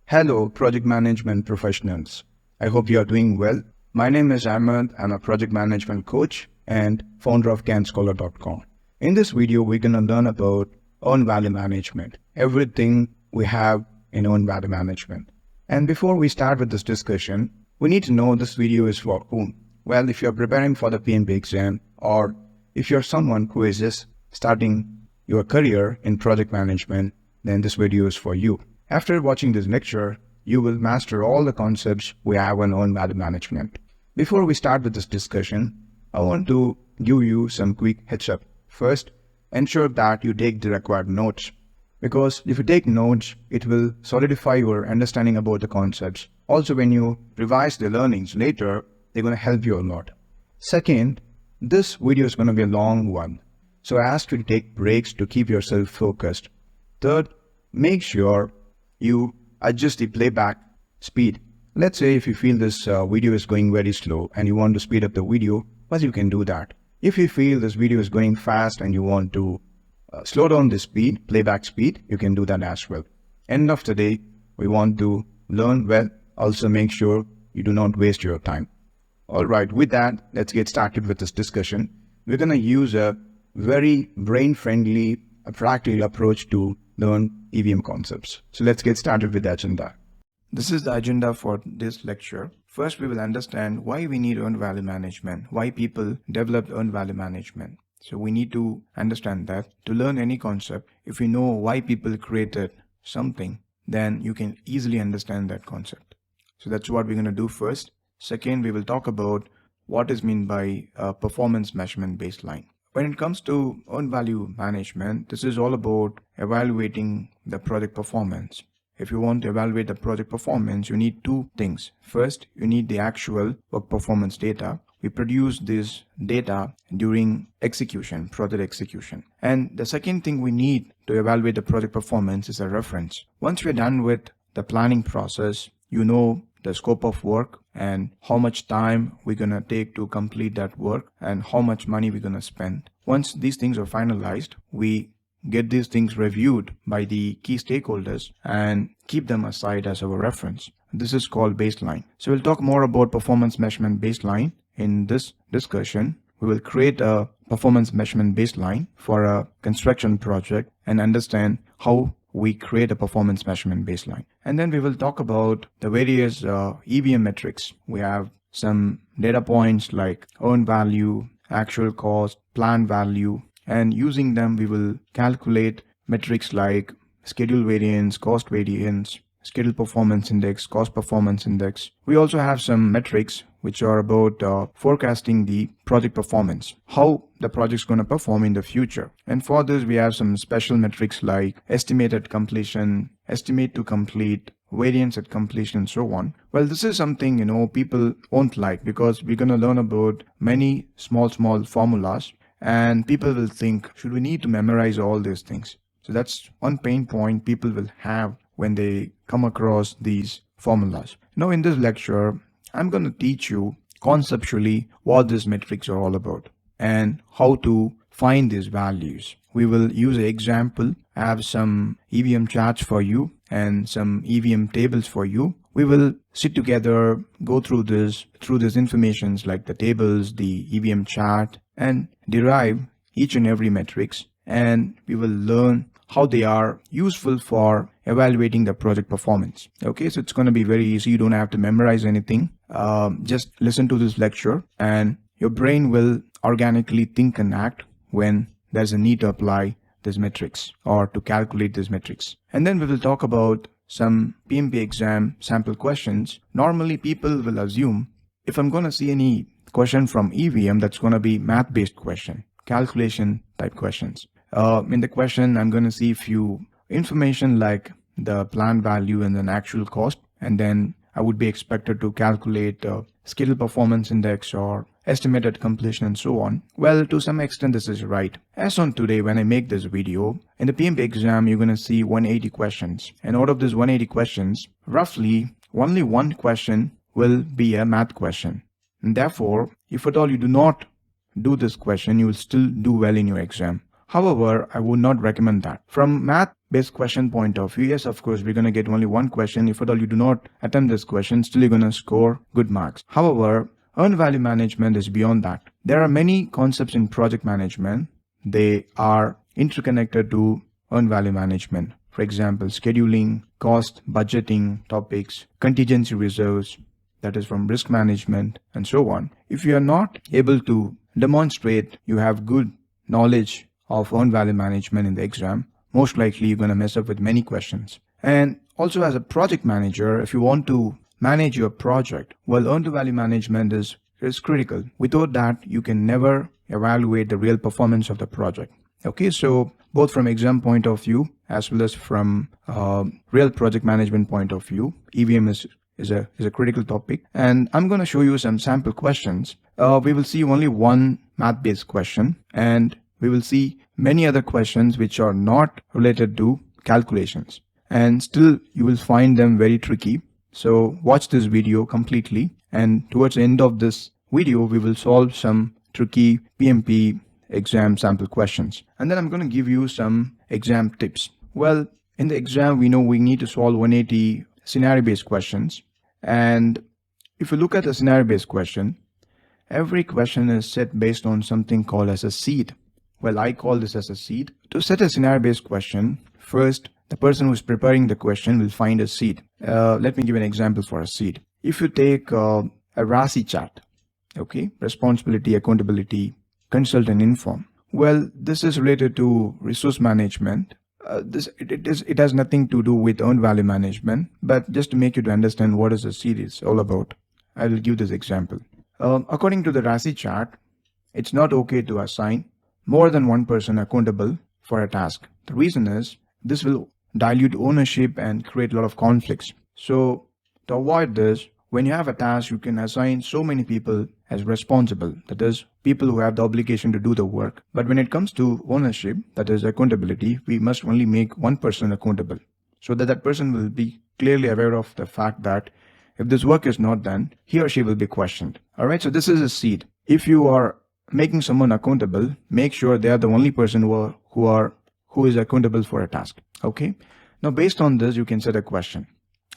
Hello, project management professionals. I hope you are doing well. My name is Ahmed. I'm a project management coach and founder of canscholar.com. In this video, we're going to learn about earned value management, everything we have in earned value management. And before we start with this discussion, we need to know this video is for whom. Well, if you're preparing for the PMP exam, or if you're someone who is just starting your career in project management, then this video is for you. After watching this lecture, you will master all the concepts we have on earned value management. Before we start with this discussion, I want to give you some quick heads up. First, ensure that you take the required notes, because if you take notes, it will solidify your understanding about the concepts. Also, when you revise the learnings later, they're going to help you a lot. Second, this video is going to be a long one, so I ask you to take breaks to keep yourself focused. Third, make sure you adjust the playback speed. Let's say if you feel this video is going very slow and you want to speed up the video, well, you can do that. If you feel this video is going fast and you want to slow down the speed, playback speed, you can do that as well. End of the day, we want to learn well. Also make sure you do not waste your time. Alright, with that, let's get started with this discussion. We're going to use a very brain-friendly, practical approach to learn EVM concepts. So let's get started with the agenda. This is the agenda for this lecture. First, we will understand why we need earned value management, why people develop earned value management. So we need to understand that to learn any concept, if you know why people created something, then you can easily understand that concept. So that's what we're going to do first. Second, we will talk about what is meant by a performance measurement baseline. When it comes to earned value management, this is all about evaluating the project performance. If you want to evaluate the project performance, you need two things. First, you need the actual work performance data. We produce this data during execution, project execution. And the second thing we need to evaluate the project performance is a reference. Once we're done with the planning process, you know the scope of work and how much time we're going to take to complete that work and how much money we're going to spend. Once these things are finalized, we get these things reviewed by the key stakeholders and keep them aside as our reference. This is called baseline. So we'll talk more about performance measurement baseline in this discussion. We will create a performance measurement baseline for a construction project and understand how we create a performance measurement baseline. And then we will talk about the various EVM metrics. We have some data points like earned value, actual cost, planned value, and using them we will calculate metrics like schedule variance, cost variance, schedule performance index, cost performance index. We also have some metrics which are about forecasting the project performance, how the project is going to perform in the future. And for this, we have some special metrics like estimated completion, estimate to complete, variance at completion, and so on. Well, this is something, people won't like, because we're going to learn about many small formulas, and people will think, should we need to memorize all these things? So that's one pain point people will have when they come across these formulas. Now in this lecture, I'm going to teach you conceptually what these metrics are all about and how to find these values. We will use an example, have some EVM charts for you and some EVM tables for you. We will sit together, go through this informations like the tables, the EVM chart, and derive each and every metrics, and we will learn how they are useful for evaluating the project performance. Okay, so it's going to be very easy. You don't have to memorize anything. Just listen to this lecture and your brain will organically think and act when there's a need to apply these metrics or to calculate these metrics. And then we will talk about some PMP exam sample questions. Normally people will assume if I'm going to see any question from EVM, that's going to be math-based question, calculation type questions. In the question, I'm going to see few information like the planned value and an actual cost, and then I would be expected to calculate schedule performance index or estimated completion and so on. Well, to some extent this is right. As on today, when I make this video, in the PMP exam you're going to see 180 questions, and out of these 180 questions, roughly only one question will be a math question. And therefore, if at all you do not do this question, you will still do well in your exam. However, I would not recommend that. From math based question point of view, yes, of course, we're going to get only one question. If at all you do not attempt this question, still you're going to score good marks. However, earned value management is beyond that. There are many concepts in project management. They are interconnected to earned value management. For example, scheduling, cost, budgeting topics, contingency reserves, that is from risk management, and so on. If you are not able to demonstrate you have good knowledge of earned value management in the exam, most likely you're going to mess up with many questions. And also, as a project manager, if you want to manage your project, well, earned value management is critical. Without that, you can never evaluate the real performance of the project. Okay, so both from exam point of view as well as from real project management point of view, EVM is a critical topic. And I'm going to show you some sample questions. We will see only one math-based question, and we will see many other questions which are not related to calculations. And still, you will find them very tricky. So watch this video completely. And towards the end of this video, we will solve some tricky PMP exam sample questions. And then I'm going to give you some exam tips. Well, in the exam, we know we need to solve 180 scenario-based questions. And if you look at the scenario-based question, every question is set based on something called as a seed. Well, I call this as a seed. To set a scenario-based question, first, the person who is preparing the question will find a seed. Let me give an example for a seed. If you take a RASI chart, okay, responsibility, accountability, consult and inform. Well, this is related to resource management. It has nothing to do with earned value management, but just to make you to understand what is a seed is all about, I will give this example. According to the RASI chart, it's not okay to assign more than one person accountable for a task. The reason is this will dilute ownership and create a lot of conflicts. So to avoid this, when you have a task, you can assign so many people as responsible, that is, people who have the obligation to do the work. But when it comes to ownership, that is accountability, we must only make one person accountable so that that person will be clearly aware of the fact that if this work is not done, he or she will be questioned. All right, so this is a seed. If you are making someone accountable, make sure they are the only person who is accountable for a task. Okay. Now, based on this, you can set a question.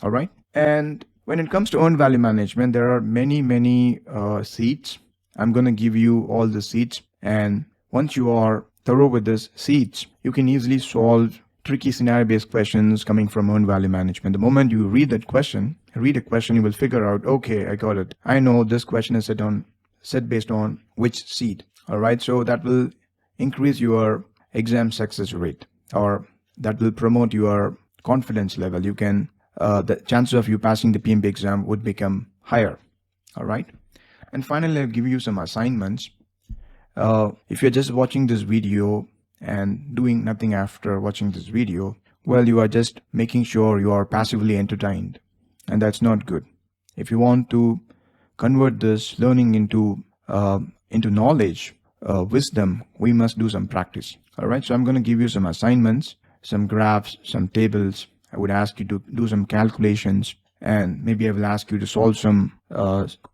All right. And when it comes to earned value management, there are many seeds. I'm going to give you all the seeds. And once you are thorough with this seeds, you can easily solve tricky scenario-based questions coming from earned value management. The moment you read a question, you will figure out, okay, I got it. I know this question is set based on which seed. All right. So that will increase your exam success rate, or that will promote your confidence level. You can the chances of you passing the PMP exam would become higher. All right. And finally, I'll give you some assignments. If you're just watching this video and doing nothing after watching this video, well, you are just making sure you are passively entertained, and that's not good. If you want to convert this learning into knowledge, wisdom, we must do some practice. All right. So I'm going to give you some assignments, some graphs, some tables. I would ask you to do some calculations, and maybe I will ask you to solve some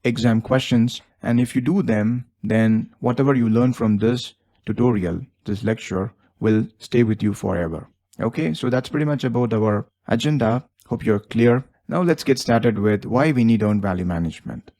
exam questions. And if you do them, then whatever you learn from this tutorial, this lecture, will stay with you forever. Okay, so that's pretty much about our agenda. Hope you're clear. Now let's get started with why we need earned value management.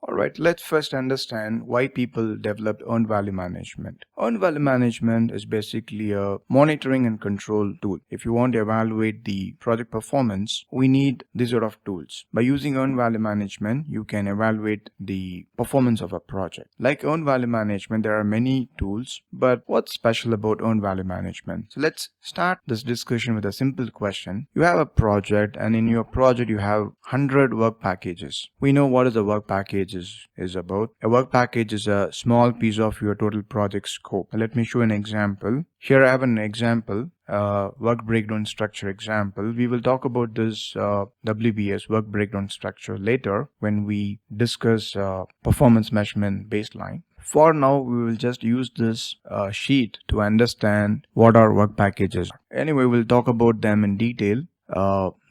All right, let's first understand why people developed earned value management. Earned value management is basically a monitoring and control tool. If you want to evaluate the project performance, we need this sort of tools. By using earned value management, you can evaluate the performance of a project. Like earned value management, there are many tools, but what's special about earned value management? So let's start this discussion with a simple question. You have a project, and in your project, you have 100 work packages. We know what is a work package is about. A work package is a small piece of your total project scope. Let me show an example. Here I have an example, work breakdown structure example. We will talk about this WBS, work breakdown structure, later when we discuss performance measurement baseline. For now, we will just use this sheet to understand what our work packages are. Anyway, we'll talk about them in detail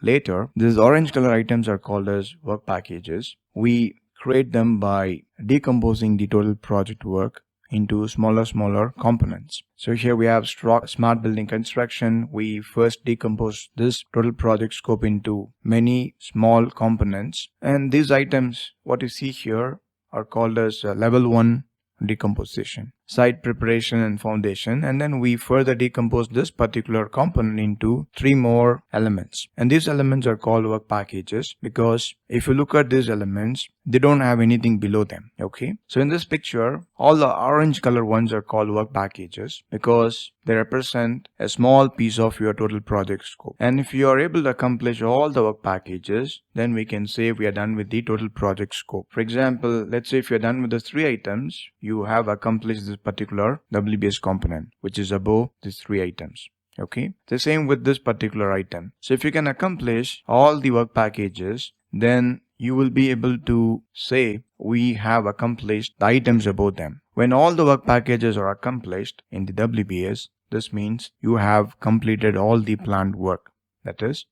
later. These orange color items are called as work packages. We create them by decomposing the total project work into smaller components. So here we have smart building construction. We first decompose this total project scope into many small components, and these items, what you see here, are called as level 1 decomposition, site preparation and foundation, and then we further decompose this particular component into 3 more elements, and these elements are called work packages because if you look at these elements, they don't have anything below them. Okay, so in this picture, all the orange color ones are called work packages because they represent a small piece of your total project scope, and if you are able to accomplish all the work packages, then we can say we are done with the total project scope. For example, let's say if you're done with the 3 items, you have accomplished this particular WBS component which is above these 3 items. Okay, the same with this particular item. So if you can accomplish all the work packages, then you will be able to say we have accomplished the items above them. When all the work packages are accomplished in the WBS, this means you have completed all the planned work. That is,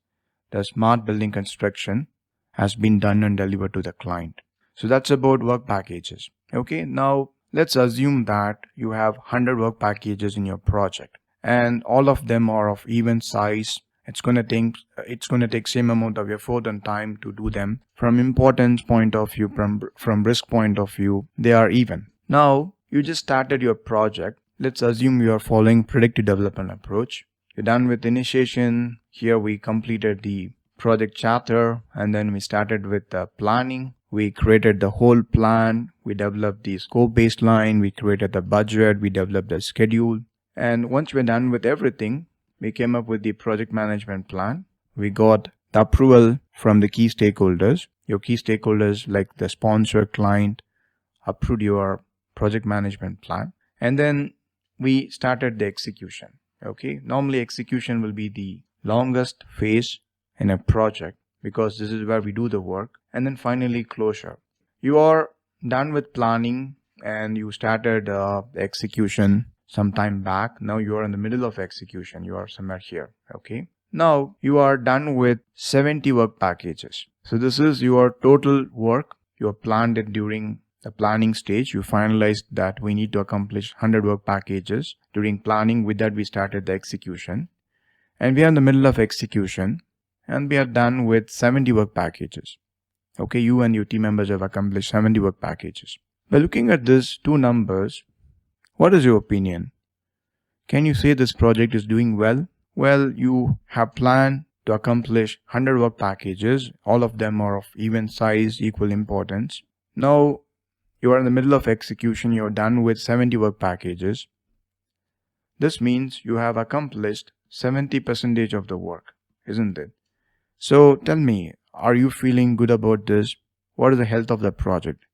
the smart building construction has been done and delivered to the client. So that's about work packages. Okay, now let's assume that you have 100 work packages in your project and all of them are of even size. It's going to take same amount of effort and time to do them. From importance point of view, from risk point of view, they are even. Now you just started your project. Let's assume you are following predictive development approach. You're done with initiation. Here we completed the project chapter and then we started with the planning. We created the whole plan. We developed the scope baseline. We created the budget. We developed the schedule. And once we're done with everything, we came up with the project management plan. We got the approval from the key stakeholders. Your key stakeholders like the sponsor, client, approved your project management plan. And then we started the execution. Okay, normally execution will be the longest phase in a project because this is where we do the work. And then finally closure. You are done with planning and you started the execution some time back. Now you are in the middle of execution. You are somewhere here. Okay, now you are done with 70 work packages. So this is your total work. You have planned it during the planning stage. You finalized that we need to accomplish 100 work packages during planning. With that we started the execution and we are in the middle of execution and we are done with 70 work packages. Okay, you and your team members have accomplished 70 work packages. By looking at these two numbers, what is your opinion? Can you say this project is doing well? Well, you have planned to accomplish 100 work packages. All of them are of even size, equal importance. Now you are in the middle of execution. You are done with 70 work packages. This means you have accomplished 70% of the work, isn't it? So tell me, are you feeling good about this? What is the health of the project?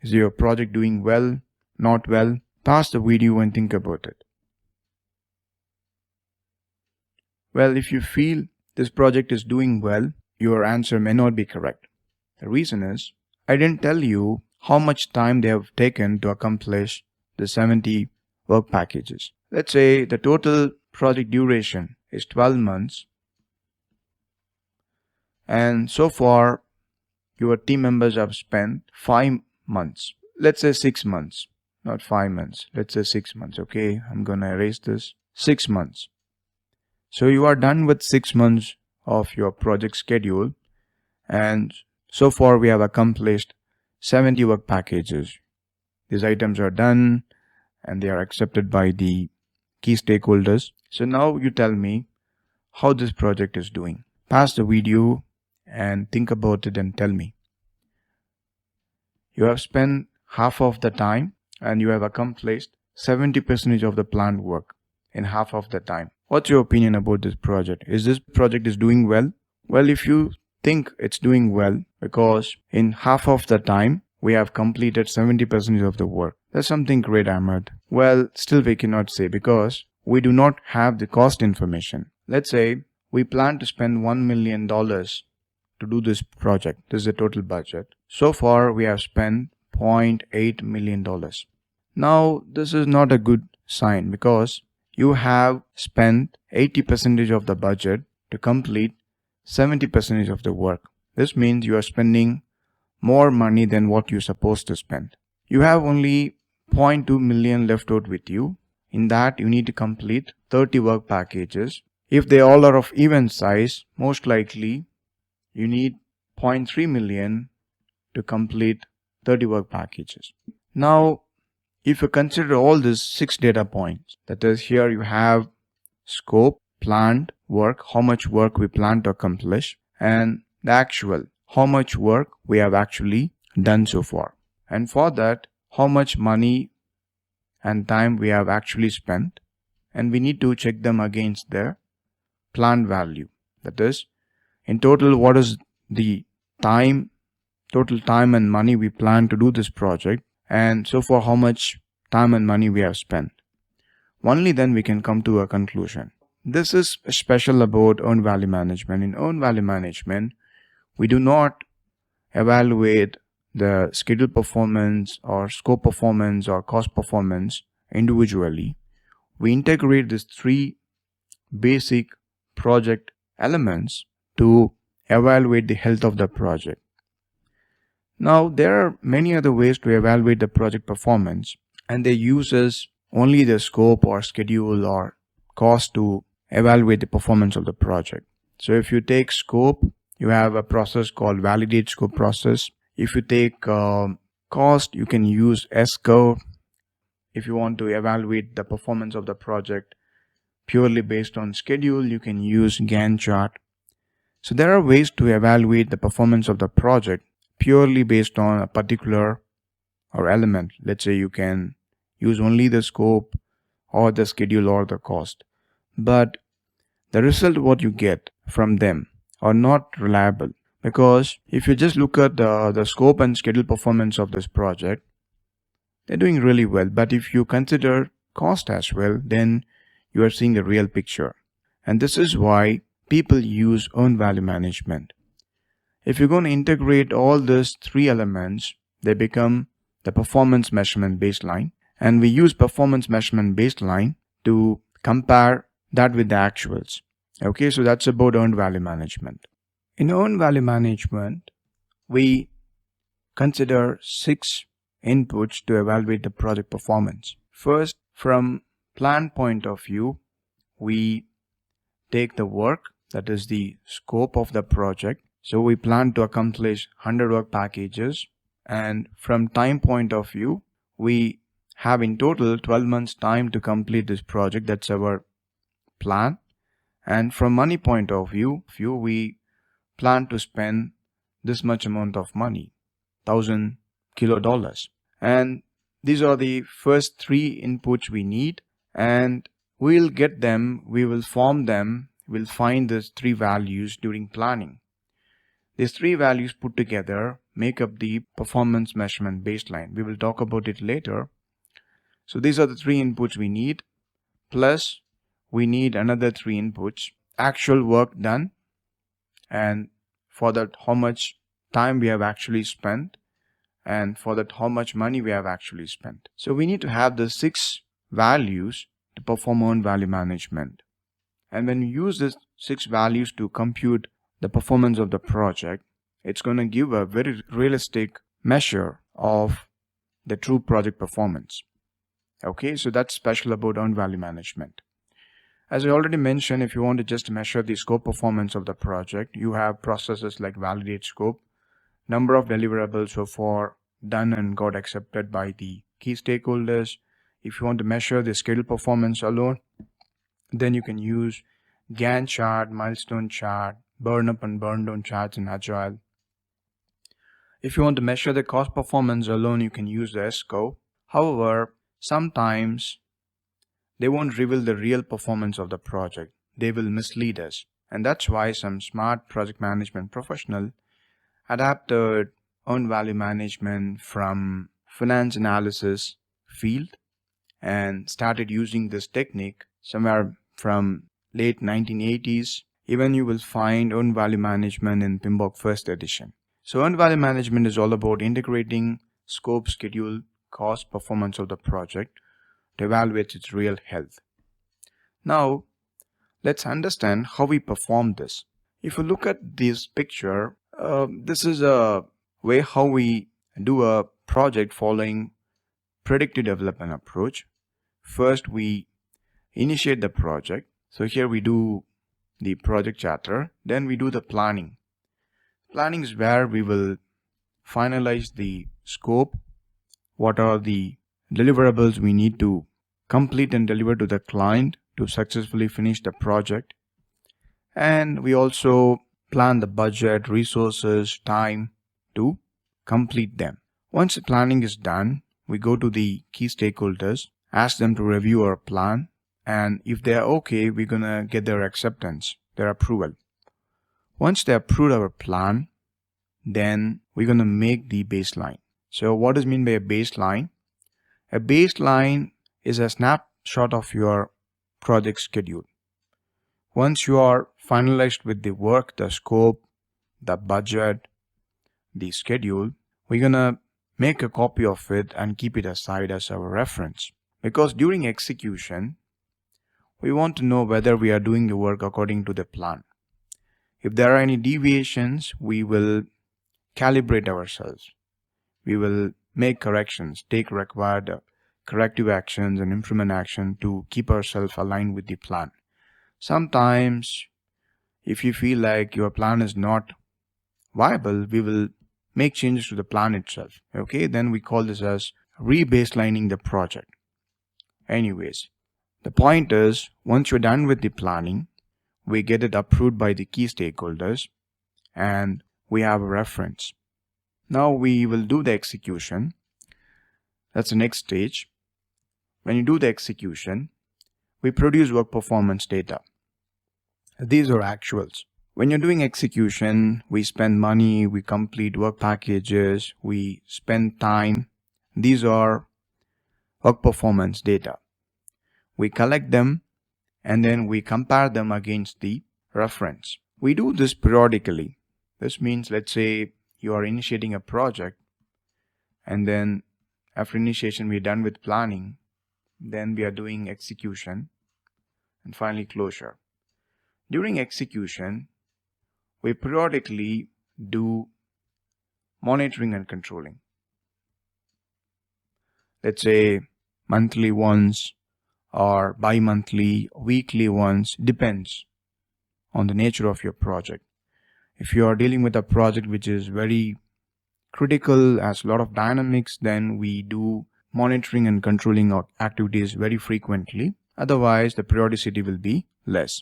Is your project doing well? Not well? Pause the video and think about it. Well, if you feel this project is doing well, your answer may not be correct. The reason is, I didn't tell you how much time they have taken to accomplish the 70 work packages. Let's say the total project duration is 12 months. And so far, your team members have spent 5 months. Let's say 6 months. Not 5 months. Let's say 6 months. Okay, I'm going to erase this. 6 months. So you are done with 6 months of your project schedule. And so far we have accomplished 70 work packages. These items are done and they are accepted by the key stakeholders. So now you tell me how this project is doing. Pause the video and think about it and tell me. You have spent half of the time and you have accomplished 70% of the planned work in half of the time. What's your opinion about this project? Is this project is doing well? Well, if you think it's doing well because in half of the time we have completed 70% of the work. That's something great, Ahmed. Well, still we cannot say because we do not have the cost information. Let's say we plan to spend $1 million to do this project. This is the total budget. So far we have spent $0.8 million. Now this is not a good sign because you have spent 80% of the budget to complete 70% of the work. This means you are spending more money than what you're supposed to spend. You have only 0.2 million left out with you. In that, you need to complete 30 work packages. If they all are of even size, most likely you need 0.3 million to complete 30 work packages. Now, if you consider all these 6 data points, that is, here you have scope, planned work, how much work we plan to accomplish, and the actual, how much work we have actually done so far. And for that, how much money and time we have actually spent, and we need to check them against their planned value. That is, in total, what is the total time and money we plan to do this project, and so far how much time and money we have spent. Only then we can come to a conclusion. This is special about earned value management. In earned value management, we do not evaluate the schedule performance or scope performance or cost performance individually. We integrate these 3 basic project elements to evaluate the health of the project. Now, there are many other ways to evaluate the project performance, and they use only the scope or schedule or cost to evaluate the performance of the project. So if you take scope, you have a process called validate scope process. If you take cost, you can use S-curve. If you want to evaluate the performance of the project purely based on schedule, you can use Gantt chart. So there are ways to evaluate the performance of the project purely based on a particular or element. Let's say you can use only the scope or the schedule or the cost. But the result what you get from them are not reliable, because if you just look at the scope and schedule performance of this project, they're doing really well. But if you consider cost as well, then you are seeing the real picture. And this is why people use earned value management. If you're going to integrate all these 3 elements, they become the performance measurement baseline. And we use performance measurement baseline to compare that with the actuals. Okay, so that's about earned value management. In earned value management, we consider 6 inputs to evaluate the project performance. First, from plan point of view, we take the work, that is the scope of the project. So we plan to accomplish 100 work packages, and from time point of view, we have in total 12 months time to complete this project. That's our plan. And from money point of view, we plan to spend this much amount of money, $1,000. And these are the first 3 inputs we need, and we'll get them, we will form them, we'll find these 3 values during planning. These 3 values put together make up the performance measurement baseline. We will talk about it later. So these are the 3 inputs we need, plus we need another 3 inputs, actual work done, and for that how much time we have actually spent, and for that how much money we have actually spent. So we need to have the 6 values to perform earned value management. And when we use these 6 values to compute the performance of the project, it's going to give a very realistic measure of the true project performance. Okay, so that's special about earned value management. As I already mentioned, if you want to just measure the scope performance of the project, you have processes like validate scope, number of deliverables so far done and got accepted by the key stakeholders. If you want to measure the schedule performance alone, then you can use Gantt chart, milestone chart, burn up and burn down charts in Agile. If you want to measure the cost performance alone, you can use the S-curve. However, sometimes they won't reveal the real performance of the project. They will mislead us. And that's why some smart project management professional adapted earned value management from finance analysis field and started using this technique somewhere from late 1980s. Even you will find earned value management in PMBOK first edition. So earned value management is all about integrating scope, schedule, cost, performance of the project to evaluate its real health. Now, let's understand how we perform this. If you look at this picture, this is a way how we do a project following predictive development approach. First, we initiate the project. So here we do the project charter. Then we do the planning. Planning is where we will finalize the scope. What are the deliverables we need to complete and deliver to the client to successfully finish the project. And we also plan the budget, resources, time to complete them. Once the planning is done, we go to the key stakeholders, ask them to review our plan, and if they are okay, we're gonna get their acceptance, their approval. Once they approve our plan, then we're gonna make the baseline. So what does mean by a baseline? A baseline is a snapshot of your project schedule. Once you are finalized with the work, the scope, the budget, the schedule, we're gonna make a copy of it and keep it aside as our reference. Because during execution, we want to know whether we are doing the work according to the plan. If there are any deviations, we will calibrate ourselves. We will make corrections, take required corrective actions and improvement action to keep ourselves aligned with the plan. Sometimes, if you feel like your plan is not viable, we will make changes to the plan itself. Okay, then we call this as re-baselining the project. Anyways, the point is, once you're done with the planning, we get it approved by the key stakeholders and we have a reference. Now we will do the execution. That's the next stage. When you do the execution, we produce work performance data. These are actuals. When you're doing execution, we spend money, we complete work packages, we spend time. These are work performance data. We collect them and then we compare them against the reference. We do this periodically. This means, let's say you are initiating a project and then after initiation we're done with planning, then we are doing execution and finally closure. During execution, we periodically do monitoring and controlling. Let's say monthly once or bi-monthly, weekly once, depends on the nature of your project. If you are dealing with a project which is very critical, has a lot of dynamics, then we do monitoring and controlling of activities very frequently. Otherwise, the periodicity will be less.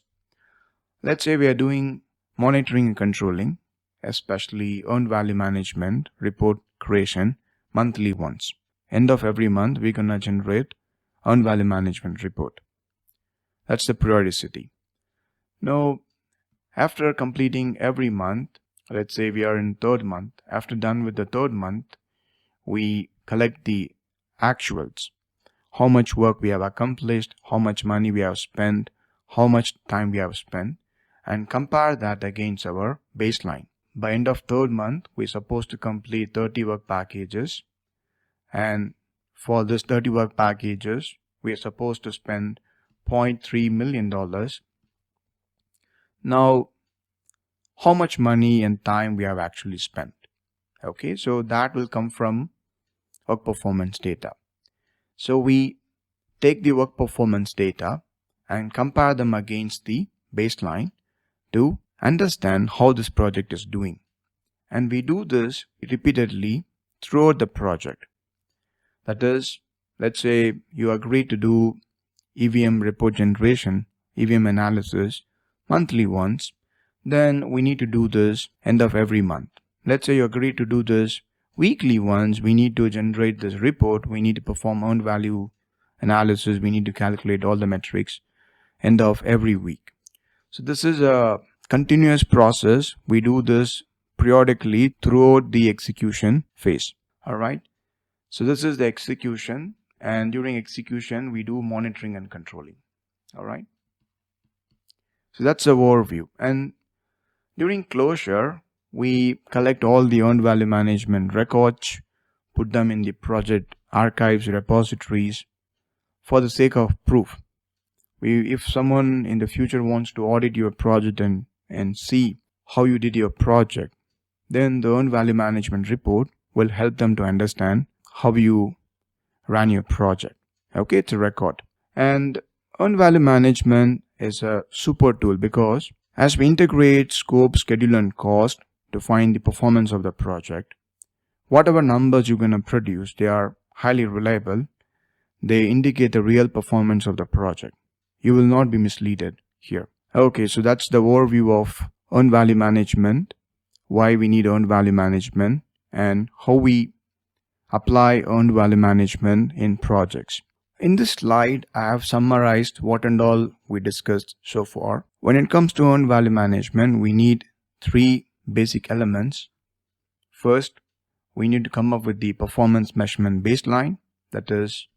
Let's say we are doing monitoring and controlling, especially earned value management, report creation, monthly once. End of every month, we're gonna generate earned value management report. That's the periodicity. Now, after completing every month, let's say we are in third month, after done with the third month, we collect the actuals. How much work we have accomplished, how much money we have spent, how much time we have spent, and compare that against our baseline. By end of third month, we're supposed to complete 30 work packages, and for this 30 work packages, we are supposed to spend $0.3 million. Now, how much money and time we have actually spent? Okay, so that will come from work performance data. So we take the work performance data and compare them against the baseline to understand how this project is doing. And we do this repeatedly throughout the project. That is, let's say you agree to do EVM report generation, EVM analysis monthly once, then we need to do this end of every month. Let's say you agree to do this weekly once, we need to generate this report, we need to perform earned value analysis, we need to calculate all the metrics end of every week. So this is a continuous process. We do this periodically throughout the execution phase. Alright. So this is the execution, and during execution we do monitoring and controlling. Alright. So that's the overview. And during closure, we collect all the earned value management records, put them in the project archives, repositories for the sake of proof. If someone in the future wants to audit your project and see how you did your project, then the earned value management report will help them to understand how you ran your project. Okay, it's a record. And earned value management is a super tool because as we integrate scope, schedule, and cost to find the performance of the project, whatever numbers you're going to produce, they are highly reliable. They indicate the real performance of the project. You will not be misled here. Okay, so that's the overview of earned value management, why we need earned value management, and how we apply earned value management in projects. In this slide, I have summarized what and all we discussed so far. When it comes to earned value management, we need three basic elements. First, we need to come up with the performance measurement baseline. That is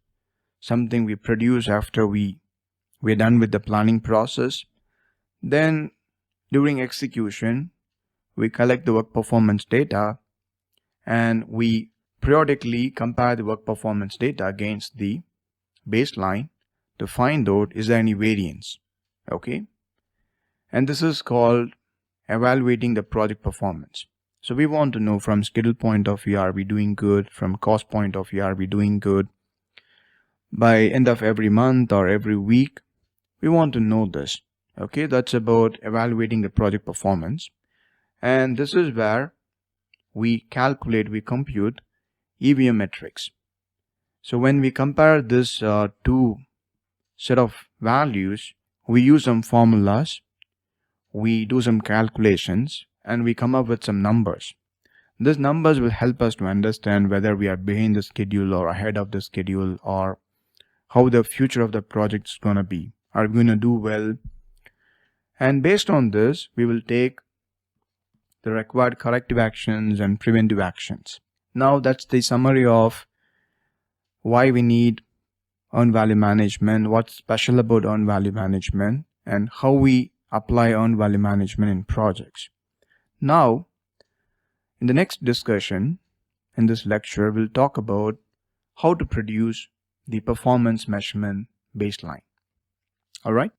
something we produce after we're done with the planning process. Then, during execution, we collect the work performance data and we periodically compare the work performance data against the baseline to find out is there any variance. Okay, and this is called evaluating the project performance. So we want to know from schedule point of view, are we doing good? From cost point of view, are we doing good? By end of every month or every week, we want to know this. Okay, that's about evaluating the project performance. And this is where we compute EVM metrics. So when we compare this two set of values, we use some formulas, we do some calculations, and we come up with some numbers. These numbers will help us to understand whether we are behind the schedule or ahead of the schedule, or how the future of the project is going to be. Are we going to do well? And based on this, we will take the required corrective actions and preventive actions. Now that's the summary of why we need earned value management, what's special about earned value management, and how we apply earned value management in projects. Now, in the next discussion, in this lecture, we'll talk about how to produce the performance measurement baseline. All right?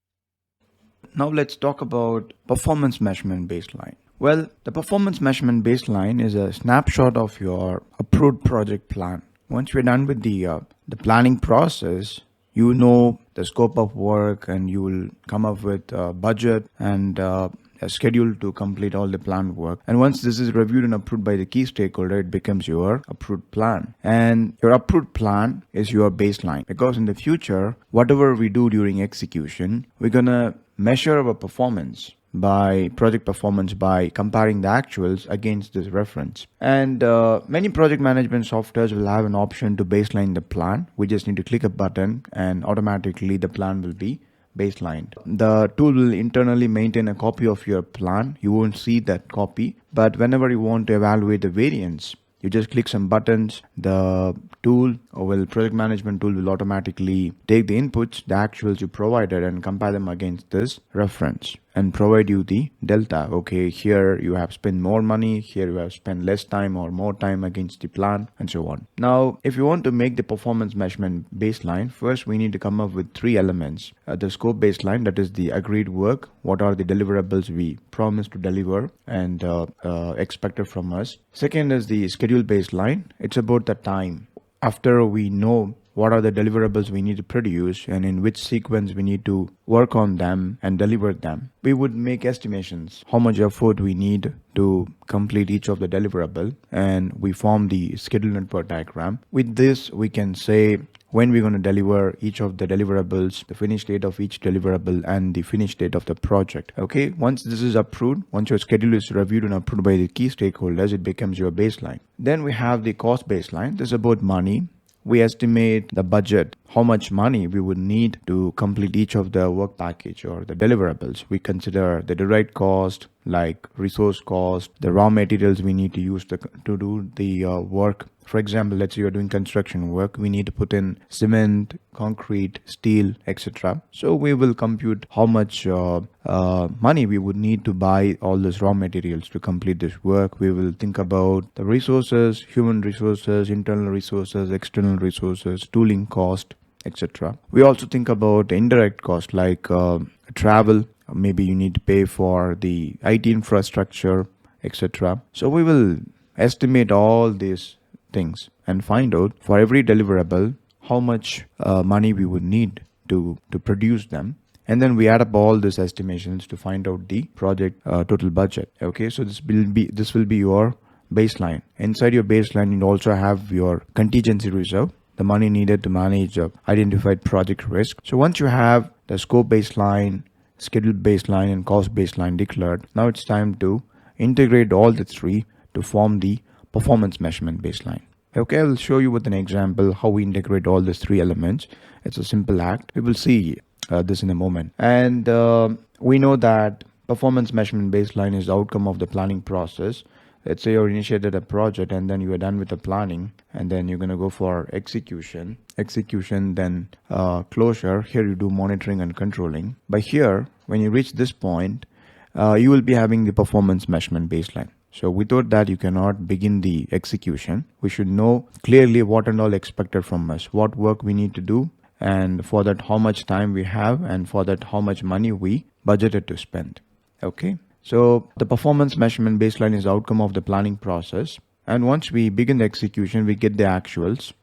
Now let's talk about performance measurement baseline. Well, the performance measurement baseline is a snapshot of your approved project plan. Once you're done with the planning process, you know the scope of work and you will come up with a budget and a schedule to complete all the planned work. And once this is reviewed and approved by the key stakeholder, it becomes your approved plan. And your approved plan is your baseline, because in the future, whatever we do during execution, we're gonna measure our performance by project performance by comparing the actuals against this reference. And many project management softwares will have an option to baseline the plan. We just need to click a button and automatically the plan will be baselined. The tool will internally maintain a copy of your plan. You won't see that copy, but whenever you want to evaluate the variance, you just click some buttons. The tool, project management tool will automatically take the inputs, the actuals you provided, and compare them against this reference and provide you the delta. Okay, here you have spent more money, here you have spent less time or more time against the plan, and so on. Now, if you want to make the performance measurement baseline, first we need to come up with three elements. The scope baseline, that is the agreed work. What are the deliverables we promised to deliver and expected from us? Second is the schedule baseline. It's about the time. After we know what are the deliverables we need to produce and in which sequence we need to work on them and deliver them, we would make estimations how much effort we need to complete each of the deliverable, and we form the schedule network diagram. With this, we can say when we're going to deliver each of the deliverables, the finish date of each deliverable, and the finish date of the project. Okay, once this is approved, once your schedule is reviewed and approved by the key stakeholders, it becomes your baseline. Then we have the cost baseline. This is about money. We estimate the budget, how much money we would need to complete each of the work package or the deliverables. We consider the direct cost, like resource cost, the raw materials we need to use to do the work. For example, let's say you're doing construction work, we need to put in cement, concrete, steel, etc. So we will compute how much money we would need to buy all these raw materials to complete this work. We will think about the resources, human resources, internal resources, external resources, tooling cost, etc. We also think about indirect cost like travel. Maybe you need to pay for the IT infrastructure, etc. So we will estimate all these things and find out for every deliverable how much money we would need to produce them. And then we add up all these estimations to find out the project total budget. Okay, so this will be your baseline. Inside your baseline, you also have your contingency reserve, the money needed to manage identified project risk. So once you have the scope baseline, schedule baseline, and cost baseline declared, now it's time to integrate all the three to form the performance measurement baseline. Okay, I will show you with an example how we integrate all these three elements. It's a simple act. We will see this in a moment. And we know that performance measurement baseline is the outcome of the planning process. Let's say you initiated a project and then you are done with the planning, and then you're going to go for execution, then closure. Here you do monitoring and controlling. But here, when you reach this point, you will be having the performance measurement baseline. So without that, you cannot begin the execution. We should know clearly what and all expected from us, what work we need to do, and for that how much time we have, and for that how much money we budgeted to spend. Okay, so the performance measurement baseline is the outcome of the planning process, and once we begin the execution, we get the actuals.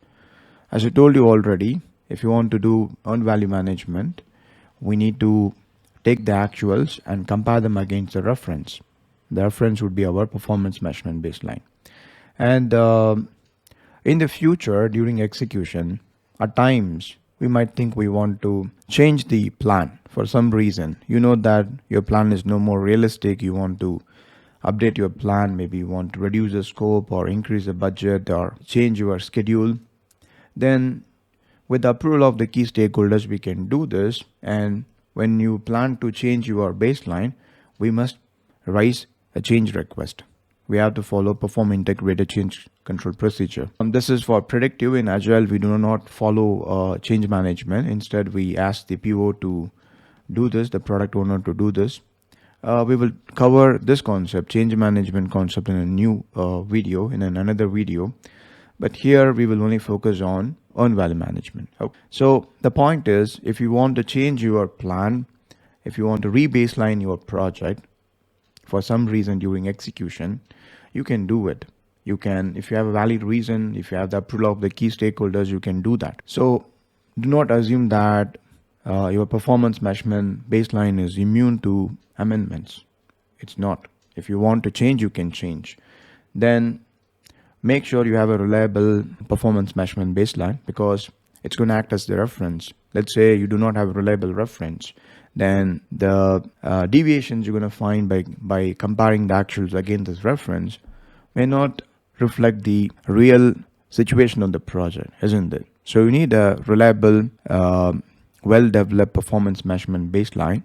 As I told you already, if you want to do earned value management, we need to take the actuals and compare them against the reference. The reference would be our performance measurement baseline. And in the future, during execution, at times we might think we want to change the plan for some reason. You know that your plan is no more realistic. You want to update your plan. Maybe you want to reduce the scope or increase the budget or change your schedule. Then with the approval of the key stakeholders, we can do this. And when you plan to change your baseline, we must raise a change request. We have to follow perform integrated change control procedure. This is for predictive. In Agile, we do not follow change management. Instead, we ask the PO to do this, the product owner to do this. We will cover this concept, change management concept, in a new video, in another video. But here we will only focus on earned value management. So the point is, if you want to change your plan, if you want to re-baseline your project for some reason during execution, you can do it. You can, if you have a valid reason, if you have the approval of the key stakeholders, you can do that. So do not assume that your performance measurement baseline is immune to amendments. It's not. If you want to change, you can change. Then make sure you have a reliable performance measurement baseline, because it's going to act as the reference. Let's say you do not have a reliable reference, then the deviations you're going to find by comparing the actuals against this reference may not reflect the real situation of the project, isn't it? So you need a reliable, well-developed performance measurement baseline.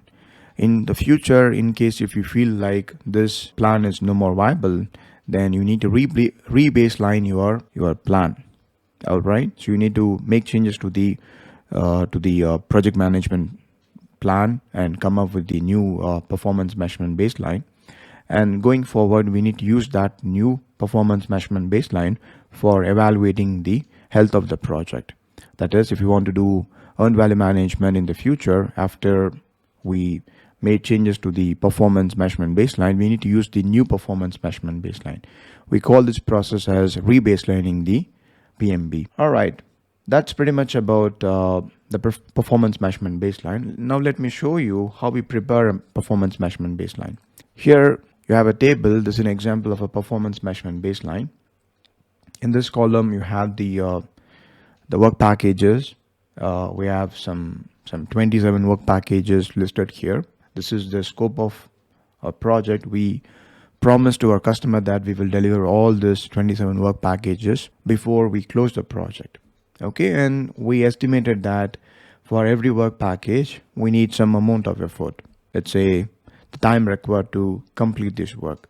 In the future, in case if you feel like this plan is no more viable, then you need to re-baseline your plan. All right. So you need to make changes to the project management plan and come up with the new performance measurement baseline. And going forward, we need to use that new performance measurement baseline for evaluating the health of the project. That is, if you want to do earned value management in the future, after we made changes to the performance measurement baseline, we need to use the new performance measurement baseline. We call this process as rebaselining the PMB. All right, that's pretty much about the performance measurement baseline. Now let me show you how we prepare a performance measurement baseline. Here you have a table. This is an example of a performance measurement baseline. In this column, you have the work packages. We have some 27 work packages listed here. This is the scope of a project. We promised to our customer that we will deliver all these 27 work packages before we close the project. Okay, and we estimated that for every work package, we need some amount of effort. Let's say the time required to complete this work.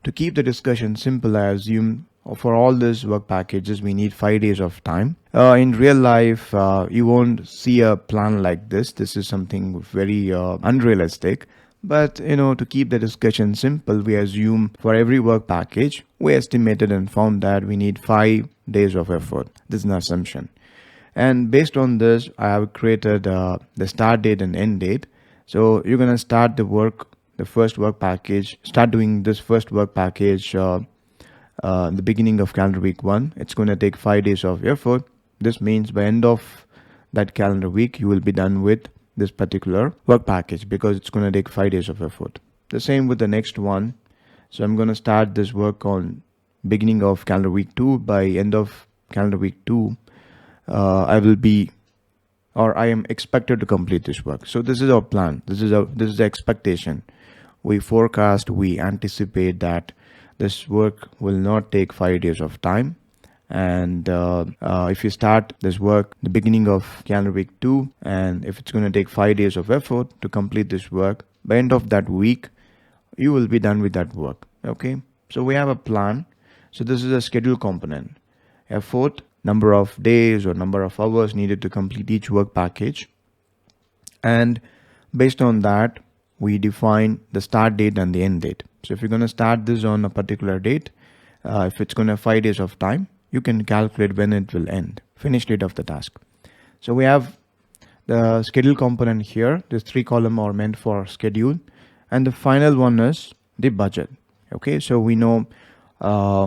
To keep the discussion simple, I assume for all these work packages, we need 5 days of time. In real life, you won't see a plan like this. This is something very unrealistic. But, to keep the discussion simple, we assume for every work package, we estimated and found that we need 5 days of effort. This is an assumption. And based on this, I have created the start date and end date. So you're going to start the first work package, start doing this first work package the beginning of calendar week 1. It's going to take 5 days of effort. This means by end of that calendar week, you will be done with this particular work package because it's going to take 5 days of effort. The same with the next one. So I'm going to start this work on beginning of calendar week 2. By end of calendar week 2, I am expected to complete this work. So this is our plan. This is the expectation. We forecast, we anticipate that this work will not take 5 days of time. And if you start this work the beginning of calendar week 2, and if it's going to take 5 days of effort to complete this work, by end of that week, you will be done with that work. Okay. So we have a plan. So this is a schedule component. Effort, number of days or number of hours needed to complete each work package. And based on that, we define the start date and the end date. So if you're going to start this on a particular date, if it's going to have 5 days of time, you can calculate when it will end, finish date of the task. So we have the schedule component here. These 3 columns are meant for schedule. And the final one is the budget. Okay, so we know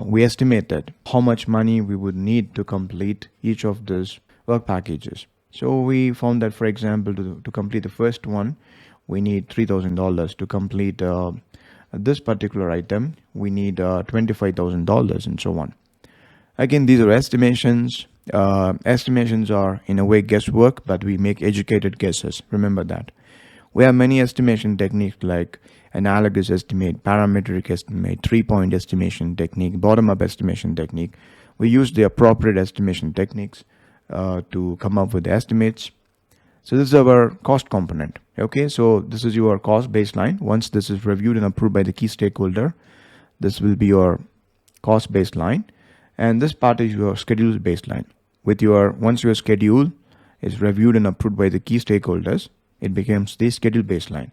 we estimated how much money we would need to complete each of these work packages. So we found that, for example, to complete the first one, we need $3,000. To complete this particular item, we need $25,000 and so on. Again, these are estimations. Estimations are in a way guesswork, but we make educated guesses. Remember that. We have many estimation techniques like analogous estimate, parametric estimate, 3-point estimation technique, bottom-up estimation technique. We use the appropriate estimation techniques to come up with the estimates. So this is our cost component. Okay, so this is your cost baseline. Once this is reviewed and approved by the key stakeholder, this will be your cost baseline. And this part is your schedule baseline. Once your schedule is reviewed and approved by the key stakeholders, it becomes the schedule baseline.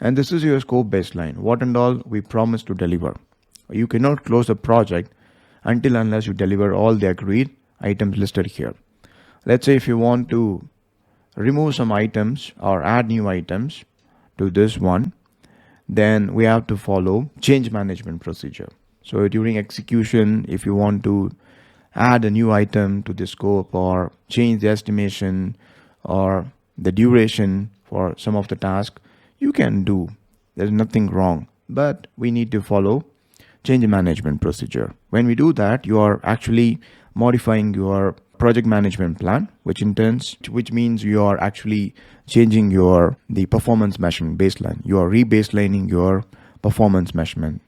And this is your scope baseline. What and all we promise to deliver. You cannot close a project unless you deliver all the agreed items listed here. Let's say if you want to remove some items or add new items to this one, then we have to follow change management procedure. So during execution, if you want to add a new item to the scope or change the estimation or the duration for some of the tasks, you can do. There's nothing wrong, but we need to follow change management procedure. When we do that, you are actually modifying your project management plan, which means you are actually changing the performance measurement baseline. You are rebaselining your performance measurement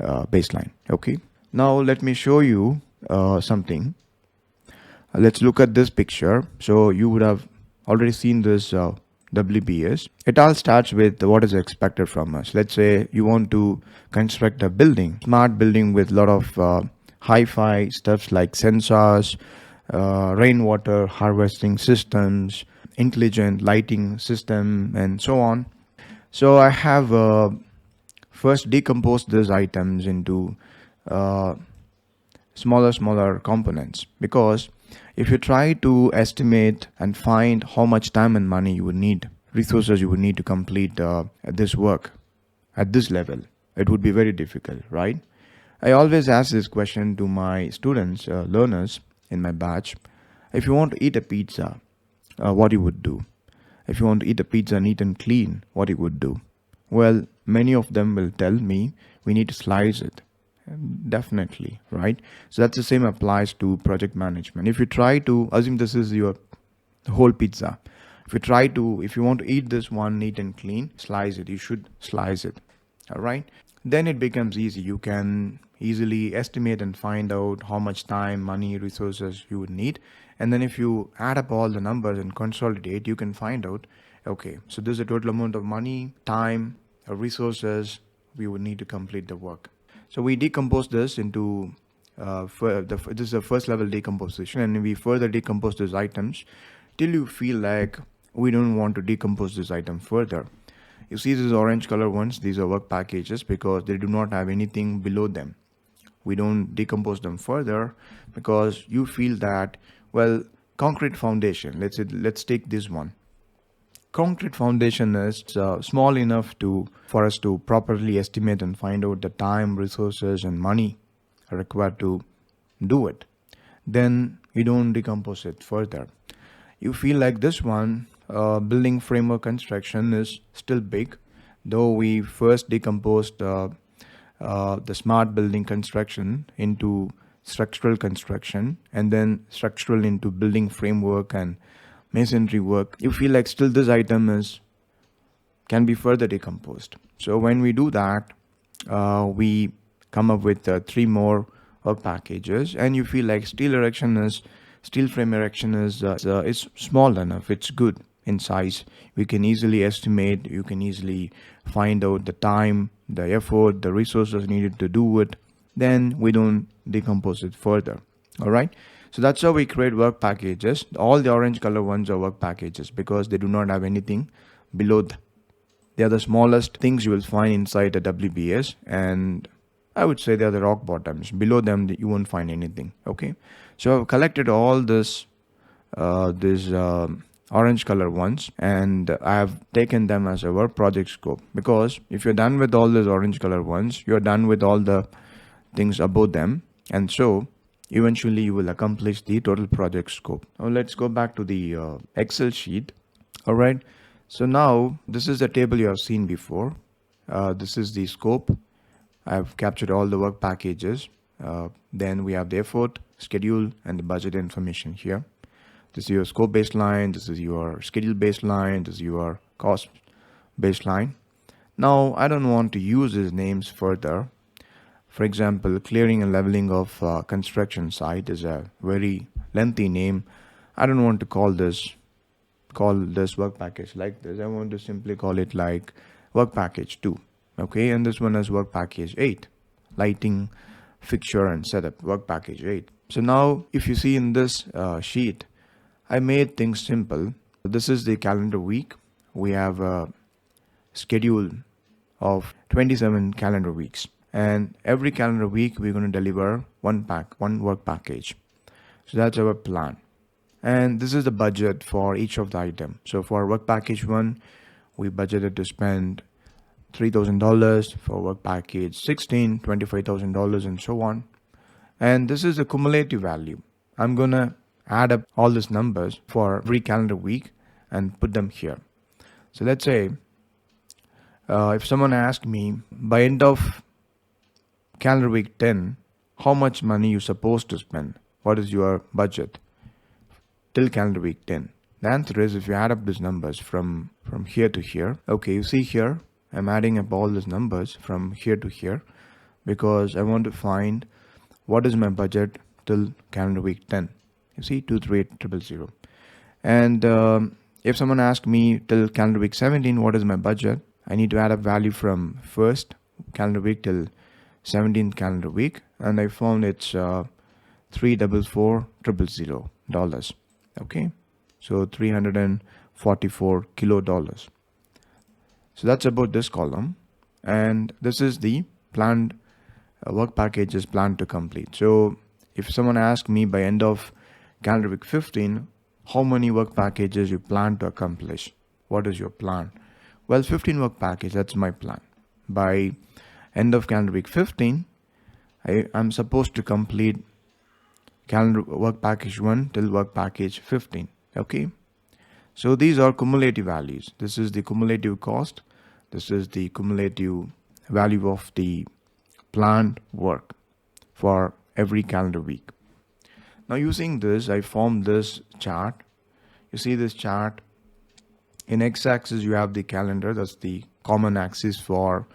baseline. Okay. Now let me show you something. Let's look at this picture. So you would have already seen this WBS. It all starts with what is expected from us. Let's say you want to construct a building, smart building with a lot of hi-fi stuff like sensors, rainwater harvesting systems, intelligent lighting system, and so on. So I have first decomposed these items into smaller components, because if you try to estimate and find how much time and money you would need, resources you would need to complete this work at this level, it would be very difficult, right? I always ask this question to my students, learners in my batch. If you want to eat a pizza, what you would do? If you want to eat a pizza neat and clean, what you would do? Well, many of them will tell me we need to slice it. Definitely, right? So that's the same applies to project management. If you try to assume this is your whole pizza, if you want to eat this one neat and clean, slice it. You should slice it. All right. Then it becomes easy. You can easily estimate and find out how much time, money, resources you would need. And then if you add up all the numbers and consolidate, you can find out, okay, so this is the total amount of money, time, resources we would need to complete the work. So we decompose this into, this is the first level decomposition, and we further decompose these items till you feel like we don't want to decompose this item further. You see these orange color ones, these are work packages because they do not have anything below them. We don't decompose them further because you feel that, well, concrete foundation, let's take this one. Concrete foundation is small enough for us to properly estimate and find out the time, resources, and money required to do it. then you don't decompose it further. You feel like this one, building framework construction, is still big, though we first decomposed the smart building construction into structural construction, and then structural into building framework and masonry work. You feel like still this item can be further decomposed. So when we do that, we come up with 3 more work packages, and you feel like steel frame erection is small enough, it's good in size. We can easily estimate, you can easily find out the time, the effort, the resources needed to do it. Then we don't decompose it further. All right. So that's how we create work packages. All the orange color ones are work packages because they do not have anything below they are the smallest things you will find inside the WBS, and I would say they are the rock bottoms. Below them, you won't find anything. Okay. So I've collected all this orange color ones, and I have taken them as our project scope, because if you're done with all these orange color ones, you're done with all the things above them, and so eventually you will accomplish the total project scope. Now let's go back to the Excel sheet. All right. So now this is the table you have seen before. This is the scope. I've captured all the work packages. Then we have the effort, schedule, and the budget information here. This is your scope baseline. This is your schedule baseline. This is your cost baseline. Now I don't want to use these names further. For example, clearing and leveling of construction site is a very lengthy name. I don't want to call this work package like this. I want to simply call it like work package 2. Okay, and this one is work package 8, lighting, fixture and setup, work package 8. So now if you see in this sheet, I made things simple. This is the calendar week. We have a schedule of 27 calendar weeks, and every calendar week we're going to deliver one work package. So that's our plan. And this is the budget for each of the item. So for work package 1, we budgeted to spend $3,000. For work package 16, $25,000, and so on. And this is the cumulative value. I'm gonna add up all these numbers for every calendar week and put them here. So let's say if someone asked me by end of calendar week 10, how much money you're supposed to spend, what is your budget till calendar week 10? The answer is, if you add up these numbers from here to here. Okay, you see here, I'm adding up all these numbers from here to here because I want to find what is my budget till calendar week 10. You see, 238,000. And if someone asked me till calendar week 17, what is my budget? I need to add up value from first calendar week till 17th calendar week, and I found it's $344,000. Okay, so $344 So that's about this column, and this is the planned work packages planned to complete. So if someone asks me by end of calendar week 15, how many work packages you plan to accomplish? What is your plan? Well, 15 work package, that's my plan. By end of calendar week 15, I'm supposed to complete calendar work package 1 till work package 15. Okay. So these are cumulative values. This is the cumulative cost. This is the cumulative value of the planned work for every calendar week. Now using this, I formed this chart. You see this chart. In x-axis, you have the calendar. That's the common axis for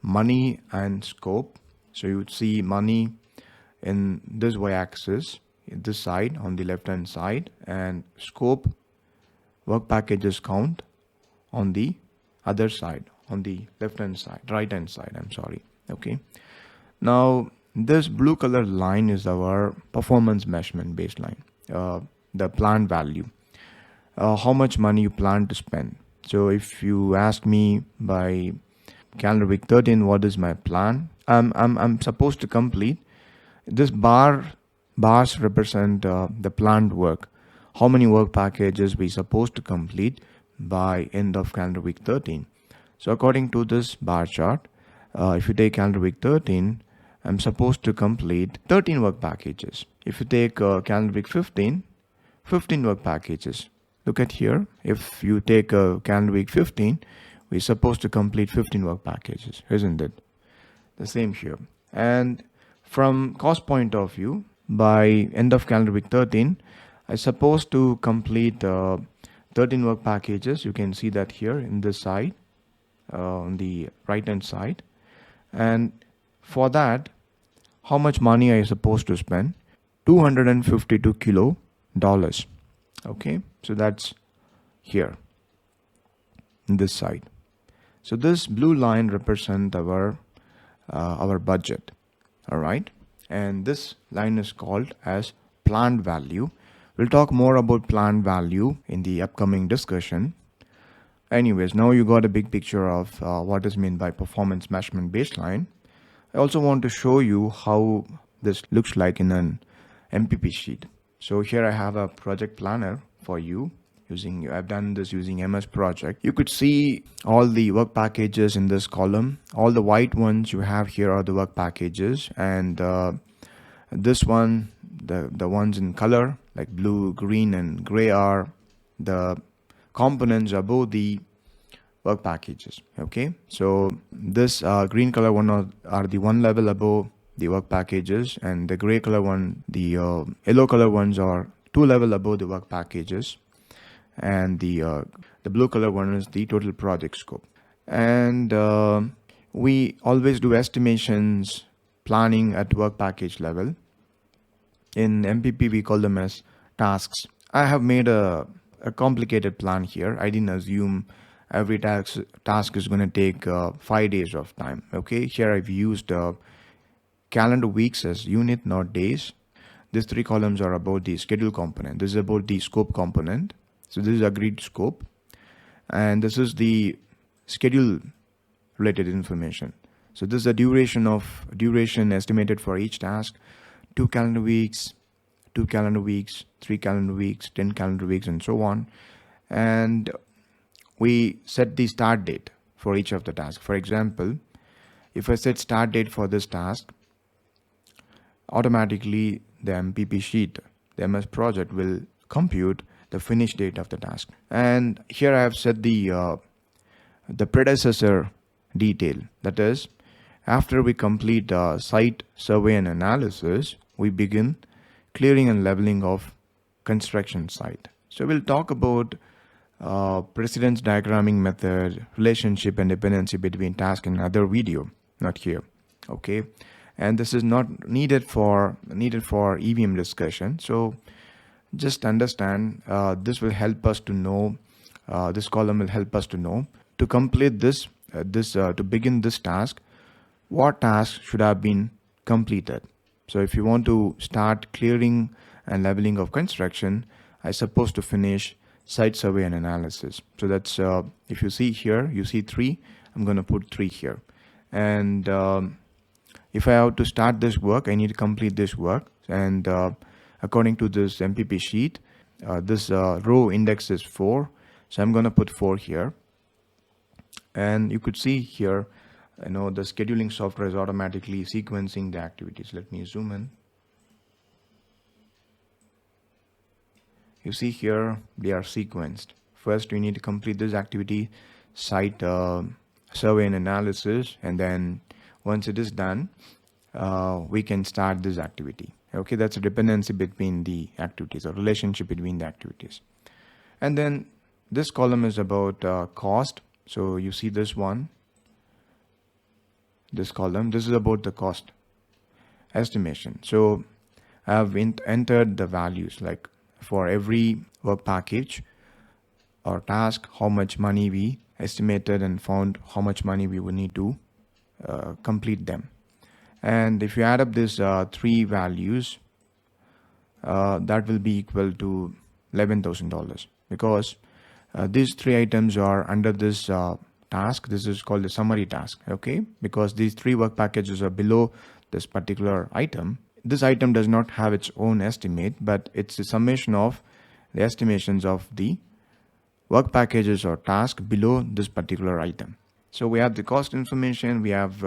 money and scope. So you would see money in this y-axis, this side on the left-hand side, and scope, work packages count on the other side, on the left-hand side, right-hand side, I'm sorry. Okay. Now this blue color line is our performance measurement baseline, the planned value. How much money you plan to spend. So if you ask me by calendar week 13, what is my plan? I'm supposed to complete. This bars represent the planned work. How many work packages we supposed to complete by end of calendar week 13. So according to this bar chart, if you take calendar week 13, I'm supposed to complete 13 work packages. If you take calendar week 15 work packages. Look at here. If you take calendar week 15, we're supposed to complete 15 work packages, isn't it? The same here. And from cost point of view, by end of calendar week 13, I'm supposed to complete 13 work packages. You can see that here in this side, on the right hand side. And for that, how much money are you supposed to spend? $252 dollars. Okay, so that's here in this side. So this blue line represents our budget. All right, and this line is called as planned value. We'll talk more about planned value in the upcoming discussion. Anyways, now you got a big picture of what is meant by performance measurement baseline. I also want to show you how this looks like in an MPP sheet. So here I have a project planner for you. I've done this using MS Project. You could see all the work packages in this column. All the white ones you have here are the work packages, and this one, the ones in color like blue, green, and gray are the components above the work packages. Okay, so this green color one are the one level above the work packages, and the gray color one, the yellow color ones are two level above the work packages, and the blue color one is the total project scope. And we always do estimations planning at work package level. In MPP we call them as tasks. I have made a complicated plan here. I didn't assume every task is going to take 5 days of time. Okay, here I've used calendar weeks as unit, not days. These three columns are about the schedule component. This is about the scope component. So this is agreed scope, and this is the schedule related information. So this is the duration estimated for each task: 2 calendar weeks, 2 calendar weeks, 3 calendar weeks, 10 calendar weeks, and so on. And we set the start date for each of the tasks. For example, if I set start date for this task, automatically the MPP sheet, the MS project, will compute the finish date of the task. And here I have set the predecessor detail. That is, after we complete site survey and analysis, we begin clearing and leveling of construction site. So we'll talk about precedence diagramming method, relationship and dependency between task and other video, not here. Okay, and this is not needed for EVM discussion. So just understand, this will help us to know, this column will help us to know to complete this to begin this task, what tasks should have been completed. So if you want to start clearing and leveling of construction, I supposed to finish site survey and analysis. So that's if you see here, you see 3, I'm going to put 3 here. And if I have to start this work, I need to complete this work. And according to this MPP sheet, this row index is 4. So I'm going to put 4 here. And you could see here, the scheduling software is automatically sequencing the activities. Let me zoom in. You see here, they are sequenced. First, we need to complete this activity, site survey and analysis, and then once it is done, we can start this activity. Okay, that's a dependency between the activities, or relationship between the activities. And then this column is about cost. So you see this one, this column, this is about the cost estimation. So I have entered the values, like for every work package or task, how much money we estimated and found how much money we would need to complete them. And if you add up these 3 values, that will be equal to $11,000, because these 3 items are under this task. This is called the summary task. Okay, because these 3 work packages are below this particular item. This item does not have its own estimate, but it's a summation of the estimations of the work packages or task below this particular item. So we have the cost information, we have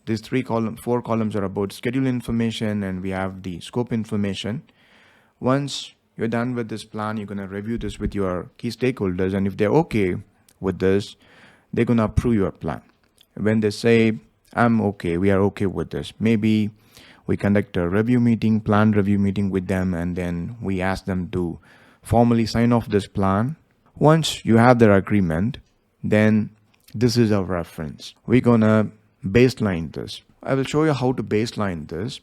These four columns are about schedule information, and we have the scope information. Once you're done with this plan, you're going to review this with your key stakeholders, and if they're okay with this, they're going to approve your plan. When they say, I'm okay, we are okay with this, maybe we conduct a planned review meeting with them, and then we ask them to formally sign off this plan. Once you have their agreement, then this is our reference. We're going to baseline this. I will show you how to baseline this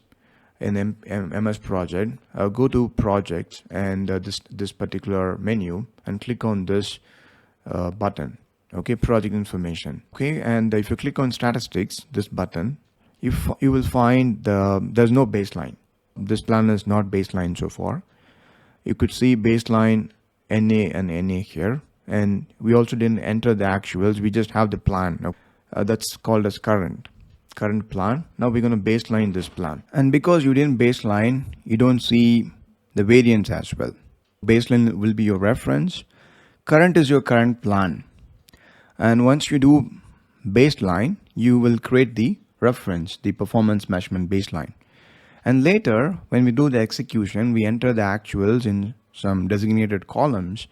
in MS Project. Go to Projects and this particular menu and click on this button. Okay, Project Information. Okay, and if you click on Statistics, this button, you will find there's no baseline. This plan is not baseline so far. You could see baseline NA and NA here, and we also didn't enter the actuals. We just have the plan. That's called as current plan. Now we're going to baseline this plan, and because you didn't baseline, you don't see the variance as well. Baseline will be your reference. Current is your current plan, and once you do baseline, you will create the reference, the performance measurement baseline. And later, when we do the execution, we enter the actuals in some designated columns,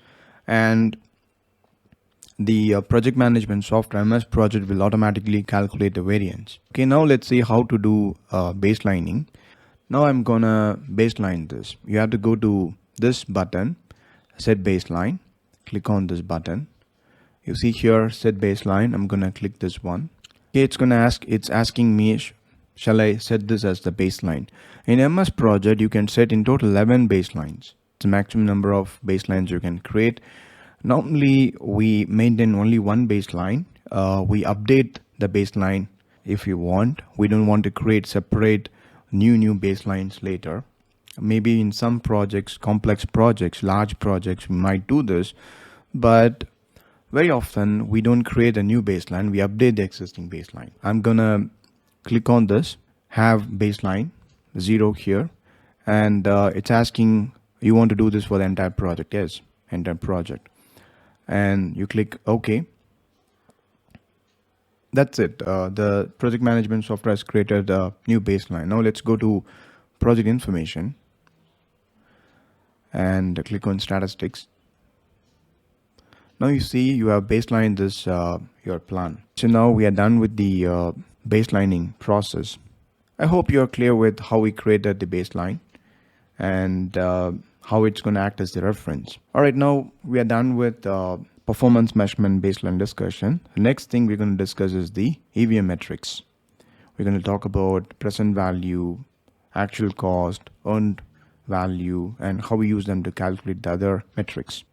and the project management software MS Project will automatically calculate the variance. Okay, now let's see how to do baselining. Now I'm gonna baseline this. You have to go to this button, set baseline. Click on this button. You see here, set baseline. I'm gonna click this one. Okay, it's asking me, shall I set this as the baseline? In MS Project, you can set in total 11 baselines. It's the maximum number of baselines you can create. Normally, we maintain only one baseline. We update the baseline if you want. We don't want to create separate new baselines later. Maybe in some projects, complex projects, large projects, we might do this, but very often we don't create a new baseline. We update the existing baseline. I'm gonna click on this, have baseline 0 here, and it's asking you want to do this for the entire project. Yes, entire project. And you click OK. That's it. The project management software has created a new baseline. Now let's go to project information and click on statistics. Now you see you have baselined this your plan. So now we are done with the baselining process. I hope you're clear with how we created the baseline and how it's going to act as the reference. All right, now we are done with performance measurement baseline discussion. The next thing we're going to discuss is the EVM metrics. We're going to talk about present value, actual cost, earned value, and how we use them to calculate the other metrics.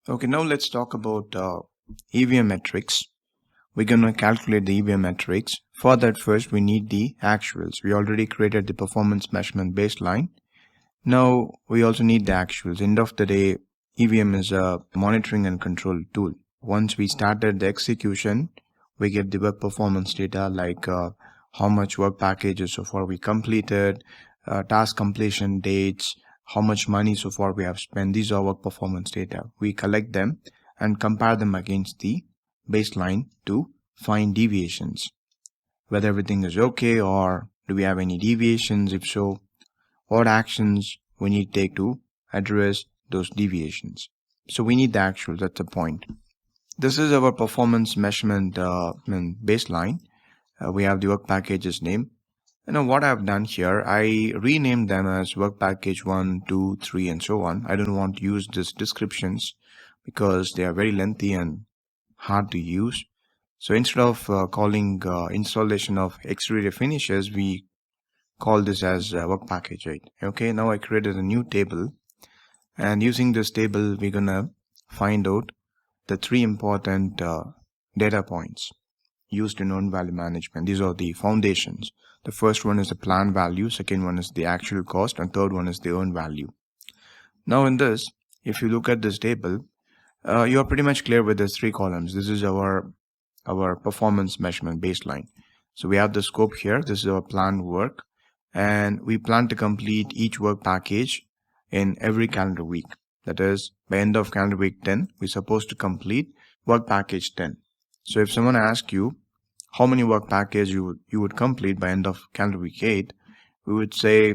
Okay, now let's talk about EVM metrics. We're going to calculate the EVM metrics. For that, first we need the actuals. We already created the performance measurement baseline. Now we also need the actuals. End of the day, EVM is a monitoring and control tool. Once we started the execution, we get the work performance data like how much work packages so far we completed, task completion dates, how much money so far we have spent. These are work performance data. We collect them and compare them against the baseline to find deviations, whether everything is okay or do we have any deviations. If so, what actions we need to take to address those deviations. So we need the actual. That's the point. This is our performance measurement baseline. We have the work packages name. Now what I've done here, I renamed them as work package 1, 2, 3 and so on. I don't want to use these descriptions because they are very lengthy and hard to use. So instead of calling installation of exterior finishes, we call this as work package 8. Okay, now I created a new table, and using this table we're gonna find out the 3 important data points used in earned value management. These are the foundations. The first one is the plan value, second one is the actual cost, and third one is the earned value. Now in this, if you look at this table, you are pretty much clear with these 3 columns. This is our performance measurement baseline. So we have the scope here. This is our planned work, and we plan to complete each work package in every calendar week. That is, by end of calendar week 10, we're supposed to complete work package 10. So if someone asks you, how many work package you would complete by end of calendar week 8, we would say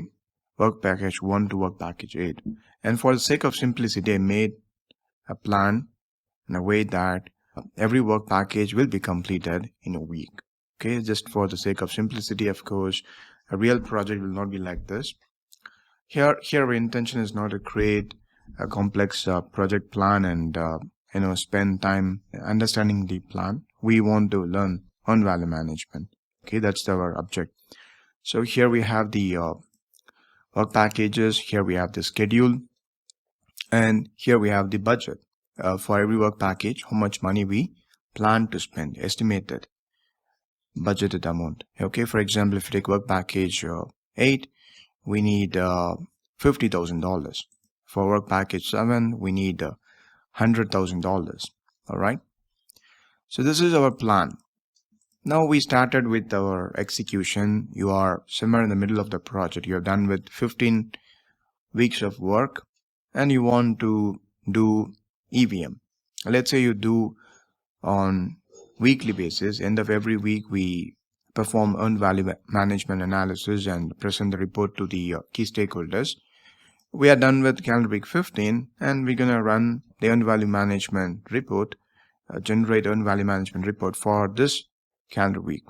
work package 1 to work package 8. And for the sake of simplicity, I made a plan in a way that every work package will be completed in a week. Okay, just for the sake of simplicity, of course, a real project will not be like this. Here our intention is not to create a complex project plan and spend time understanding the plan. We want to learn earned value management. Okay, that's our object. So here we have the work packages, here we have the schedule, and here we have the budget for every work package, how much money we plan to spend, estimated budgeted amount. Okay, for example, if you take work package 8, we need $50,000. For work package 7, we need $100,000. All right. So this is our plan. Now we started with our execution. You are somewhere in the middle of the project. You are done with 15 weeks of work and you want to do EVM. Let's say you do on weekly basis. End of every week, we perform earned value management analysis and present the report to the key stakeholders. We are done with calendar week 15 and we're going to run the earned value management report, generate earned value management report for this calendar week.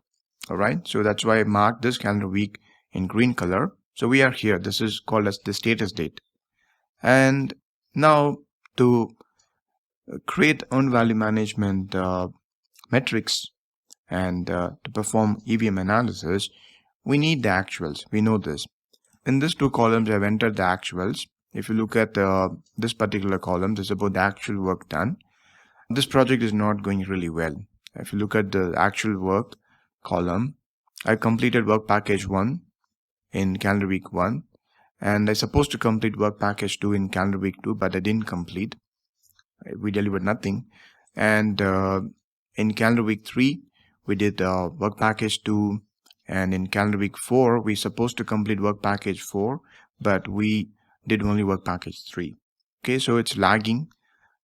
All right. So that's why I marked this calendar week in green color. So we are here. This is called as the status date. And now to create earned value management metrics and to perform EVM analysis, we need the actuals. We know this. In these two columns, I've entered the actuals. If you look at this particular column, this is about the actual work done. This project is not going really well. If you look at the actual work column, I completed work package 1 in calendar week 1, and I supposed to complete work package 2 in calendar week 2, but I didn't complete. We delivered nothing. And in calendar week 3, we did work package 2, and in calendar week 4, we supposed to complete work package 4, but we did only work package 3. Okay, so it's lagging.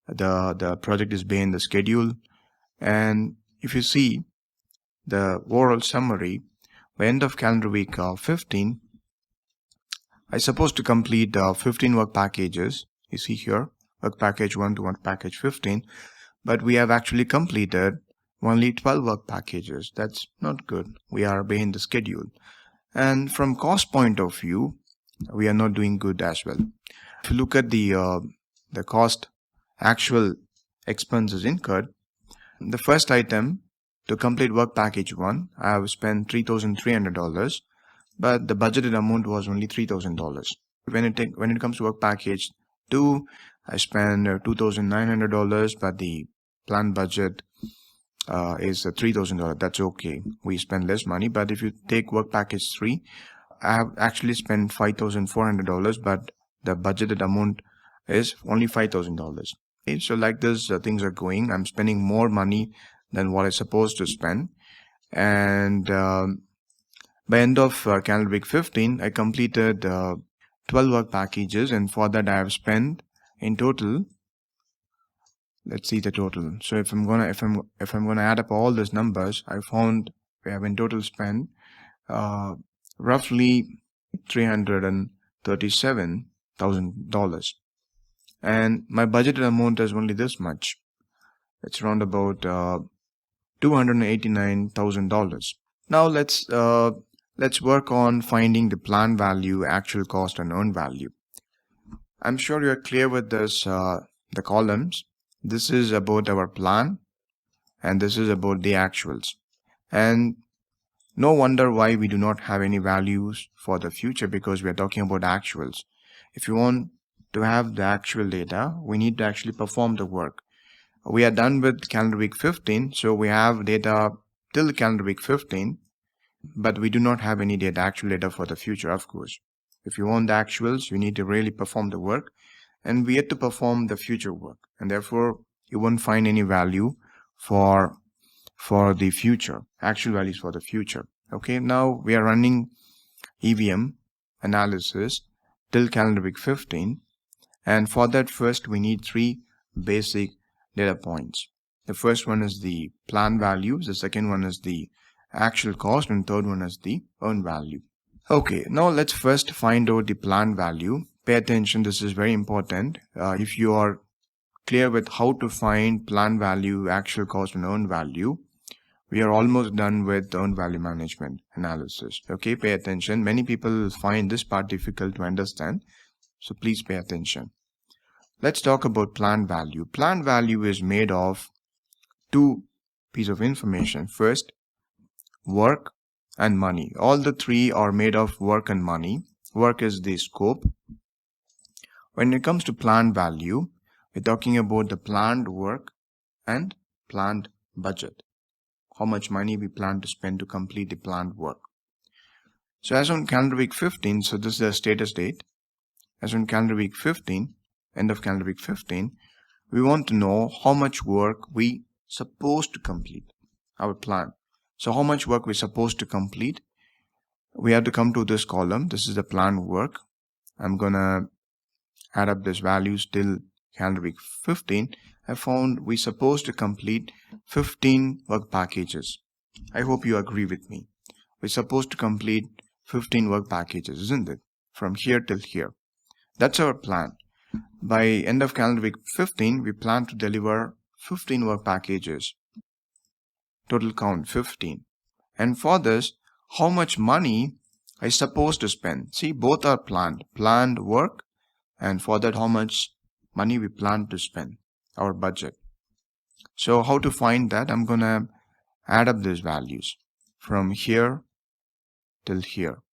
The project is behind the schedule. And if you see the overall summary, by end of calendar week 15, I supposed to complete 15 work packages. You see here, work package 1 to work package 15, but we have actually completed only 12 work packages. That's not good. We are behind the schedule. And from cost point of view, we are not doing good as well. If you look at the cost actual expenses incurred, the first item to complete work package 1, I have spent $3,300, but the budgeted amount was only $3,000. When it comes to work package 2, I spent $2,900, but the planned budget is $3,000. That's okay. We spend less money. But if you take work package 3, I have actually spent $5,400, but the budgeted amount is only $5,000. Okay, so like this, things are going. I'm spending more money than what I'm supposed to spend. And by end of calendar week 15, I completed 12 work packages, and for that I have spent in total. Let's see the total. So if I'm gonna add up all these numbers, I found we have in total spent roughly $337,000, and my budgeted amount is only this much. It's around about $289,000. Now let's work on finding the planned value, actual cost, and earned value. I'm sure you're clear with this, the columns. This is about our plan, and this is about the actuals. And no wonder why we do not have any values for the future, because we are talking about actuals. If you want to have the actual data, we need to actually perform the work. We are done with calendar week 15, so we have data till calendar week 15, but we do not have any data, actual data for the future, of course. If you want the actuals, you need to really perform the work, and we yet to perform the future work, and therefore you won't find any value for the future, actual values for the future. Okay, now we are running EVM analysis till calendar week 15, and for that first we need 3 basic data points. The first one is the plan values, the second one is the actual cost, and third one is the earned value. Okay, now let's first find out the planned value. Pay attention, this is very important. If you are clear with how to find planned value, actual cost, and earned value, we are almost done with earned value management analysis. Okay, pay attention. Many people find this part difficult to understand, so please pay attention. Let's talk about planned value. Planned value is made of two pieces of information. First, work and money. All the three are made of work and money. Work is the scope. When it comes to planned value, we're talking about the planned work and planned budget. How much money we plan to spend to complete the planned work. So as on calendar week 15, so this is the status date. As on calendar week 15, end of calendar week 15, we want to know how much work we supposed to complete, our plan. So how much work we're supposed to complete? We have to come to this column. This is the planned work. I'm gonna add up these values till calendar week 15. I found we're supposed to complete 15 work packages. I hope you agree with me. We're supposed to complete 15 work packages, isn't it? From here till here. That's our plan. By end of calendar week 15, we plan to deliver 15 work packages. Total count 15. And for this, how much money I supposed to spend? See, both are planned work, and for that how much money we plan to spend, our budget. So how to find that? I'm gonna add up these values from here till here.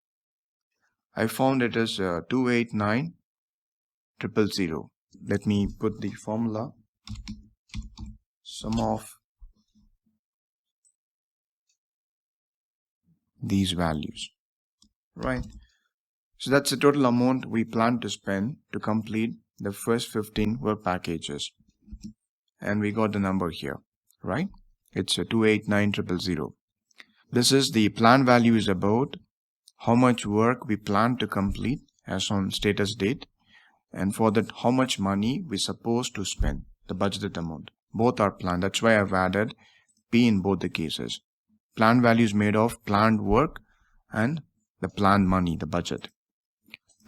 I found it is 289,000. Let me put the formula. Sum of these values, right? So that's the total amount we plan to spend to complete the first 15 work packages. And we got the number here, right? It's 289,000. This is the plan value is about how much work we plan to complete as on status date, and for that how much money we supposed to spend, the budgeted amount. Both are planned. That's why I've added P in both the cases. Plan value is made of planned work and the planned money, the budget.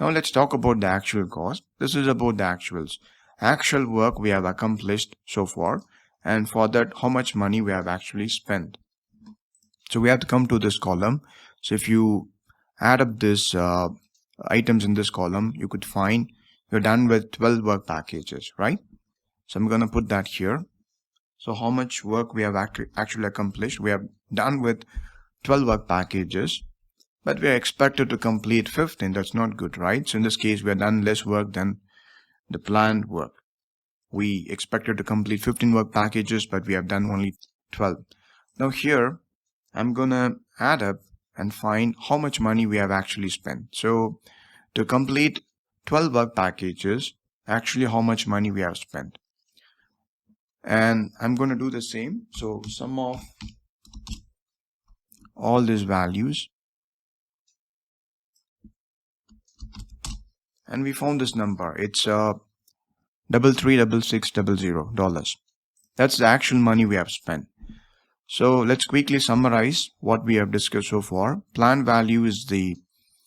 Now let's talk about the actual cost. This is about the actuals. Actual work we have accomplished so far, and for that how much money we have actually spent. So we have to come to this column. So if you add up this items in this column, you could find you're done with 12 work packages, right? So I'm going to put that here. So how much work we have actually accomplished? We have done with 12 work packages, but we are expected to complete 15. That's not good, right? So in this case, we have done less work than the planned work. We expected to complete 15 work packages, but we have done only 12. Now here, I'm going to add up and find how much money we have actually spent. So to complete 12 work packages, actually how much money we have spent. And I'm going to do the same. So sum of all these values. And we found this number. It's $33,660. That's the actual money we have spent. So let's quickly summarize what we have discussed so far. Plan value is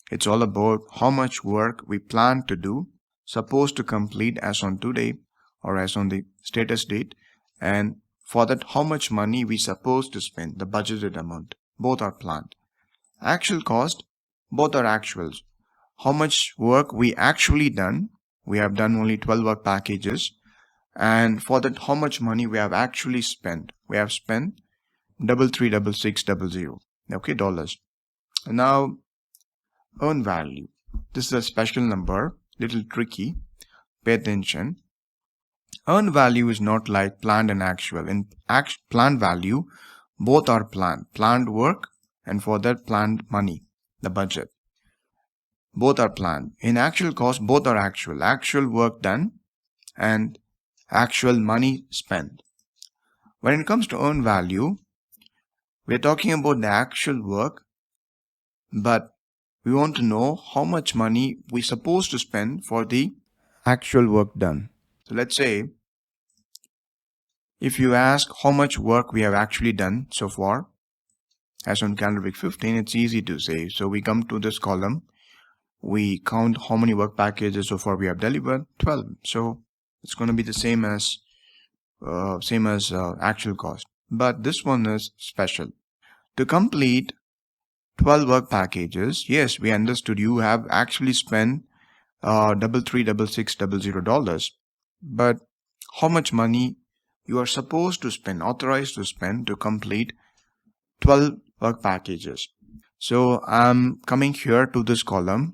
it's all about how much work we plan to do, supposed to complete as on today or as on the status date, and for that how much money we supposed to spend, the budgeted amount. Both are planned. Actual cost, both are actuals. How much work we actually done, we have done only 12 work packages, and for that how much money we have actually spent. We have spent 33,660, okay, dollars. Now earned value, this is a special number, little tricky, pay attention. Earned value is not like planned and actual. In planned value, both are planned work, and for that planned money, the budget. Both are planned. In actual cost, both are actual work done and actual money spent. When it comes to earned value, we're talking about the actual work, but we want to know how much money we're supposed to spend for the actual work done. So let's say, if you ask how much work we have actually done so far, as on calendar week 15, it's easy to say. So we come to this column, we count how many work packages so far we have delivered, 12. So it's going to be the same as actual cost. But this one is special. To complete 12 work packages, yes, we understood you have actually spent $3,366,000, but how much money you are supposed to spend, authorized to spend to complete 12 work packages. So I'm coming here to this column,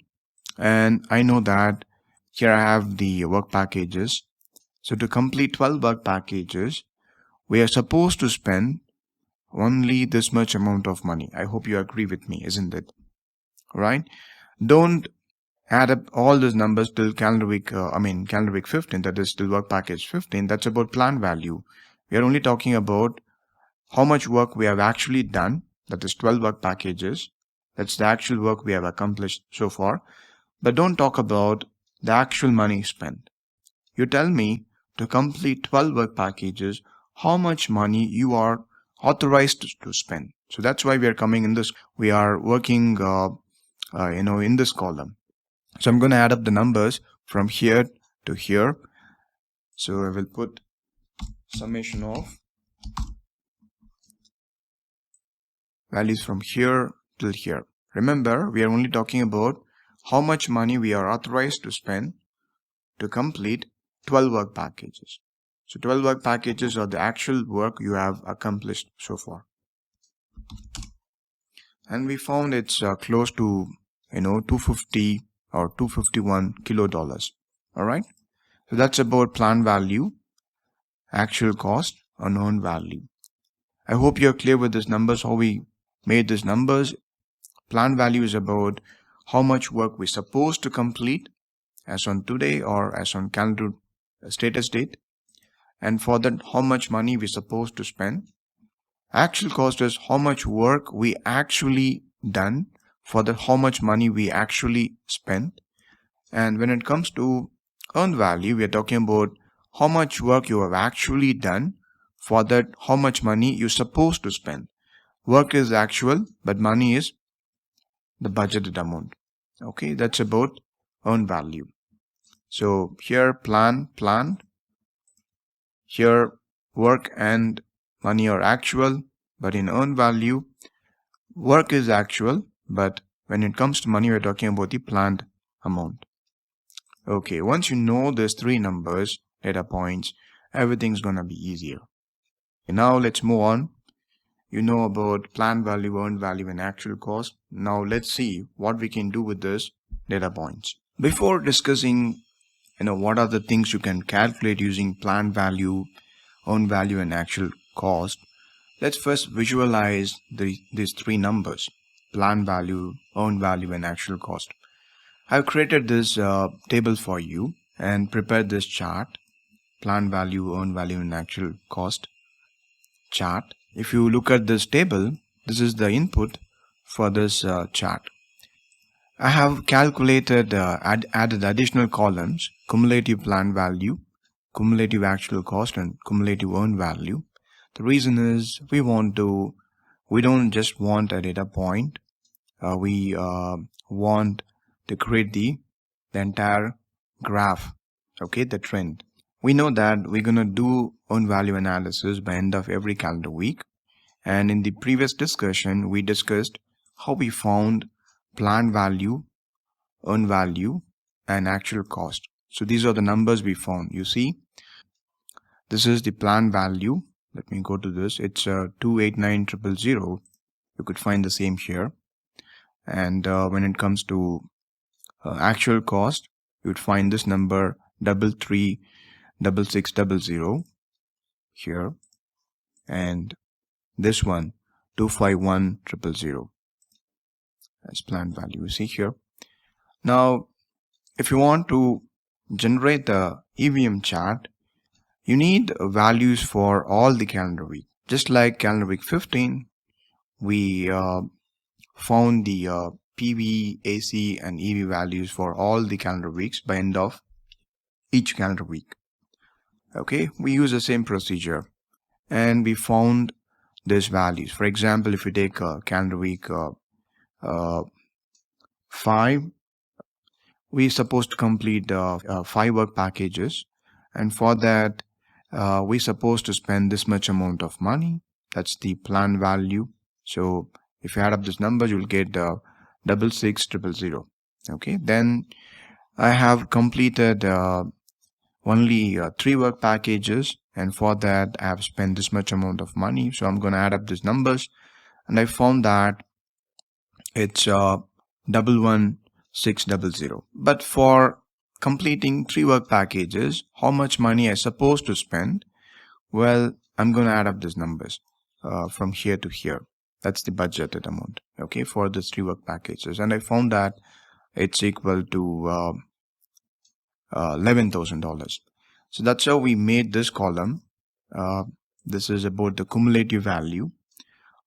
and I know that here I have the work packages. So to complete 12 work packages, we are supposed to spend only this much amount of money. I hope you agree with me, isn't it? Right? Don't add up all those numbers till calendar week 15, that is till work package 15. That's about plan value. We are only talking about how much work we have actually done, that is 12 work packages. That's the actual work we have accomplished so far. But don't talk about the actual money spent. You tell me to complete 12 work packages, how much money you are authorized to spend. So that's why we are coming in this. We are working, in this column. So I'm going to add up the numbers from here to here. So I will put summation of values from here till here. Remember, we are only talking about how much money we are authorized to spend to complete 12 work packages. So 12 work packages are the actual work you have accomplished so far. And we found it's close to 250 or 251 kilo dollars. All right. So that's about plan value, actual cost, unknown value. I hope you're clear with these numbers, how we made these numbers. Plan value is about how much work we're supposed to complete as on today or as on calendar status date. And for that, how much money we're supposed to spend. Actual cost is how much work we actually done. For that, how much money we actually spent. And when it comes to earned value, we are talking about how much work you have actually done. For that, how much money you're supposed to spend. Work is actual, but money is the budgeted amount. Okay, that's about earned value. So here planned. Here work and money are actual, but in earned value, work is actual, but when it comes to money, we're talking about the planned amount. Okay, once you know these three numbers, data points, everything's gonna be easier. Okay, now let's move on. You know about planned value, earned value, and actual cost. Now let's see what we can do with this data points. Before discussing what are the things you can calculate using planned value, earned value, and actual cost, let's first visualize these three numbers: planned value, earned value, and actual cost. I've created this table for you and prepared this chart: planned value, earned value, and actual cost chart. If you look at this table, this is the input for this chart. I have calculated, added additional columns: cumulative planned value, cumulative actual cost, and cumulative earned value. The reason is we don't just want a data point. We want to create the entire graph, okay, the trend. We know that we're going to do earned value analysis by end of every calendar week. And in the previous discussion, we discussed how we found planned value, earned value, and actual cost. So these are the numbers we found. You see, this is the planned value. Let me go to this. It's 289,000. You could find the same here. And when it comes to actual cost, you would find this number 336600 here, and this one 251,000 as planned value. You see here. Now, if you want to generate the EVM chart, you need values for all the calendar week. Just like calendar week 15, we found the PV, AC, and EV values for all the calendar weeks by end of each calendar week. Okay, we use the same procedure, and we found these values. For example, if you take calendar week 5, we're supposed to complete 5 work packages, and for that we're supposed to spend this much amount of money. That's the planned value. So if you add up these numbers, you'll get 66,000. Okay, then I have completed only 3 work packages, and for that I have spent this much amount of money. So I'm going to add up these numbers, and I found that it's 11,600. But for completing 3 work packages, how much money I supposed to spend? Well, I'm going to add up these numbers from here to here. That's the budgeted amount, okay, for these 3 work packages, and I found that it's equal to $11,000. So that's how we made this column. This is about the cumulative value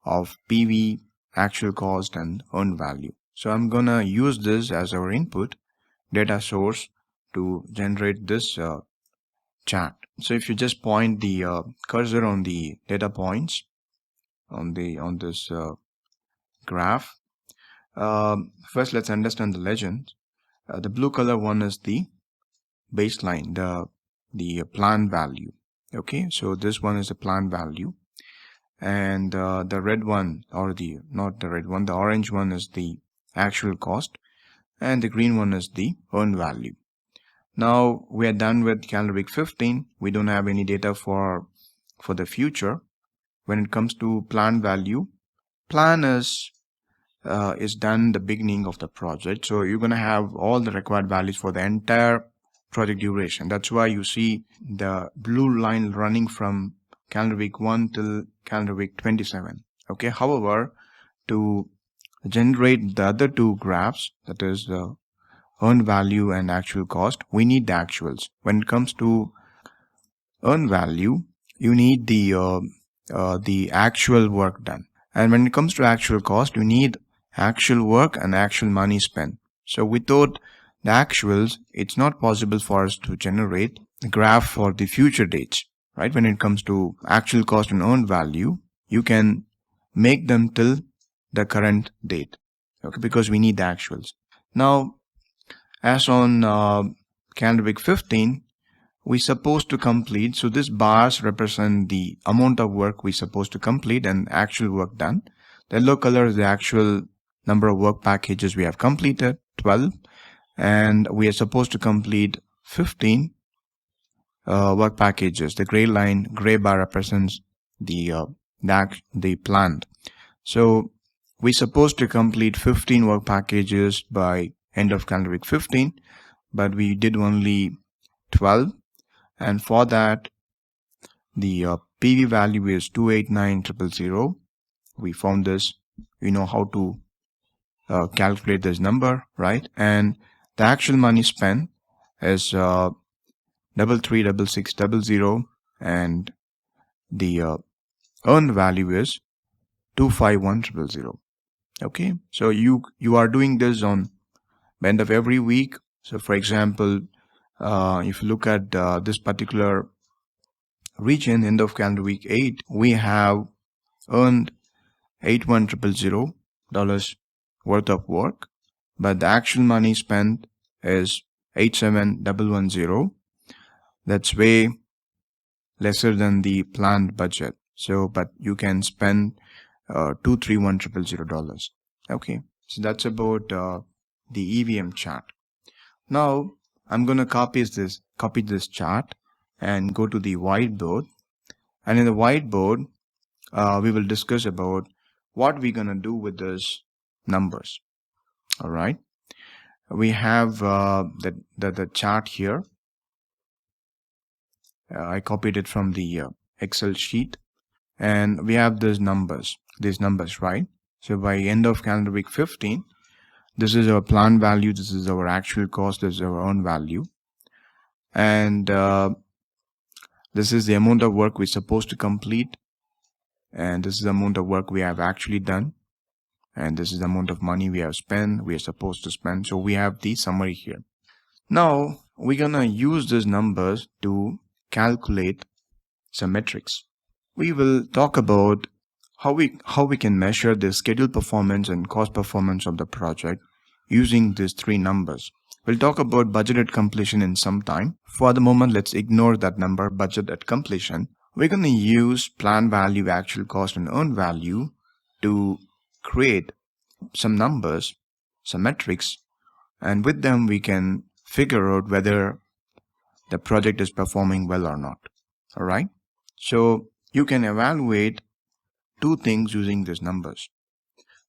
of PV, actual cost, and earned value. So I'm gonna use this as our input data source to generate this chart. So if you just point the cursor on the data points on this graph, first let's understand the legend. The blue color one is the baseline, the planned value. Okay, so this one is the planned value, and the red one, or the not the red one, the orange one is the actual cost, and the green one is the earned value. Now we are done with calendar week 15. We don't have any data for the future. When it comes to planned value, plan is done the beginning of the project. So you're going to have all the required values for the entire project duration. That's why you see the blue line running from calendar week 1 till calendar week 27. Okay. However, to generate the other 2 graphs, that is the earned value and actual cost, we need the actuals. When it comes to earned value, you need the actual work done, and when it comes to actual cost, you need actual work and actual money spent. So without the actuals, it's not possible for us to generate a graph for the future dates, right? When it comes to actual cost and earned value, you can make them till the current date, okay, because we need the actuals. Now, as on calendar week 15, we're supposed to complete, so these bars represent the amount of work we're supposed to complete and actual work done. The yellow color is the actual number of work packages we have completed, 12, and we are supposed to complete 15 work packages. The gray bar represents the planned. So we're supposed to complete 15 work packages by end of calendar week 15, but we did only 12, and for that the PV value is 289,000. We found this. We know how to calculate this number, right? And the actual money spent is 33,6600, and the earned value is 251,000. Okay, so you are doing this on the end of every week. So for example, if you look at this particular region, end of calendar week 8, we have earned $81,000 worth of work, but the actual money spent is 87,110. That's way lesser than the planned budget. So, but you can spend $231,000. Okay, so that's about the EVM chart. Now I'm going to copy this chart and go to the whiteboard, and in the whiteboard we will discuss about what we're going to do with those numbers. All right, we have the chart here. I copied it from the Excel sheet, and we have these numbers, right? So by end of calendar week 15, this is our planned value, this is our actual cost, this is our own value, and this is the amount of work we're supposed to complete, and this is the amount of work we have actually done, and this is the amount of money we have spent, we are supposed to spend. So we have the summary here. Now we're gonna use these numbers to calculate some metrics. We will talk about how we can measure the schedule performance and cost performance of the project using these three numbers. We'll talk about budget at completion in some time. For the moment, let's ignore that number, budget at completion. We're going to use plan value, actual cost, and earned value to create some numbers, some metrics, and with them we can figure out whether the project is performing well or not. Alright, so you can evaluate two things using these numbers.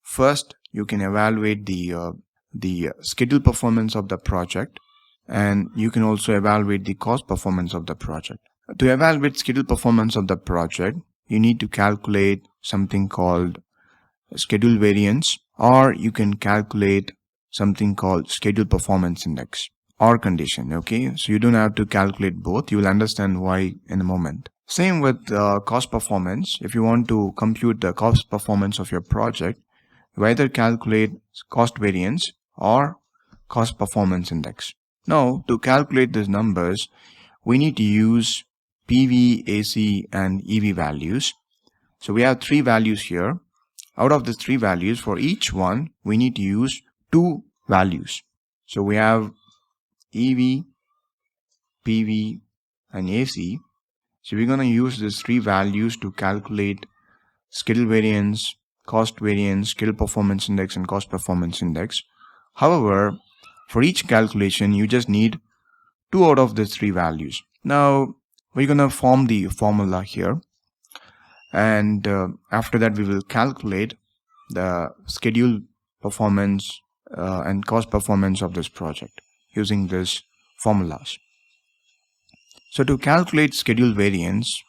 First, you can evaluate the schedule performance of the project, and you can also evaluate the cost performance of the project. To evaluate schedule performance of the project, you need to calculate something called schedule variance, or you can calculate something called schedule performance index or condition. Okay, so you don't have to calculate both. You will understand why in a moment. Same with cost performance. If you want to compute the cost performance of your project, you either calculate cost variance or cost performance index. Now, to calculate these numbers, we need to use PV, AC, and EV values. So we have three values here. Out of the three values, for each one, we need to use two values. So we have EV, PV, and AC. So we're going to use these three values to calculate schedule variance, cost variance, schedule performance index, and cost performance index. However, for each calculation, you just need two out of these three values. Now, we're going to form the formula here. And after that, we will calculate the schedule performance and cost performance of this project using these formulas. So to calculate schedule variance,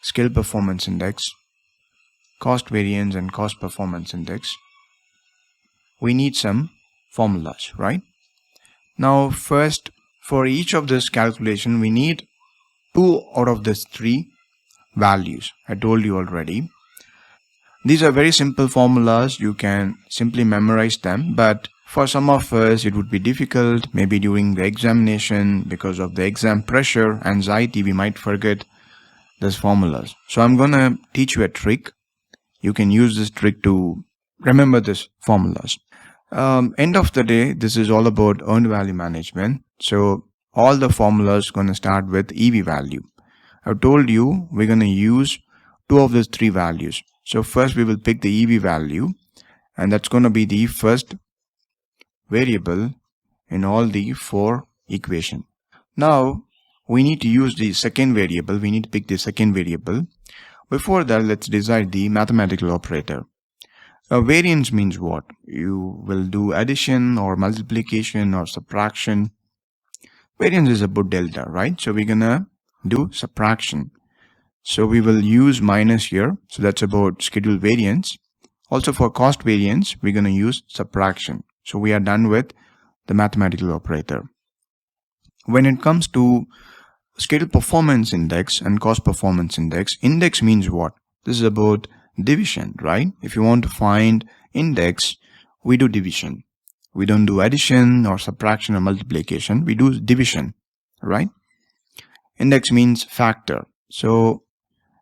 schedule performance index, cost variance, and cost performance index, we need some formulas, right? Now first, for each of this calculation, we need two out of these three values. I told you already. These are very simple formulas. You can simply memorize them, but for some of us it would be difficult. Maybe during the examination, because of the exam pressure, anxiety, we might forget these formulas. So I'm gonna teach you a trick. You can use this trick to remember these formulas. End of the day, this is all about earned value management. So all the formulas gonna start with EV value. I've told you we're going to use two of these three values. So first we will pick the EV value, and that's going to be the first variable in all the four equations. Now we need to use the second variable. We need to pick the second variable. Before that, let's decide the mathematical operator. Variance means what? You will do addition or multiplication or subtraction. Variance is about delta, right? So we're going to do subtraction. So we will use minus here. So that's about schedule variance. Also for cost variance, we're going to use subtraction. So we are done with the mathematical operator. When it comes to schedule performance index and cost performance index, index means what? This is about division, right? If you want to find index, we do division. We don't do addition or subtraction or multiplication. We do division, right? Index means factor. So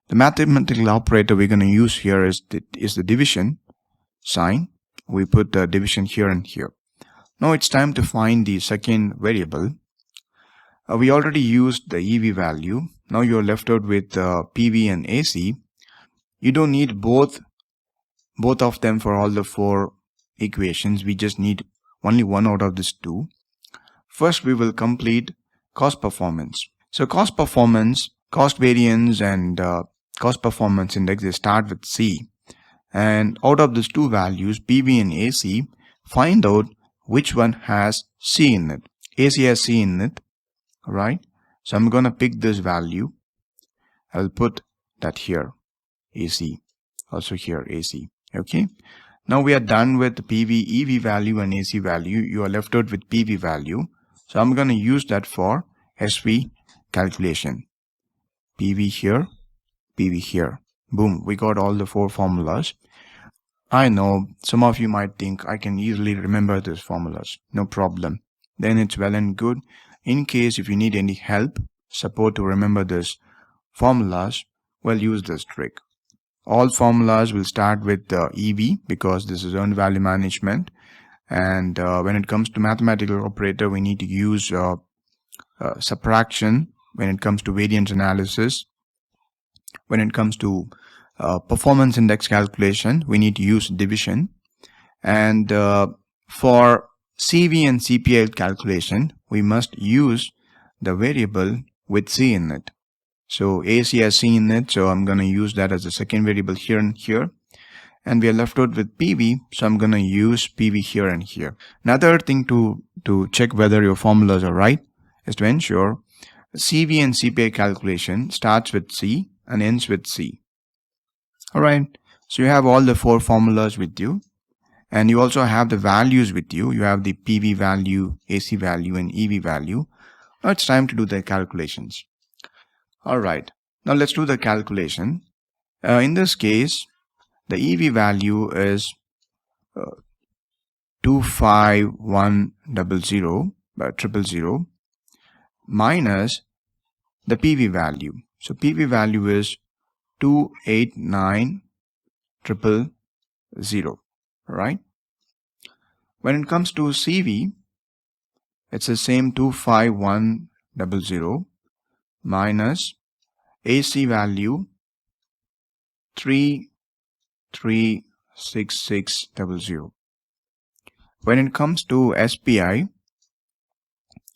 the mathematical operator we're going to use here is the division sign. We put the division here and here. Now it's time to find the second variable. We already used the EV value. Now you're left out with PV and AC. You don't need both of them for all the four equations. We just need only one out of these two. First, we will complete cost performance. So cost performance, cost variance, and cost performance index, they start with C. And out of these two values, PV and AC, find out which one has C in it. AC has C in it, right? So I'm going to pick this value. I'll put that here, AC. Also here, AC. Okay. Now we are done with PV, EV value, and AC value. You are left out with PV value. So I'm going to use that for SV calculation. PV here, PV here. Boom, we got all the four formulas. I know some of you might think I can easily remember these formulas. No problem. Then it's well and good. In case if you need any help, support to remember these formulas, well, use this trick. All formulas will start with EV because this is earned value management. And when it comes to mathematical operator, we need to use subtraction. When it comes to variance analysis, when it comes to performance index calculation, we need to use division. And for CV and CPI calculation, we must use the variable with C in it. So AC has C in it, so I'm going to use that as a second variable here and here. And we are left out with PV, so I'm going to use PV here and here. Another thing to check whether your formulas are right is to ensure CV and CPI calculation starts with C and ends with C. Alright, so you have all the 4 formulas with you, and you also have the values with you. You have the PV value, AC value, and EV value. Now it's time to do the calculations. Alright, now let's do the calculation. In this case, the EV value is 25100 minus the PV value. So PV value is 289000, right? When it comes to CV, it's the same 25100 minus AC value 336600. When it comes to SPI,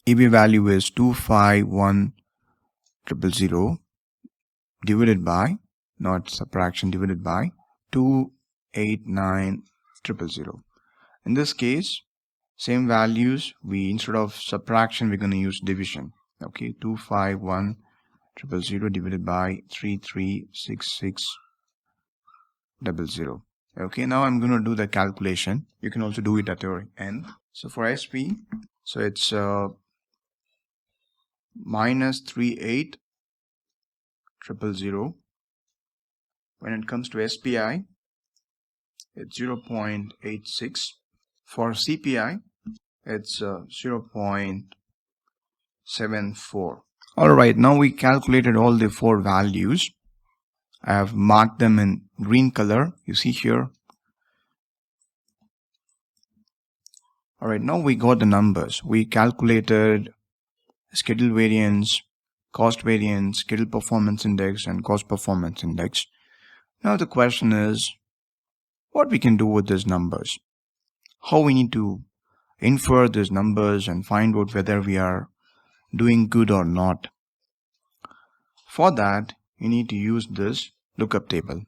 EV value is 251000 divided by, not subtraction, divided by 289000. In this case, same values, instead of subtraction, we're going to use division. Okay, 251000 divided by 336600. Okay, now I'm going to do the calculation. You can also do it at your end. So for SP, so it's minus 38000. When it comes to SPI, it's 0.86. For CPI, it's 0.74. Alright, now we calculated all the 4 values. I have marked them in green color, you see here. Alright, now we got the numbers. We calculated schedule variance, cost variance, schedule performance index, and cost performance index. Now the question is, what we can do with these numbers? How we need to infer these numbers and find out whether we are doing good or not. For that, you need to use this lookup table.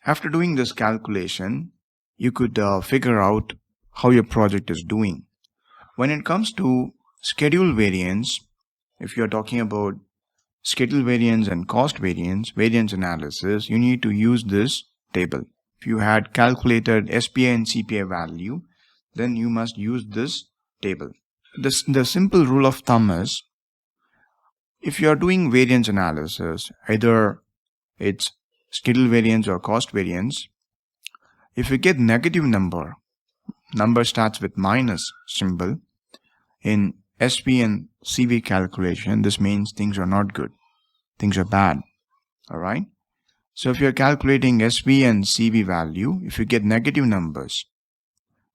After doing this calculation, you could figure out how your project is doing. When it comes to schedule variance, if you're talking about schedule variance and cost variance, variance analysis, you need to use this table. If you had calculated SPI and CPI value, then you must use this table. The simple rule of thumb is, if you are doing variance analysis, either it's schedule variance or cost variance, if you get negative number starts with minus symbol in SP and CV calculation, this means things are not good, things are bad. Alright, so if you're calculating SP and CV value, if you get negative numbers,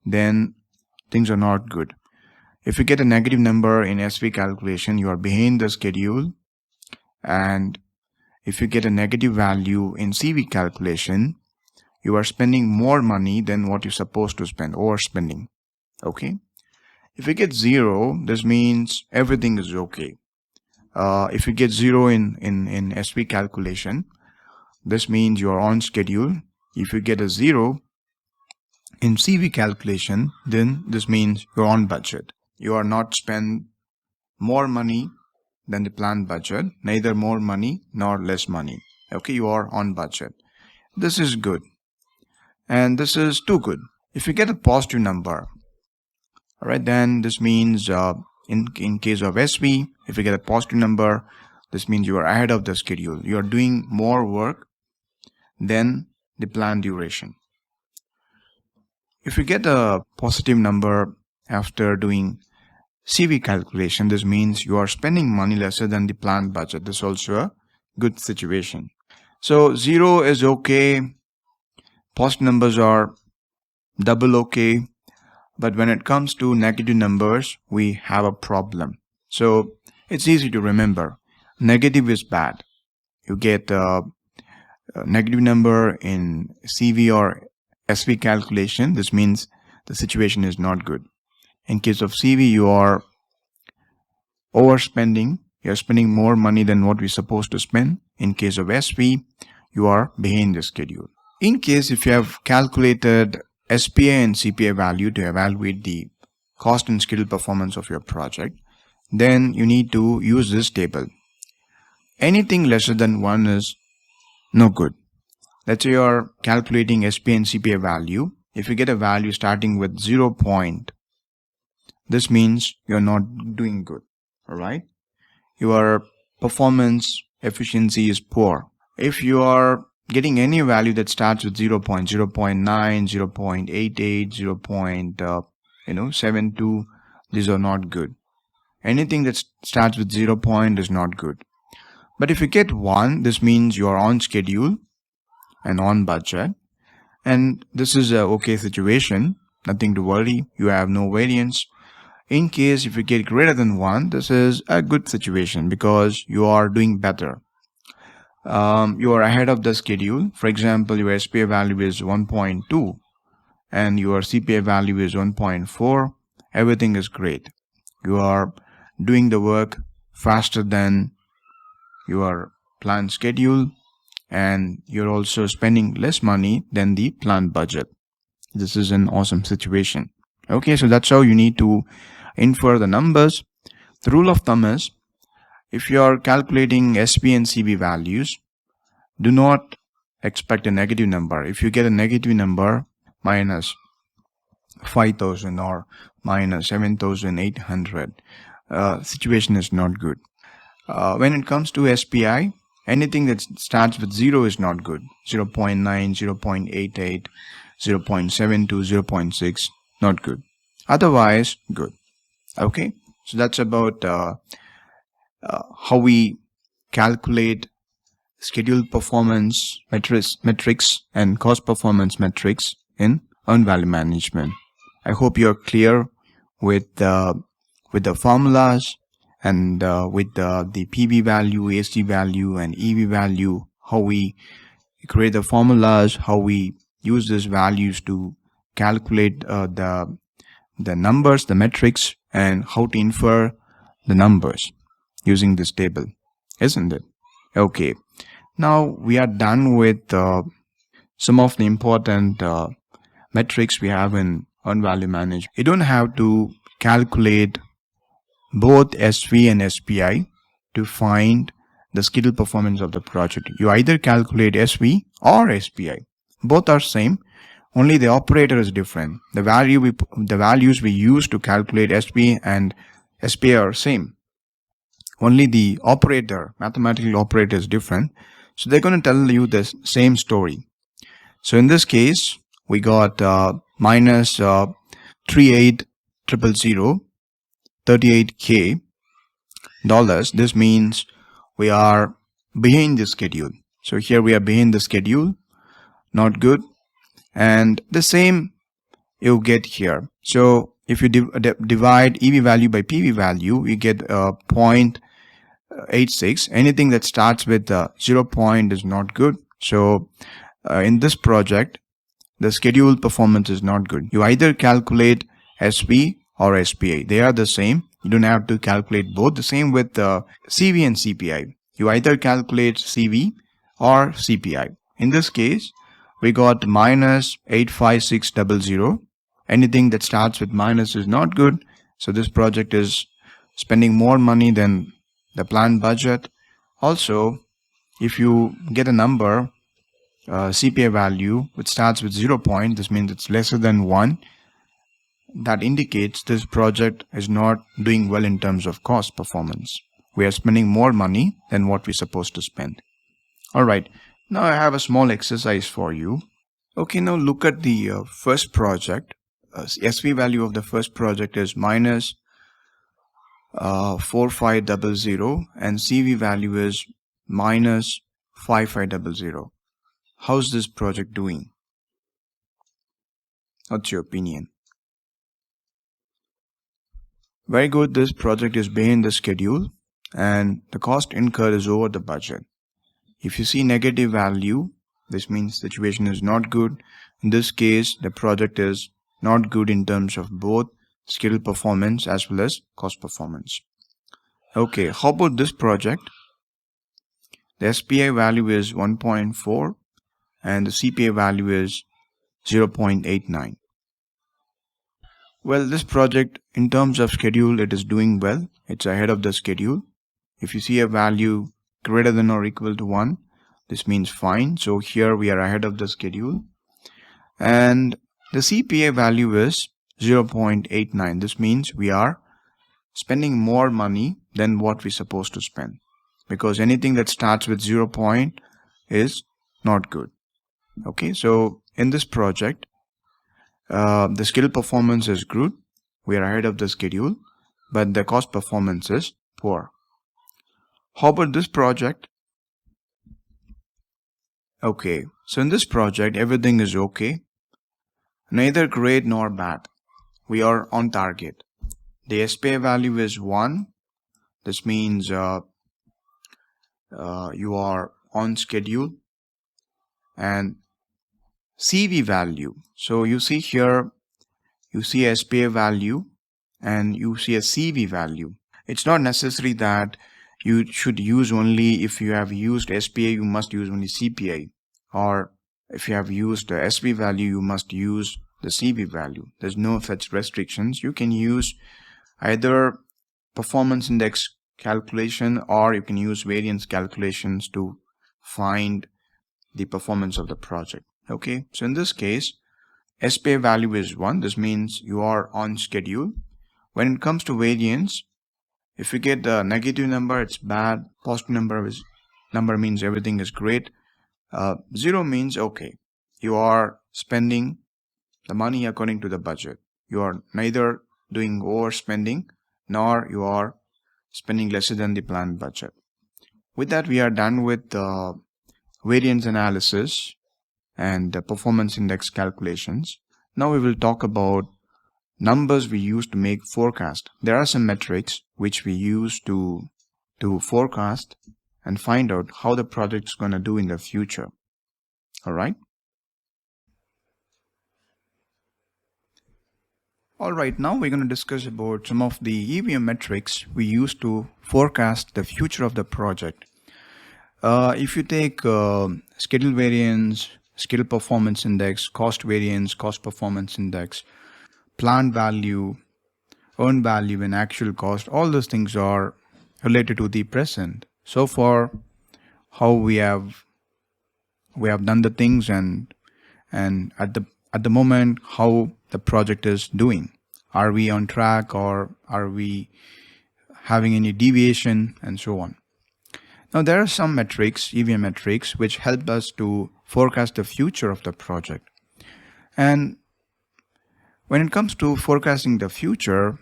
then things are not good. If you get a negative number in SV calculation, you are behind the schedule. And if you get a negative value in CV calculation, you are spending more money than what you're supposed to spend, overspending. Okay. If you get 0, this means everything is okay. If you get 0 in SV calculation, this means you are on schedule. If you get a 0 in CV calculation, then this means you're on budget. You are not spend more money than the planned budget, neither more money nor less money. Okay, you are on budget. This is good. And this is too good. If you get a positive number, alright, then this means in case of SV, if you get a positive number, this means you are ahead of the schedule. You are doing more work than the planned duration. If you get a positive number after doing CV calculation, this means you are spending money lesser than the planned budget. This is also a good situation. So 0 is okay, Positive numbers are double okay, but when it comes to negative numbers, we have a problem. So it's easy to remember. Negative is bad. You get a negative number in CV or SV calculation. This means the situation is not good. In case of CV, you are overspending. You're spending more money than what we're supposed to spend. In case of SV, you are behind the schedule. In case if you have calculated SPI and CPI value to evaluate the cost and schedule performance of your project, then you need to use this table. Anything lesser than 1 is no good. Let's say you're calculating SPI and CPI value. If you get a value starting with 0 point, this means you're not doing good. Alright? Your performance efficiency is poor. If you are getting any value that starts with 0 point, 0 0.9, 0 0.88, 0 0.72, these are not good. Anything that starts with 0 point is not good. But if you get 1, this means you are on schedule and on budget. And this is a okay situation. Nothing to worry. You have no variance. In case if you get greater than 1, this is a good situation because you are doing better. You are ahead of the schedule. For example, your SPI value is 1.2 and your CPI value is 1.4. Everything is great. You are doing the work faster than your planned schedule, and you're also spending less money than the planned budget. This is an awesome situation. Okay, so that's how you need to infer the numbers. The rule of thumb is, if you are calculating SP and CB values, do not expect a negative number. If you get a negative number, minus 5,000 or minus 7,800, situation is not good. When it comes to SPI, anything that starts with 0 is not good. 0 0.9, 0 0.88, 0 0.72, 0 0.6, not good. Otherwise, good. Okay, so that's about how we calculate schedule performance metrics and cost performance metrics in earned value management. I hope you're clear with the formulas and with the PV value, AST value, and EV value, how we create the formulas, how we use these values to calculate the numbers, the metrics, and how to infer the numbers using this table, isn't it? Okay, now we are done with some of the important metrics we have in earned value management. You don't have to calculate both SV and SPI to find the schedule performance of the project. You either calculate SV or SPI. Both are same, only the operator is different. The values we use to calculate SV and SPI are same. Only the operator, mathematical operator, is different. So they're going to tell you the same story. So in this case, we got minus 38,000, $38K. This means we are behind the schedule. So here we are behind the schedule, not good. And the same you get here. So if you divide EV value by PV value, you get 0.86. Anything that starts with 0 point is not good. So in this project, the schedule performance is not good. You either calculate SV or SPI. They are the same. You don't have to calculate both. The same with CV and CPI. You either calculate CV or CPI. In this case, we got minus 85600. Anything that starts with minus is not good. So this project is spending more money than the planned budget. Also, if you get a number, CPI value which starts with 0 point, this means it's lesser than 1. That indicates this project is not doing well in terms of cost performance. We are spending more money than what we're supposed to spend. Alright, now I have a small exercise for you. Okay, now look at the first project. SV value of the first project is minus 4500 and CV value is minus 5500. How's this project doing? What's your opinion? Very good. This project is behind the schedule and the cost incurred is over the budget. If you see negative value, this means the situation is not good. In this case, the project is not good in terms of both schedule performance as well as cost performance. Okay, how about this project? The SPI value is 1.4 and the CPI value is 0.89. Well, this project in terms of schedule, it is doing well. It's ahead of the schedule. If you see a value greater than or equal to 1, this means fine. So here we are ahead of the schedule. And the CPI value is 0.89. This means we are spending more money than what we're supposed to spend, because anything that starts with 0 point is not good. Okay, so in this project, the schedule performance is good. We are ahead of the schedule, but the cost performance is poor. How about this project? Okay, so in this project, everything is okay. Neither great nor bad. We are on target. The SPI value is 1. This means you are on schedule. And CV value. So you see here, you see a SPI value and you see a CV value. It's not necessary that you should use only, if you have used SPI, you must use only CPI. Or if you have used the SV value, you must use the CV value. There's no such restrictions. You can use either performance index calculation or you can use variance calculations to find the performance of the project. Okay, so in this case, SPI value is 1. This means you are on schedule. When it comes to variance, if you get the negative number, it's bad. Positive number means everything is great. 0 means okay. You are spending the money according to the budget. You are neither doing overspending nor you are spending lesser than the planned budget. With that, we are done with the variance analysis and the performance index calculations. Now we will talk about numbers we use to make forecast. There are some metrics which we use to forecast and find out how the project is going to do in the future. Alright, now we're going to discuss about some of the EVM metrics we use to forecast the future of the project. If you take schedule variance, schedule performance index, cost variance, cost performance index, planned value, earned value, and actual cost, all those things are related to the present. So far, how we have done the things and at the moment how the project is doing. Are we on track or are we having any deviation and so on. Now there are some metrics, EVM metrics, which help us to forecast the future of the project. And when it comes to forecasting the future,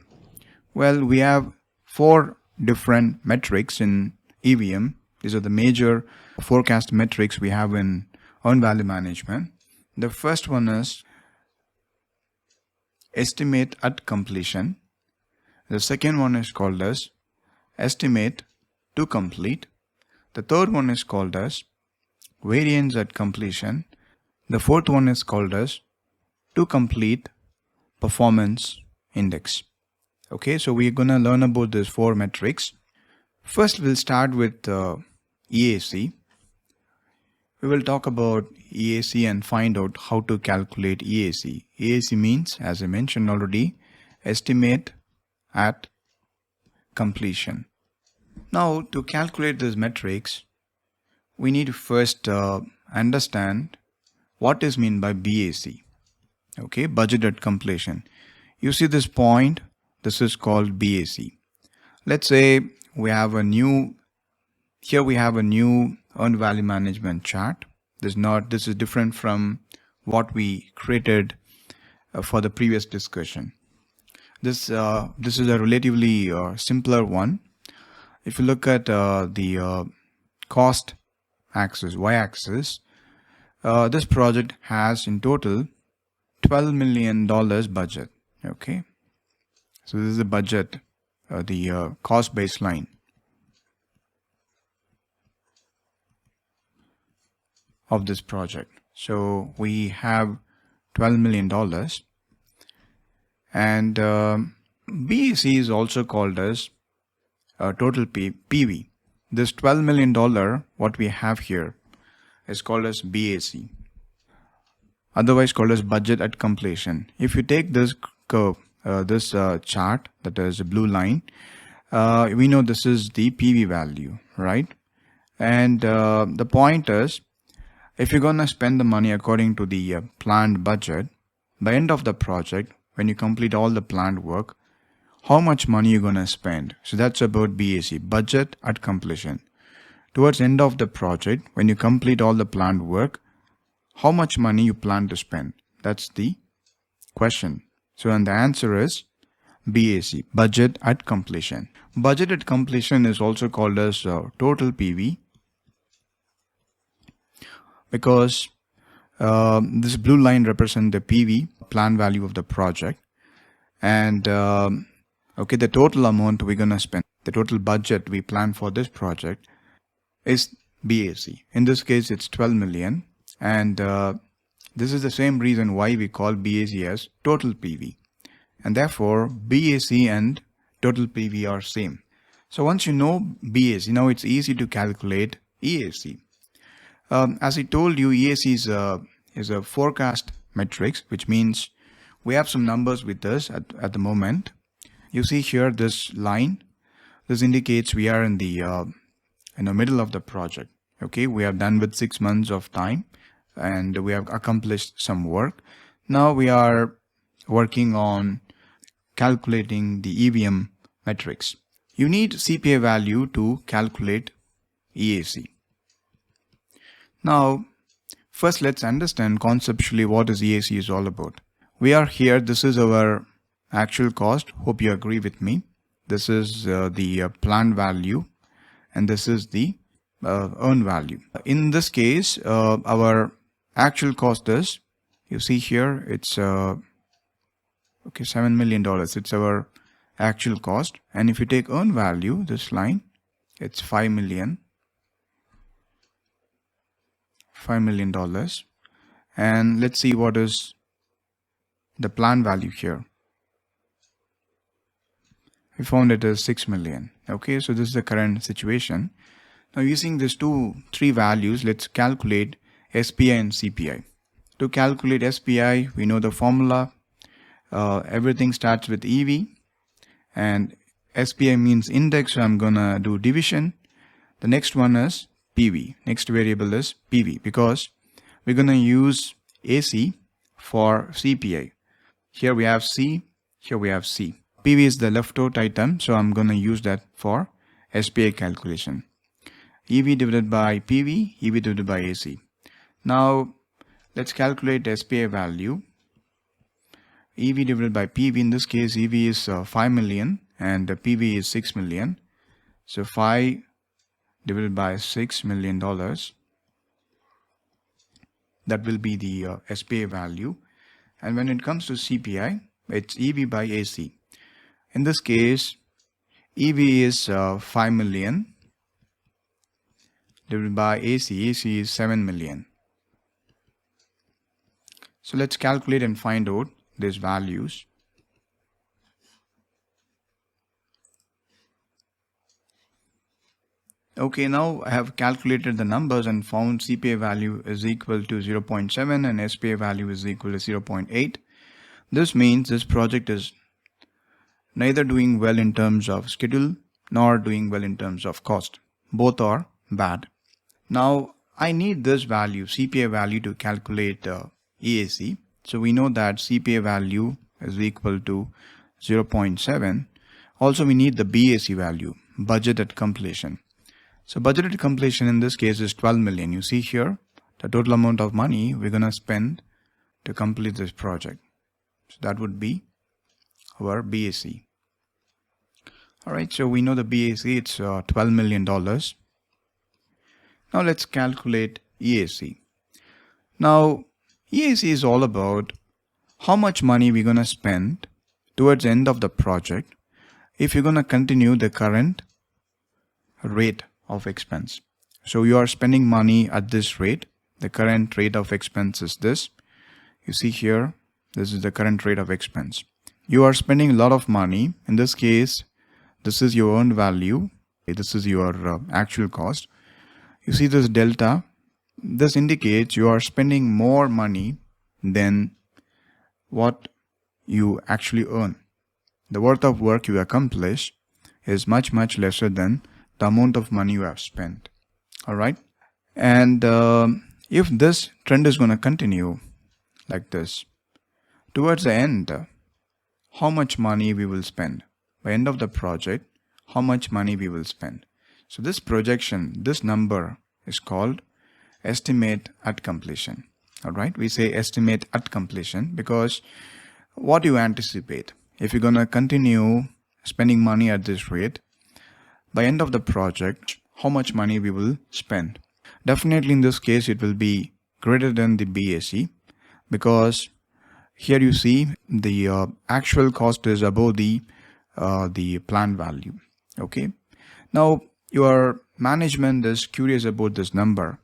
well, we have 4 different metrics in EVM. These are the major forecast metrics we have in earned value management. The first one is estimate at completion. The second one is called as estimate to complete. The third one is called as variance at completion. The fourth one is called as to complete performance index. Okay, so we're going to learn about these 4 metrics. First, we'll start with EAC. We will talk about EAC and find out how to calculate EAC. EAC means, as I mentioned already, estimate at completion. Now, to calculate these metrics, we need to first understand what is meant by BAC. Okay, budget at completion. You see this point, this is called BAC. Let's say we have a new earned value management chart. This is different from what we created for the previous discussion. This is a relatively simpler one. If you look at the cost axis, y-axis, this project has in total $12 million budget. Okay, so this is the budget, the cost baseline. Of this project. So we have $12 million, and BAC is also called as total PV. This $12 million what we have here is called as BAC, otherwise called as budget at completion. If you take this curve, this chart, that is a blue line, we know this is the PV value, right? And the point is, if you're gonna spend the money according to the planned budget, by end of the project, when you complete all the planned work, how much money you're gonna spend? So that's about BAC, budget at completion. Towards end of the project, when you complete all the planned work, how much money you plan to spend? That's the question. So and the answer is BAC, budget at completion. Budget at completion is also called as total PV, because this blue line represents the PV, plan value of the project, and okay, the total amount we're gonna spend, the total budget we plan for this project is BAC. In this case, it's 12 million, and this is the same reason why we call BAC as total PV, and therefore BAC and total PV are same. So once you know BAC, now it's easy to calculate EAC. As I told you, EAC is a forecast matrix, which means we have some numbers with us at the moment. You see here this line. This indicates we are in the middle of the project. Okay, we are done with 6 months of time, and we have accomplished some work. Now we are working on calculating the EVM metrics. You need CPI value to calculate EAC. Now, first let's understand conceptually what is EAC is all about. We are here, this is our actual cost, hope you agree with me. This is the planned value, and this is the earned value. In this case, our actual cost is, you see here, it's $7 million. It's our actual cost. And if you take earned value, this line, it's $5 million. $5 million, and let's see what is the plan value here. We found it as 6 million. Okay, so this is the current situation. Now using these three values, let's calculate SPI and CPI. To calculate SPI, we know the formula. Everything starts with EV, and SPI means index, so I'm gonna do division. The next one is PV. Next variable is PV, because we're going to use AC for CPI. Here we have C, here we have C. PV is the left-out item, so I'm going to use that for SPI calculation. EV divided by PV, EV divided by AC. Now let's calculate SPI value. EV divided by PV, in this case EV is 5 million and PV is 6 million. So 5 divided by $6 million, that will be the SPI value. And when it comes to CPI, it's EV by AC. In this case, EV is 5 million divided by AC. AC is 7 million. So let's calculate and find out these values. Okay, now I have calculated the numbers and found CPI value is equal to 0.7 and SPI value is equal to 0.8. This means this project is neither doing well in terms of schedule nor doing well in terms of cost. Both are bad. Now I need this value, CPI value, to calculate EAC. So we know that CPI value is equal to 0.7. Also we need the BAC value, budget at completion. So budgeted completion in this case is 12 million. You see here the total amount of money we're going to spend to complete this project. So that would be our BAC. Alright, so we know the BAC, it's $12 million. Now let's calculate EAC. Now EAC is all about how much money we're going to spend towards the end of the project if you're going to continue the current rate of expense. So you are spending money at this rate. The current rate of expense is this. You see here, this is the current rate of expense. You are spending a lot of money. In this case, this is your earned value. This is your actual cost. You see this delta. This indicates you are spending more money than what you actually earn. The worth of work you accomplish is much lesser than the amount of money you have spent. Alright, and if this trend is going to continue like this, towards the end, how much money we will spend? By end of the project, how much money we will spend? So this projection, this number is called estimate at completion. Alright, we say estimate at completion because what you anticipate, if you're going to continue spending money at this rate, by end of the project, how much money we will spend. Definitely in this case, it will be greater than the BAC because here you see the actual cost is above the planned value. Okay. Now your management is curious about this number.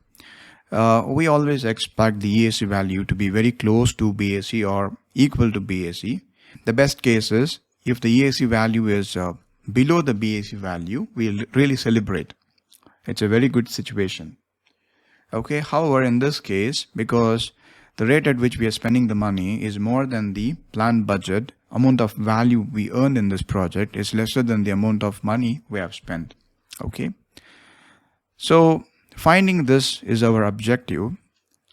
We always expect the EAC value to be very close to BAC or equal to BAC. The best case is if the EAC value is below the BAC value, we'll really celebrate. It's a very good situation. Okay, however, in this case, because the rate at which we are spending the money is more than the planned budget, amount of value we earned in this project is lesser than the amount of money we have spent. Okay, so finding this is our objective.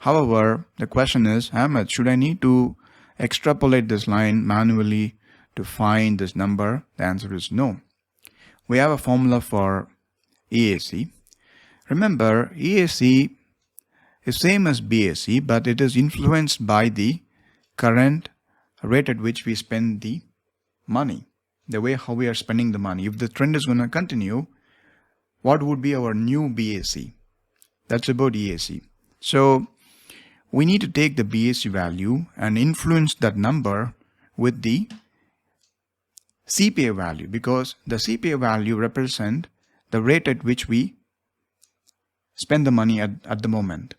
However, the question is, Ahmed, should I need to extrapolate this line manually to find this number? The answer is no. We have a formula for EAC. Remember, EAC is same as BAC, but it is influenced by the current rate at which we spend the money, the way how we are spending the money. If the trend is going to continue, what would be our new BAC? That's about EAC. So we need to take the BAC value and influence that number with the CPI value, because the CPI value represents the rate at which we spend the money at the moment.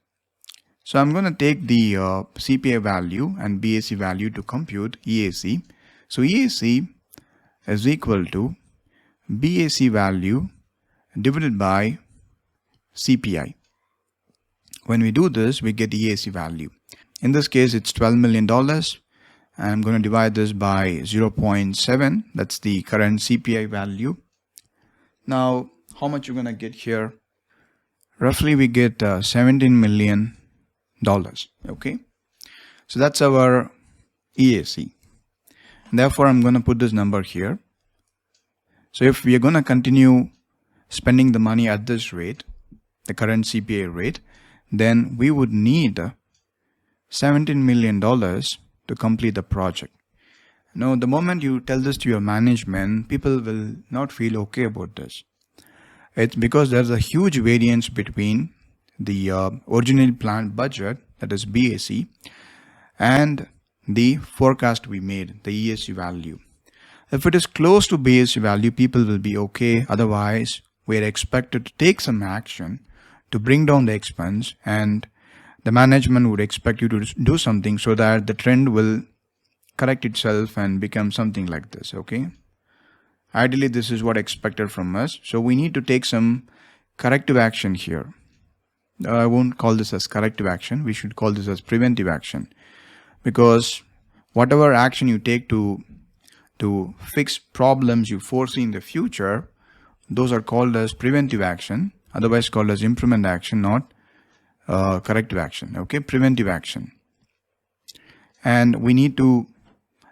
So I'm going to take the CPI value and BAC value to compute EAC. So EAC is equal to BAC value divided by CPI. When we do this, we get EAC value. In this case, it's $12 million. I'm going to divide this by 0.7. That's the current CPI value. Now, how much you're going to get here? Roughly, we get $17 million. Okay. So that's our EAC. Therefore, I'm going to put this number here. So if we are going to continue spending the money at this rate, the current CPI rate, then we would need $17 million to complete the project. Now, the moment you tell this to your management, people will not feel okay about this. It's because there's a huge variance between the originally planned budget, that is BAC, and the forecast we made, the EAC value. If it is close to BAC value, people will be okay. Otherwise, we are expected to take some action to bring down the expense, and the management would expect you to do something so that the trend will correct itself and become something like this. Okay. Ideally, this is what expected from us. So we need to take some corrective action here. I won't call this as corrective action. We should call this as preventive action, because whatever action you take to fix problems you foresee in the future, those are called as preventive action, otherwise called as improvement action, not corrective action. Okay, preventive action. And we need to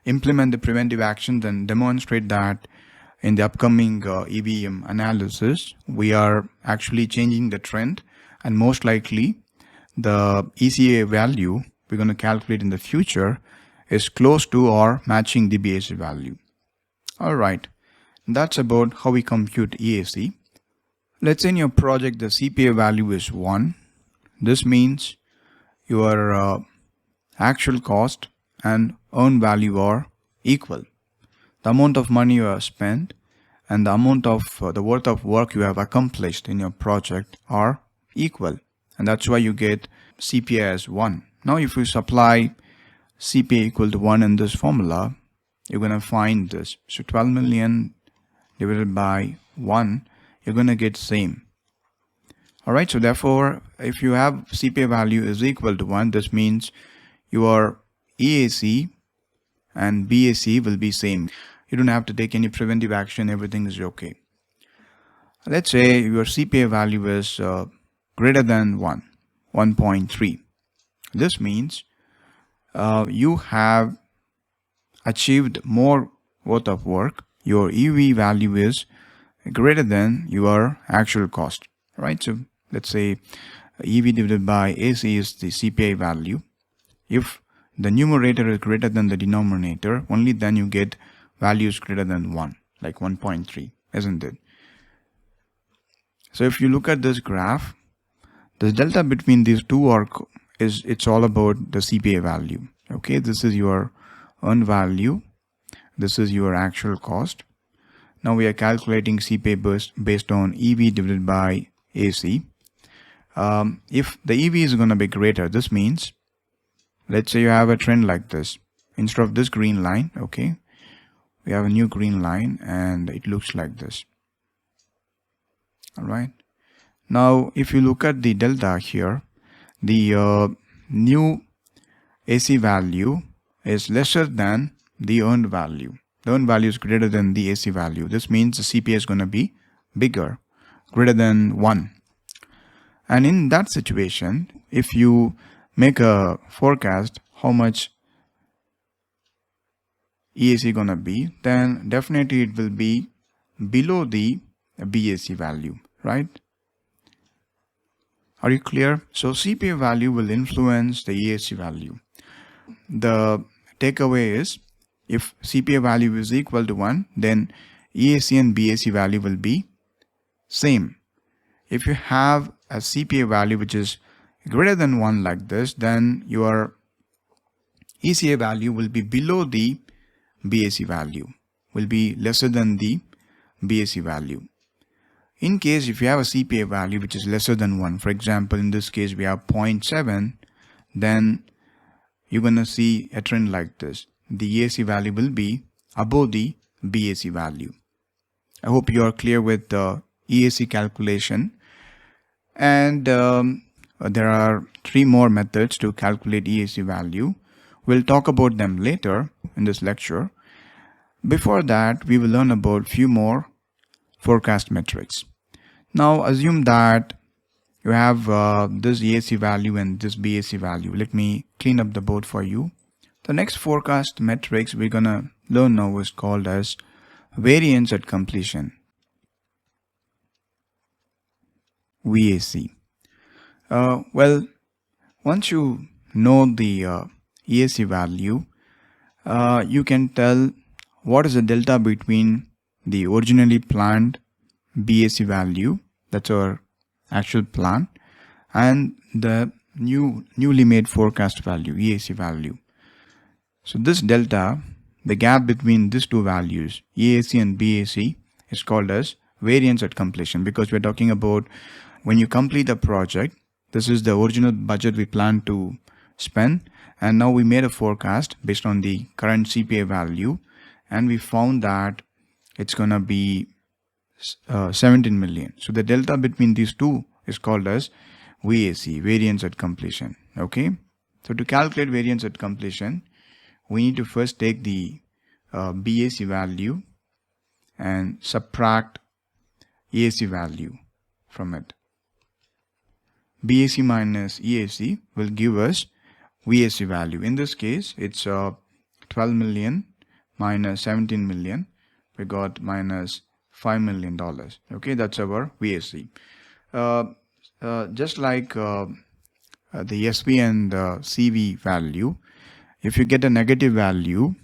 implement the preventive actions and demonstrate that in the upcoming EVM analysis, we are actually changing the trend, and most likely the ECA value we're going to calculate in the future is close to or matching the BAC value. Alright, that's about how we compute EAC. Let's say in your project the CPI value is 1. This means your actual cost and earned value are equal. The amount of money you have spent and the amount of the worth of work you have accomplished in your project are equal, and that's why you get CPI as 1. Now if you supply CPI equal to 1 in this formula, you're going to find this. So 12 million divided by 1, you're going to get same. Alright, so therefore if you have CPI value is equal to 1, this means your EAC and BAC will be same. You don't have to take any preventive action, everything is okay. Let's say your CPI value is greater than 1.3. This means you have achieved more worth of work. Your EV value is greater than your actual cost, right? So let's say EV divided by AC is the CPI value. If the numerator is greater than the denominator, only then you get values greater than 1, like 1.3, isn't it? So if you look at this graph, the delta between these two it's all about the CPI value. Okay, this is your earned value, this is your actual cost. Now we are calculating CPI based on EV divided by AC. If the EV is going to be greater, this means, let's say you have a trend like this. Instead of this green line, okay, we have a new green line and it looks like this. Alright. Now if you look at the delta here, the new AC value is lesser than the earned value. The earned value is greater than the AC value. This means the CPI is going to be bigger, greater than 1. And in that situation, if you make a forecast how much EAC gonna be, then definitely it will be below the BAC value, right? Are you clear? So CPI value will influence the EAC value. The takeaway is, if CPI value is equal to 1, then EAC and BAC value will be same. If you have a CPI value which is greater than 1 like this, then your ECA value will be below the BAC value, will be lesser than the BAC value. In case if you have a CPI value which is lesser than 1, for example in this case we have 0.7, then you're going to see a trend like this. The EAC value will be above the BAC value. I hope you are clear with the EAC calculation. And there are 3 more methods to calculate EAC value. We'll talk about them later in this lecture. Before that, we will learn about few more forecast metrics. Now assume that you have this EAC value and this BAC value. Let me clean up the board for you. The next forecast metrics we're gonna learn now is called as variance at completion, VAC. Well, once you know the EAC value, you can tell what is the delta between the originally planned BAC value, that's our actual plan, and the newly made forecast value, EAC value. So this delta, the gap between these two values, EAC and BAC, is called as variance at completion, because we're talking about when you complete a project, this is the original budget we planned to spend, and now we made a forecast based on the current CPI value, and we found that it's gonna be 17 million. So the delta between these two is called as VAC, variance at completion. Okay, so to calculate variance at completion, we need to first take the BAC value and subtract EAC value from it. BAC minus EAC will give us VAC value. In this case, it's 12 million minus 17 million. We got minus $5 million. Okay, that's our VAC. Just like the SP and the CV value, if you get a negative value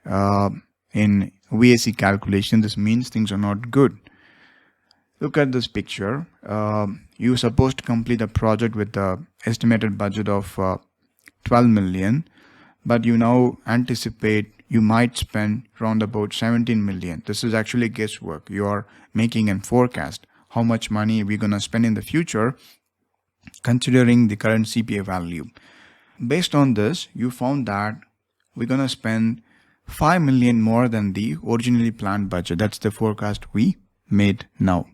in VAC calculation, this means things are not good. Look at this picture. You're supposed to complete a project with the estimated budget of 12 million, but you now anticipate you might spend around about 17 million. This is actually guesswork. You are making a forecast how much money we're going to spend in the future considering the current CPI value. Based on this, you found that we're going to spend 5 million more than the originally planned budget. That's the forecast we made now.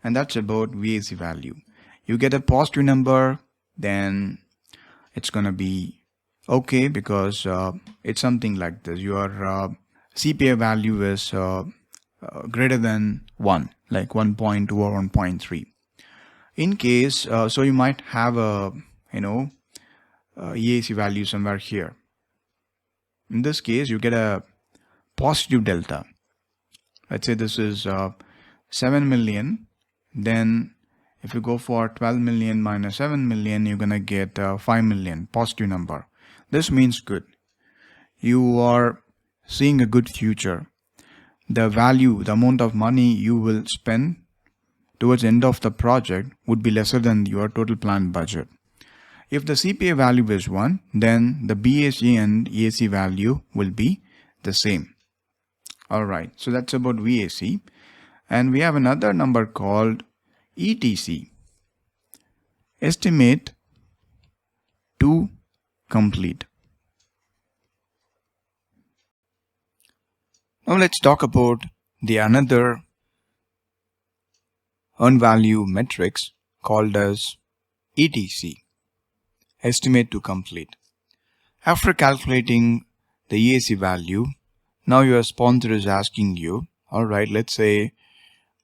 And that's about VAC value. You get a positive number, then it's going to be okay, because it's something like this. Your CPI value is greater than 1, like 1.2 or 1.3. In case, so you might have a, EAC value somewhere here. In this case, you get a positive delta. Let's say this is 7 million. Then if you go for 12 million minus 7 million, you're going to get 5 million, positive number. This means good. You are seeing a good future. The value, the amount of money you will spend towards the end of the project would be lesser than your total planned budget. If the CPI value is 1, then the BAC and EAC value will be the same. Alright, so that's about VAC. And we have another number called ETC, estimate to complete. Now let's talk about the another earned value metrics called as ETC, estimate to complete. After calculating the EAC value, now your sponsor is asking you, alright, let's say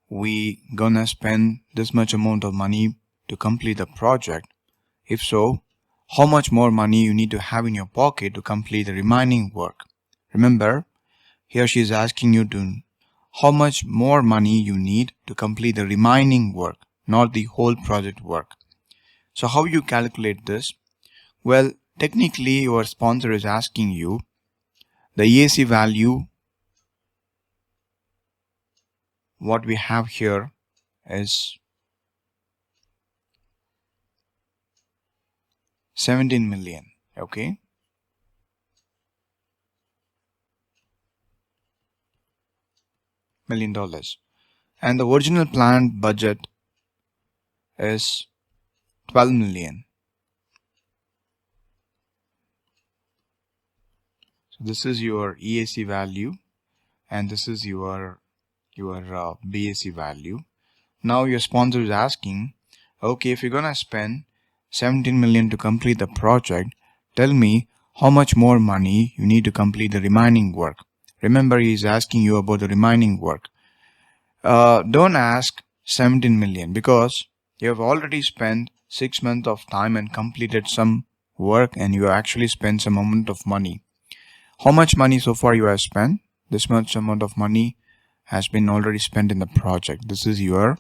we gonna spend this much amount of money to complete the project. If so, how much more money you need to have in your pocket to complete the remaining work? Remember, here she is asking you to how much more money you need to complete the remaining work, not the whole project work. So how you calculate this? Well, technically your sponsor is asking you the EAC value. What we have here is 17 million, okay? $1 million. And the original planned budget is 12 million. So this is your EAC value and this is your BAC value. Now your sponsor is asking, okay, if you're gonna spend 17 million to complete the project, tell me how much more money you need to complete the remaining work. Remember, he is asking you about the remaining work. Don't ask 17 million because you have already spent 6 months of time and completed some work and you actually spent some amount of money. How much money so far you have spent? This much amount of money has been already spent in the project. This is your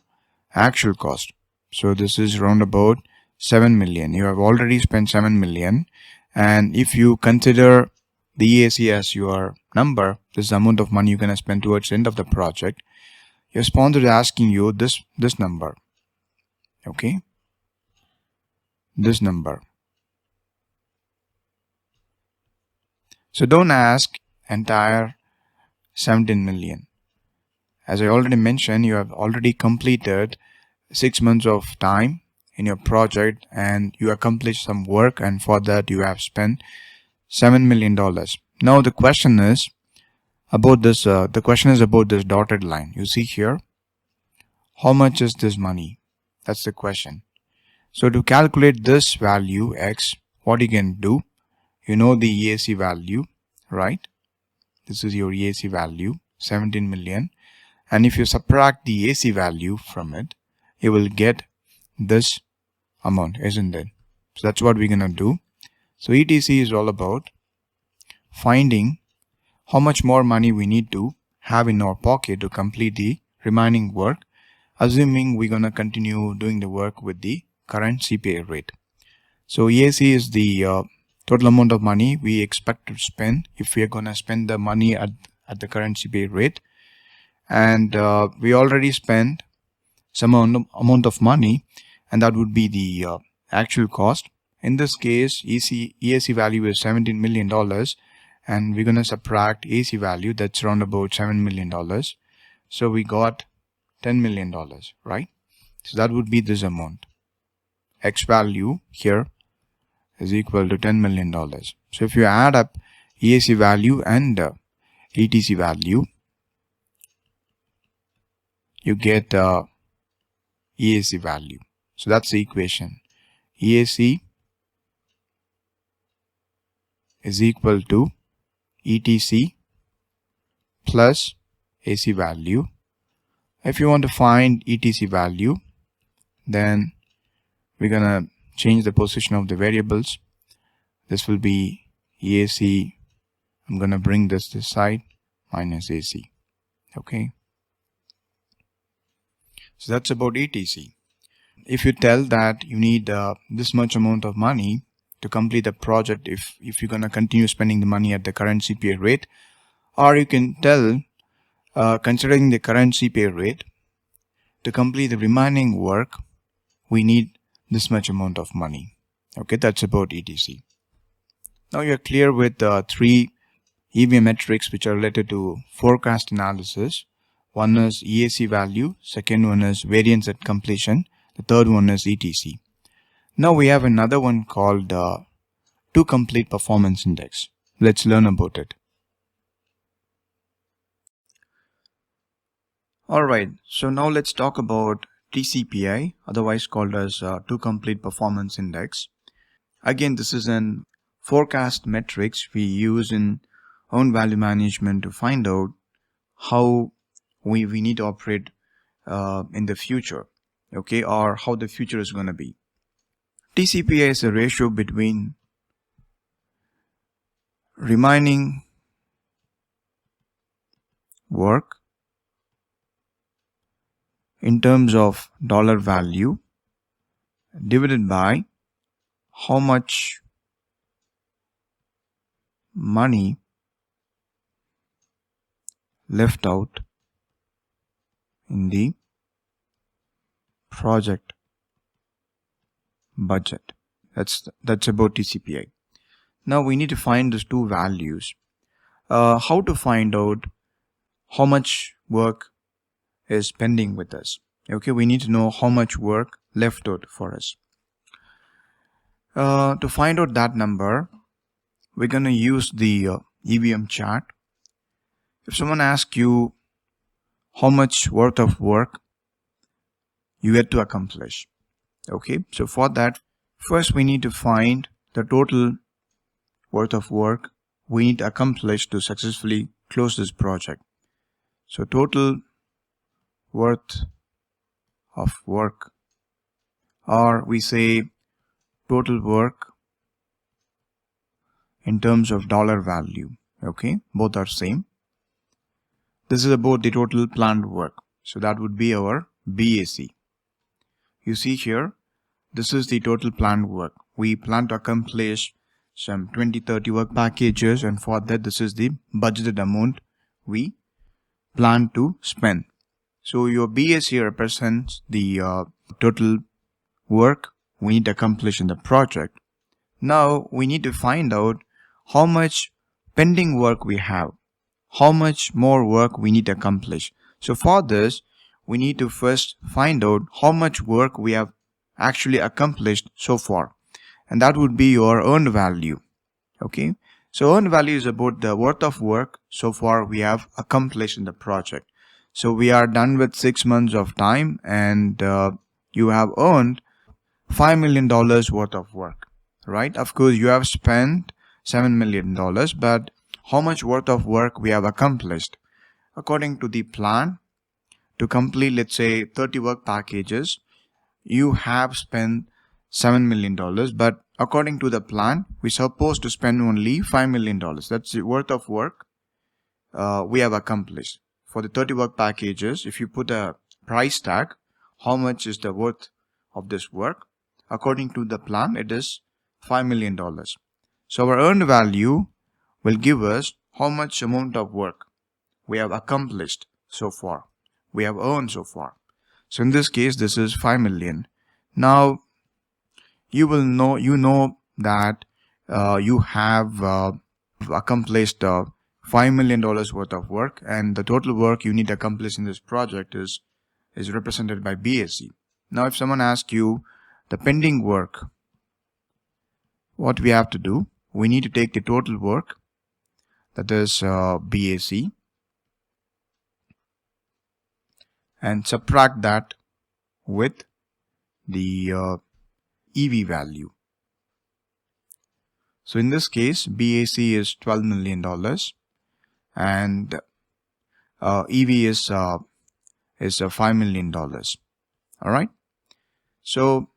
actual cost. So this is around about 7 million. You have already spent 7 million. And if you consider the EAC as your number, this is the amount of money you're going to spend towards the end of the project. Your sponsor is asking you this number. Okay? This number. So don't ask entire 17 million. As I already mentioned, you have already completed 6 months of time in your project and you accomplished some work, and for that you have spent $7 million. Now the question is about this dotted line. You see here, how much is this money? That's the question. So to calculate this value X, what you can do, you know the EAC value, right? This is your EAC value, 17 million. And if you subtract the EAC value from it, you will get this amount, isn't it? So that's what we're going to do. So ETC is all about finding how much more money we need to have in our pocket to complete the remaining work, assuming we're going to continue doing the work with the current CPI rate. So EAC is the total amount of money we expect to spend if we are going to spend the money at the current CPI rate. And we already spent some amount of money, and that would be the actual cost In this case, EAC value is $17 million, and we're going to subtract AC value, that's around about $7 million. So we got $10 million, right? So that would be this amount. X value here is equal to $10 million. So if you add up EAC value and ETC value, you get EAC value. So that's the equation. EAC is equal to ETC plus AC value. If you want to find ETC value, then we're gonna change the position of the variables. This will be EAC. I'm gonna bring this side minus AC. Okay. So that's about ETC. If you tell that you need this much amount of money to complete the project, if you're gonna continue spending the money at the current CPI rate, or you can tell considering the current CPI rate, to complete the remaining work, we need this much amount of money. Okay, that's about ETC. Now you're clear with three EVM metrics which are related to forecast analysis. One is EAC value, second one is variance at completion, the third one is ETC. Now we have another one called to complete performance index. Let's learn about it. Alright, so now let's talk about TCPI, otherwise called as to complete performance index. Again, this is an forecast metrics we use in own value management to find out how we need to operate in the future, okay, or how the future is going to be. TCPI is a ratio between remaining work in terms of dollar value divided by how much money left out in the project budget. That's about TCPI. Now we need to find these two values. How to find out how much work is pending with us? Okay, we need to know how much work left out for us. To find out that number, we're going to use the EVM chart. If someone asks you how much worth of work you had to accomplish, okay, so for that, first we need to find the total worth of work we need to accomplish to successfully close this project. So total worth of work, or we say total work in terms of dollar value. Okay, both are same. This is about the total planned work, so that would be our BAC. You see here, this is the total planned work. We plan to accomplish some 20-30 work packages, and for that this is the budgeted amount we plan to spend. So your BAC represents the total work we need to accomplish in the project. Now we need to find out how much pending work we have, how much more work we need to accomplish. So for this, we need to first find out how much work we have actually accomplished so far, and that would be your earned value. Okay, so earned value is about the worth of work so far we have accomplished in the project. So we are done with 6 months of time, and you have earned $5 million worth of work, right? Of course, you have spent $7 million, but how much worth of work we have accomplished? According to the plan, to complete, let's say, 30 work packages, you have spent $7 million, but according to the plan, we're supposed to spend only $5 million. That's the worth of work we have accomplished. For the 30 work packages, if you put a price tag, how much is the worth of this work? According to the plan, it is $5 million. So our earned value will give us how much amount of work we have accomplished so far, we have earned so far. So in this case, this is 5 million. Now you know that you have accomplished $5 million worth of work, and the total work you need to accomplish in this project is represented by BAC. Now, if someone asks you the pending work, what we have to do, we need to take the total work, that is BAC, and subtract that with the EV value. So in this case, BAC is $12 million and EV is $5 million. All right. So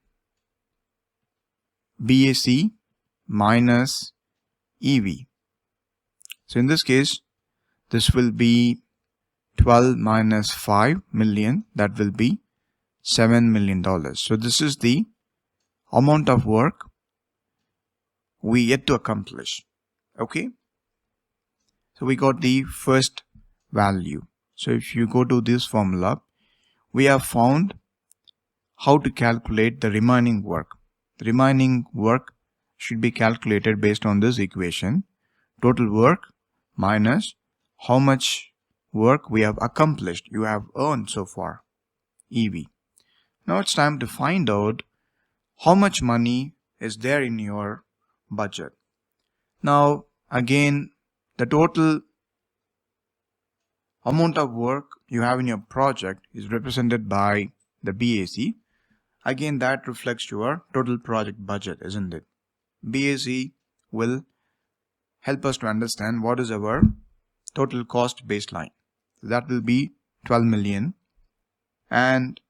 BAC minus EV. So in this case, this will be 12 minus 5 million, that will be $7 million. So this is the amount of work we yet to accomplish. Okay. So we got the first value. So if you go to this formula, we have found how to calculate the remaining work. The remaining work should be calculated based on this equation. Total work minus how much work we have accomplished, you have earned so far, EV. Now it's time to find out how much money is there in your budget. Now again, the total amount of work you have in your project is represented by the BAC. Again, that reflects your total project budget, isn't it? BAC will help us to understand what is our total cost baseline. That will be 12 million. And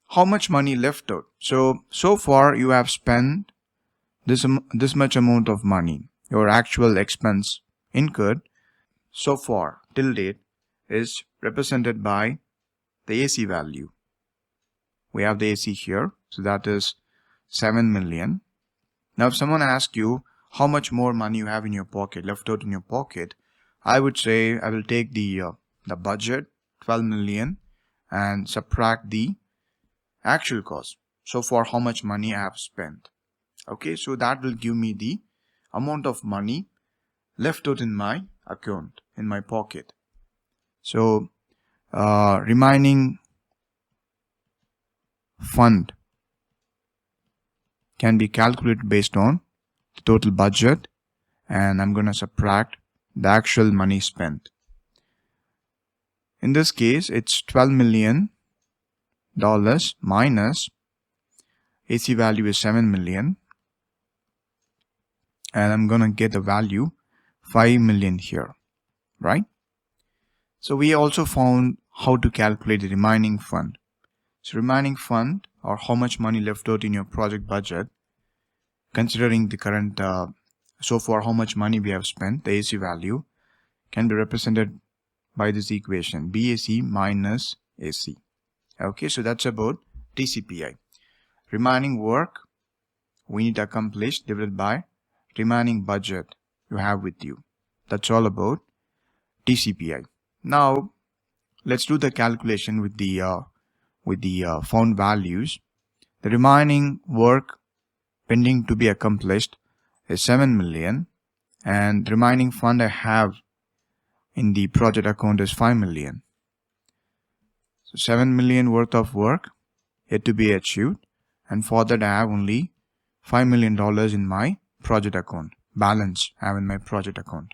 how much money left out? So far you have spent this much amount of money. Your actual expense incurred so far till date is represented by the AC value. We have the AC here, so that is 7 million. Now if someone asks you how much more money you have in your pocket, left out in your pocket, I would say I will take the budget, 12 million, and subtract the actual cost. So far how much money I have spent. Okay, so that will give me the amount of money left out in my account, in my pocket. So remaining fund can be calculated based on the total budget, and I'm going to subtract the actual money spent. In this case, it's $12 million minus AC value is 7 million, and I'm going to get a value 5 million here, right? So we also found how to calculate the remaining fund. So remaining fund, or how much money left out in your project budget, considering the current so far how much money we have spent, the AC value can be represented by this equation, BAC minus AC. Okay, so that's about TCPI. Remaining work we need to accomplish divided by remaining budget you have with you. That's all about TCPI. Now let's do the calculation with the found values. The remaining work pending to be accomplished is 7 million, and remaining fund I have in the project account is 5 million. So 7 million worth of work yet to be achieved, and for that I have only $5 million in my project account. Balance I have in my project account.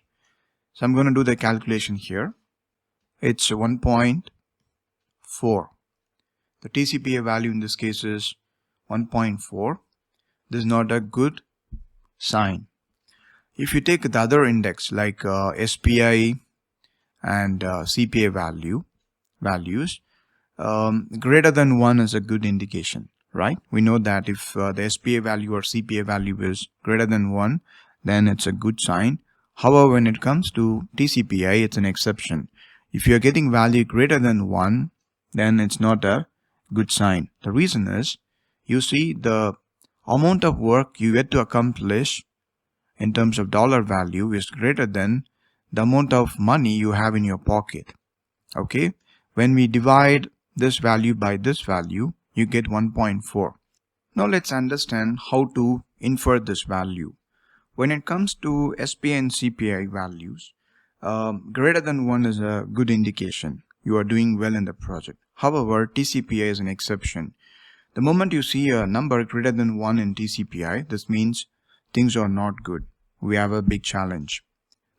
So I'm going to do the calculation here. It's 1.4. The TCPI value in this case is 1.4. This is not a good sign. If you take the other index like SPI and CPI values, greater than 1 is a good indication, right? We know that if the SPI value or CPI value is greater than 1, then it's a good sign. However, when it comes to TCPI, it's an exception. If you're getting value greater than 1, then it's not a good sign. The reason is, you see, the amount of work you get to accomplish in terms of dollar value is greater than the amount of money you have in your pocket. Okay, when we divide this value by this value, you get 1.4. Now let's understand how to infer this value. When it comes to SPI and CPI values, greater than 1 is a good indication you are doing well in the project. However, TCPI is an exception. The moment you see a number greater than 1 in TCPI, this means things are not good. We have a big challenge.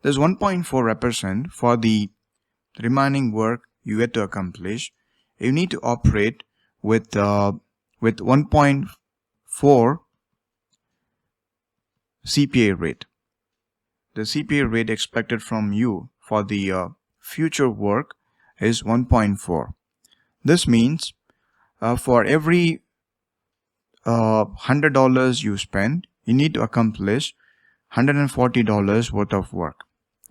This 1.4 represent for the remaining work you get to accomplish. You need to operate with 1.4 CPI rate. The CPI rate expected from you for the future work is 1.4. This means for every $100 you spend, you need to accomplish $140 worth of work.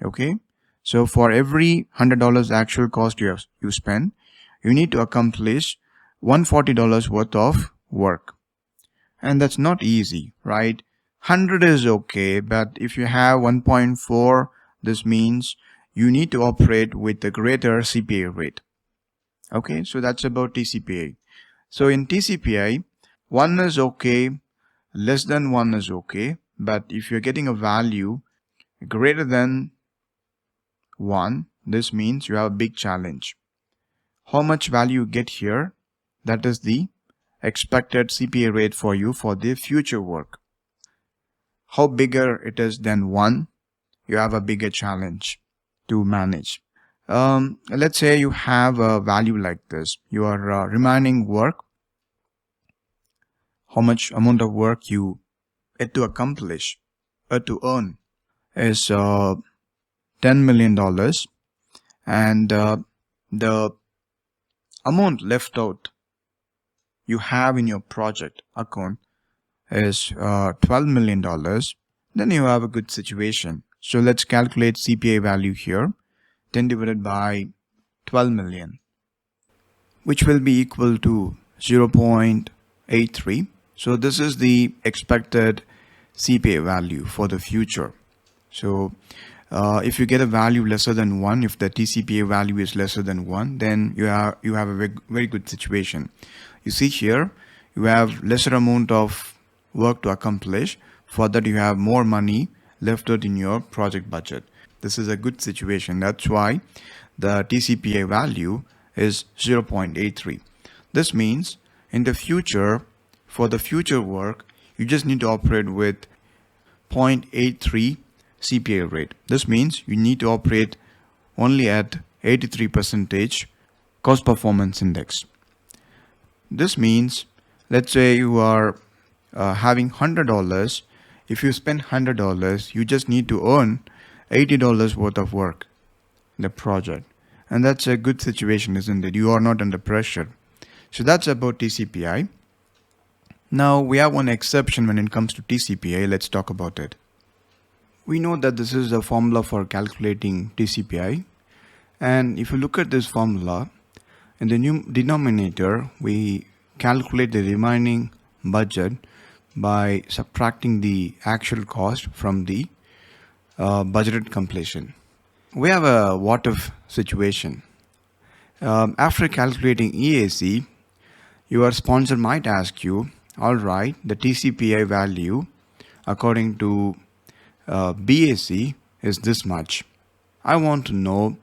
Okay, so for every $100 actual cost you spend, you need to accomplish $140 worth of work, and that's not easy, right? 100 is okay, but if you have 1.4, this means you need to operate with a greater CPI rate. Okay, so that's about TCPI. So in TCPI, 1 is okay, less than 1 is okay, but if you're getting a value greater than 1, this means you have a big challenge. How much value you get here, that is the expected CPI rate for you for the future work. How bigger it is than 1, you have a bigger challenge to manage. Let's say you have a value like this. Your remaining work, how much amount of work you had to accomplish or to earn is $10 million, and the amount left out you have in your project account is $12 million, then you have a good situation. So let's calculate CPI value here. 10 divided by 12 million, which will be equal to 0.83. So this is the expected CPI value for the future. So if you get a value lesser than 1, if the TCPI value is lesser than 1, then you have a very good situation. You see here, you have lesser amount of work to accomplish. For that, you have more money left out in your project budget. This is a good situation. That's why the TCPI value is 0.83. This means in the future, for the future work, you just need to operate with 0.83 CPI rate. This means you need to operate only at 83% cost performance index. This means, let's say you are having $100. If you spend $100, you just need to earn $80 worth of work in the project. And that's a good situation, isn't it? You are not under pressure. So that's about TCPI. Now we have one exception when it comes to TCPI. Let's talk about it. We know that this is the formula for calculating TCPI. And if you look at this formula, in the new denominator, we calculate the remaining budget by subtracting the actual cost from the budgeted completion. We have a what if situation. After calculating EAC, your sponsor might ask you, all right, the TCPI value according to BAC is this much. I want to know,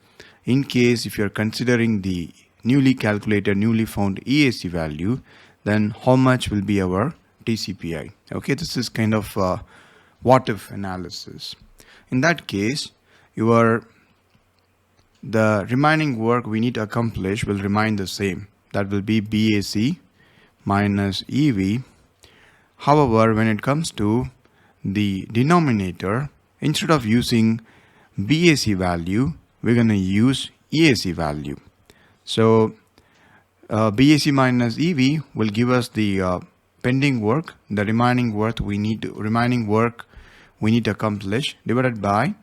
in case if you're considering the newly calculated, newly found EAC value, then how much will be our TCPI? Okay, this is kind of what if analysis. In that case, the remaining work we need to accomplish will remain the same. That will be BAC minus EV. However, when it comes to the denominator, instead of using BAC value, we're going to use EAC value. So BAC minus EV will give us the pending work, the remaining work we need to accomplish, divided by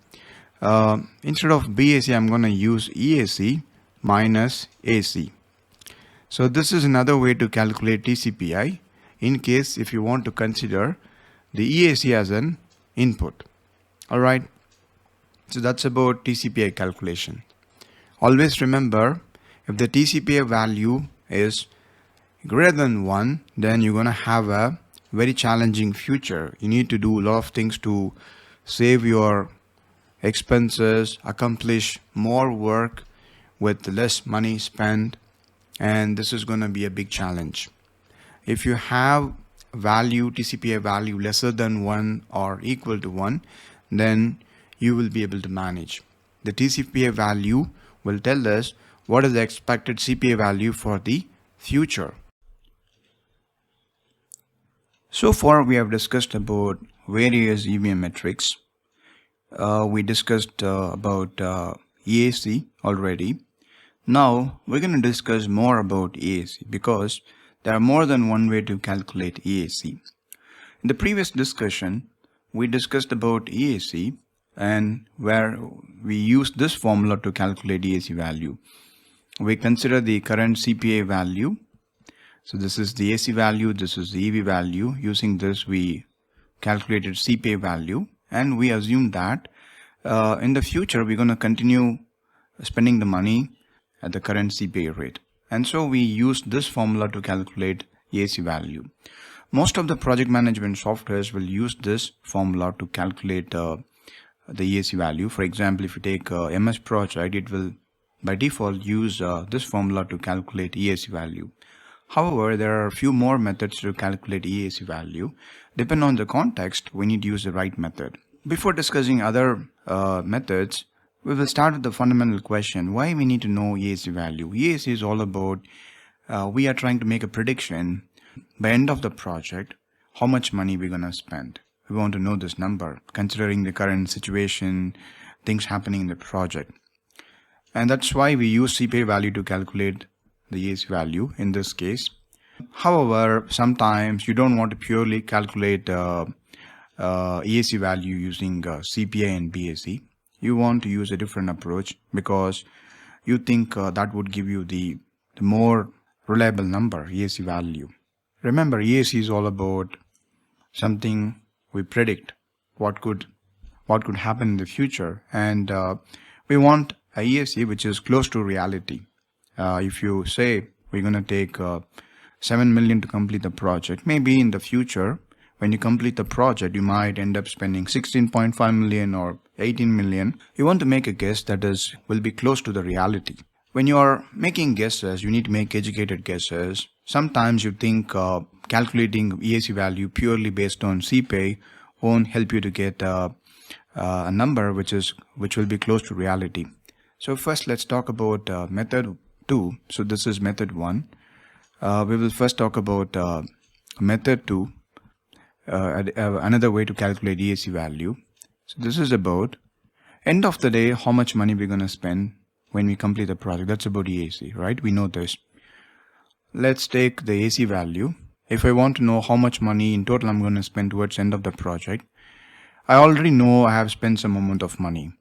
instead of BAC, I'm going to use EAC minus AC. So this is another way to calculate TCPI in case if you want to consider the EAC as an input. Alright, so that's about TCPI calculation. Always remember, if the TCPI value is greater than 1, then you're going to have a very challenging future. You need to do a lot of things to save your expenses, accomplish more work with less money spent, and this is going to be a big challenge. If you have value, TCPI value lesser than 1 or equal to 1, then you will be able to manage. The TCPI value will tell us what is the expected CPI value for the future. So far we have discussed about various EVM metrics. We discussed about EAC already. Now we're going to discuss more about EAC because there are more than one way to calculate EAC. In the previous discussion, we discussed about EAC and where we used this formula to calculate EAC value. We consider the current CPI value. So this is the AC value, this is the EV value. Using this, we calculated CPI value, and we assume that in the future, we're going to continue spending the money at the current CPI rate. And so we use this formula to calculate EAC value. Most of the project management softwares will use this formula to calculate the EAC value. For example, if you take MS Project, it will by default use this formula to calculate EAC value. However, there are a few more methods to calculate EAC value. Depending on the context, we need to use the right method. Before discussing other methods, we will start with the fundamental question, why we need to know EAC value. EAC is all about, we are trying to make a prediction by end of the project, how much money we're going to spend. We want to know this number, considering the current situation, things happening in the project. And that's why we use CPI value to calculate the EAC value in this case. However, sometimes you don't want to purely calculate EAC value using CPI and BAC. You want to use a different approach because you think that would give you the more reliable number, EAC value. Remember, EAC is all about something we predict what could happen in the future, and we want a EAC which is close to reality. If you say we're going to take 7 million to complete the project, maybe in the future when you complete the project you might end up spending 16.5 million or 18 million. You want to make a guess that will be close to the reality. When you are making guesses, you need to make educated guesses. Sometimes you think calculating EAC value purely based on CPI won't help you to get a number which will be close to reality. So first let's talk about method 2. So this is method 1. We will first talk about method 2, another way to calculate EAC value. So this is about end of the day, how much money we're going to spend when we complete the project. That's about EAC, right? We know this. Let's take the AC value. If I want to know how much money in total I'm going to spend towards end of the project, I already know I have spent some amount of money.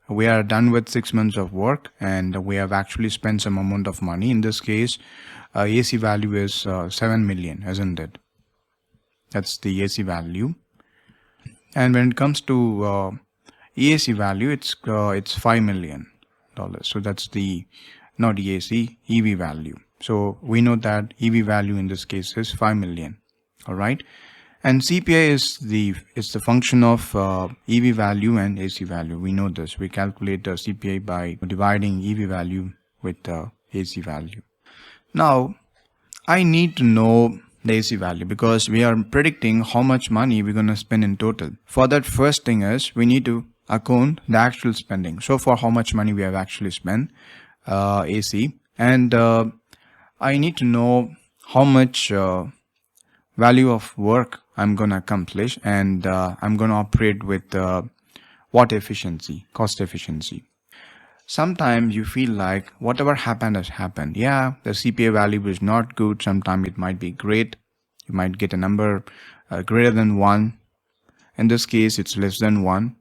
We are done with 6 months of work and we have actually spent some amount of money. In this case, AC value is 7 million, isn't it? That's the AC value. And when it comes to EAC value, it's $5 million. So that's the not EAC, EV value. So we know that EV value in this case is 5 million. All right. And CPI is the function of EV value and AC value. We know this. We calculate the CPI by dividing EV value with AC value. Now, I need to know the AC value because we are predicting how much money we're going to spend in total. For that, first thing is we need to account the actual spending. So for how much money we have actually spent AC, and I need to know how much value of work I'm going to accomplish, and I'm going to operate with what efficiency, cost efficiency. Sometimes you feel like whatever happened has happened. Yeah, the CPI value is not good. Sometimes it might be great. You might get a number greater than 1. In this case, it's less than 1.